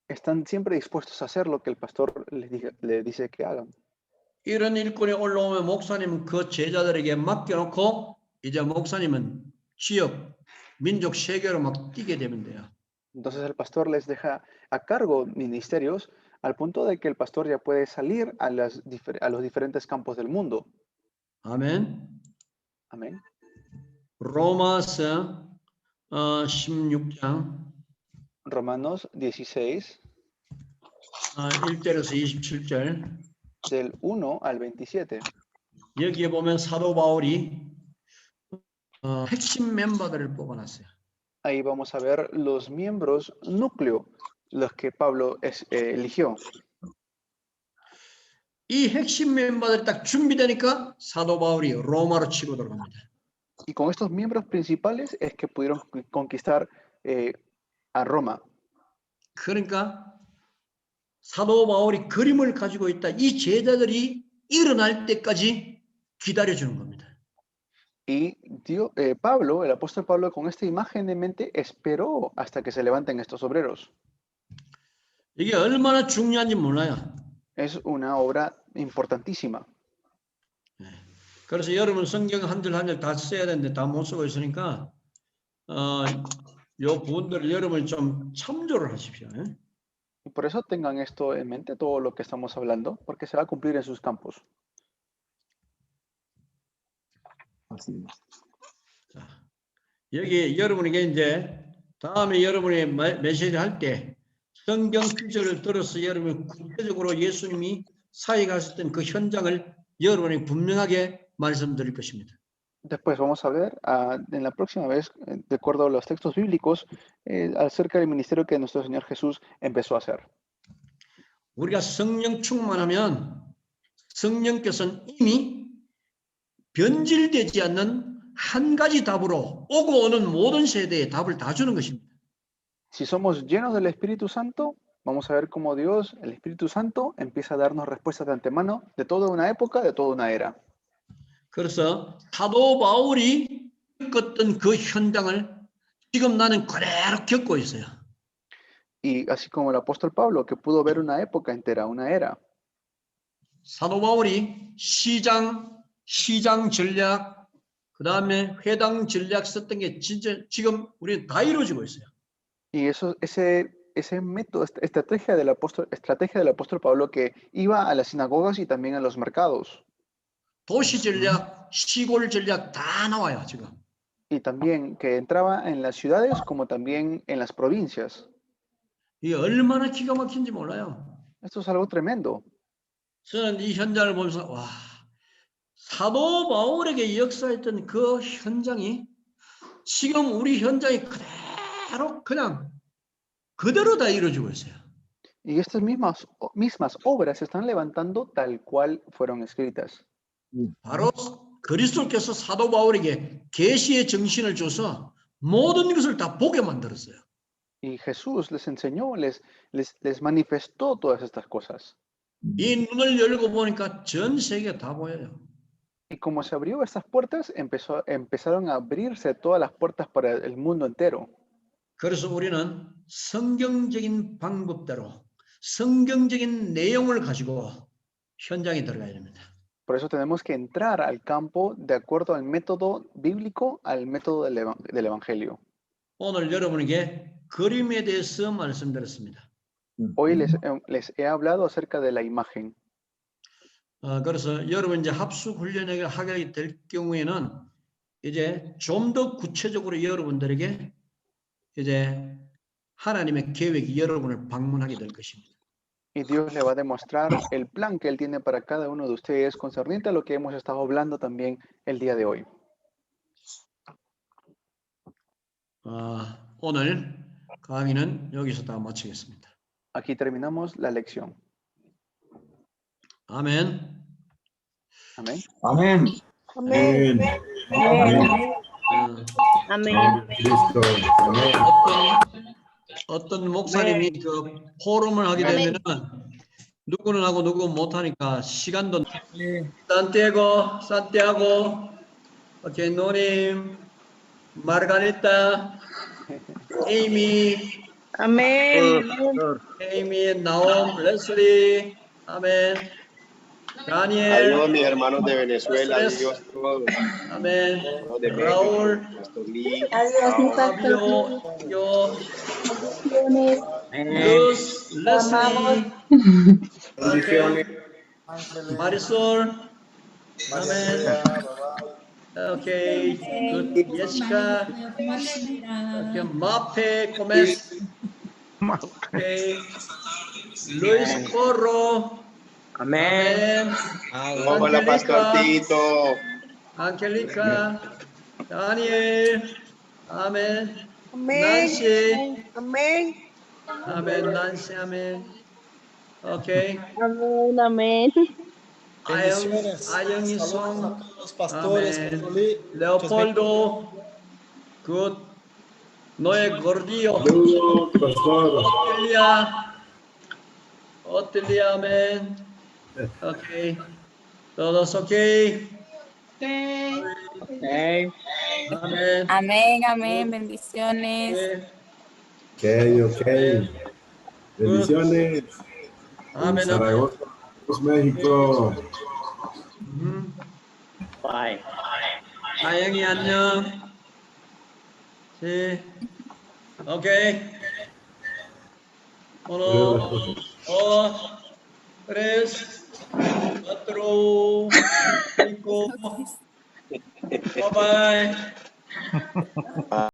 están siempre dispuestos a hacer lo que el pastor les dice que hagan.
이런 일꾼이 올라오면 목사님은 그 제자들에게 맡겨놓고 이제 목사님은 지역, 민족 세계로 막 뛰게 되면 돼요.
Entonces el pastor les deja a cargo ministerios al punto de que el pastor ya puede salir a los diferentes campos del mundo.
아멘.
Amén.
로마서 16장
Romanos 16,
1절에서 27절.
del 1 al 27.
여기에 보면 사도 바울이 핵심 멤버들을 뽑아놨어요.
Ahí vamos a ver los miembros núcleo, los que Pablo eligió.
이 핵심 멤버들이 딱 준비되니까 사도 바울이 로마로 치고 들어갑니다.
Y con estos miembros principales es que pudieron conquistar a Roma.
그러니까 사도 바울이 그림을 가지고 있다. 이 제자들이 일어날 때까지 기다려주는 겁니다.
Y Pablo, el apóstol Pablo, con esta imagen de mente, esperó hasta que se levanten estos obreros.
이게 얼마나 중요한지 몰라요.
Es una obra importantísima.
그래서 여러분 성경 한 줄 한 줄 다 써야 되는데 다 못 쓰고 있으니까 요 부분들을 여러분이 좀 참조를 하십시오.
Y por eso tengan esto en mente, todo lo que estamos hablando, porque se va a cumplir en sus campos.
Así es.
자, 여기 여러분에게 이제 다음에 여러분이 메시지를 할 때 성경 구절을 들어서 여러분이 구체적으로 예수님이 사역하셨던 그 현장을 여러분이 분명하게 말씀드릴 것입니다.
Después vamos a ver en la próxima vez, de acuerdo a los textos bíblicos, acerca del ministerio que nuestro Señor Jesús empezó a hacer.
우리가 성령 충만하면 성령께서는 이미 변질되지 않는 한 가지 답으로 오고 오는 모든 세대에 답을 다 주는 것입니다.
Si somos llenos del Espíritu Santo, vamos a ver cómo Dios, el Espíritu Santo, empieza a darnos respuestas de antemano de toda una época, de toda una era.
그래서 사도 바울이 겪었던 그 현장을 지금 나는 그대로 겪고 있어요.
Y así como el apóstol Pablo, que pudo ver una época entera, una era.
사도 바울이 시장 전략, 그 다음에 회당 전략 썼던 게 진짜 지금 우리는 다 이루어지고 있어요.
Y ese método, estrategia del apóstol Pablo que iba a las sinagogas y también a los mercados.
도시 전략, 시골 전략 다 나와요, 지금.
Y también que entraba en las ciudades como también en las provincias.
이게 얼마나 기가 막힌지 몰라요.
Esto es algo tremendo.
저는 이 현장을 보면서 와, 사도 바울에게 역사했던 그 현장이 지금 우리 현장이 그대로 그냥 그대로 다 이루어지고 있어요.
Y estas mismas obras se están levantando tal cual fueron escritas.
바로 그리스도께서 사도 바울에게 계시의 정신을 줘서 모든 것을 다 보게 만들었어요.
Y Jesús les enseñó, les manifestó todas estas cosas.
이 눈을 열고 보니까 전 세계 다 보여요.
Y como se abrió estas puertas, empezaron a abrirse todas las puertas para el mundo entero.
그래서 우리는 성경적인 방법대로 성경적인 내용을 가지고 현장에 들어가야 됩니다.
Por eso tenemos que entrar al campo de acuerdo al método bíblico, al método del Evangelio.
오늘 여러분에게 그림에 대해서 말씀드렸습니다.
Hoy les he hablado acerca de la imagen.
그래서 여러분 이제 합숙 훈련을 하게 될 경우에는 이제 좀 더 구체적으로 여러분들에게 이제 하나님의 계획이 여러분을 방문하게 될 것입니다.
Y Dios le va a demostrar el plan que Él tiene para cada uno de ustedes concerniente a lo que hemos estado hablando también el día de hoy.
오늘 강의는 여기서 다 마치겠습니다.
Aquí terminamos la lección.
아멘.
Amén.
아멘.
Amén. Amén.
그리스도. 아멘.
어떤 목사님이 그 포럼을 하게 되면은 누구는 하고 누구 못 하니까 시간도 산티아고 오케이 노님 마르가리타 에이미
Amén.
나옴 레슬리 아멘 다니엘
Adiós, mis hermanos de Venezuela, adiós todos.
아멘
Hermanos de
Raúl
México, Pastor Lee,
Adiós, mi pastor.
yo
Bendiciones.
Luz Leslie
bendiciones.
Marisol amen okay good Jessica okay Mape Gomez okay Luis Porro amen
Hola, Pastor Tito.
Angelica Daniel amen
Amén.
Nancy
Amén.
amen Nancy amen okay
Amén. Amén.
Ayong Isong
Los pastores,
amen
Pastor Lee.
Leopoldo good Noé Gordillo
Saludos, pastor.
Otilia amen okay todos okay amen
Amén, amén, bendiciones.
Ok. Bendiciones.
아멘.
Zaragoza, México.
Bye. 아영이 안녕. 네. 오케이. Uno, dos, tres, cuatro, cinco. Bye bye.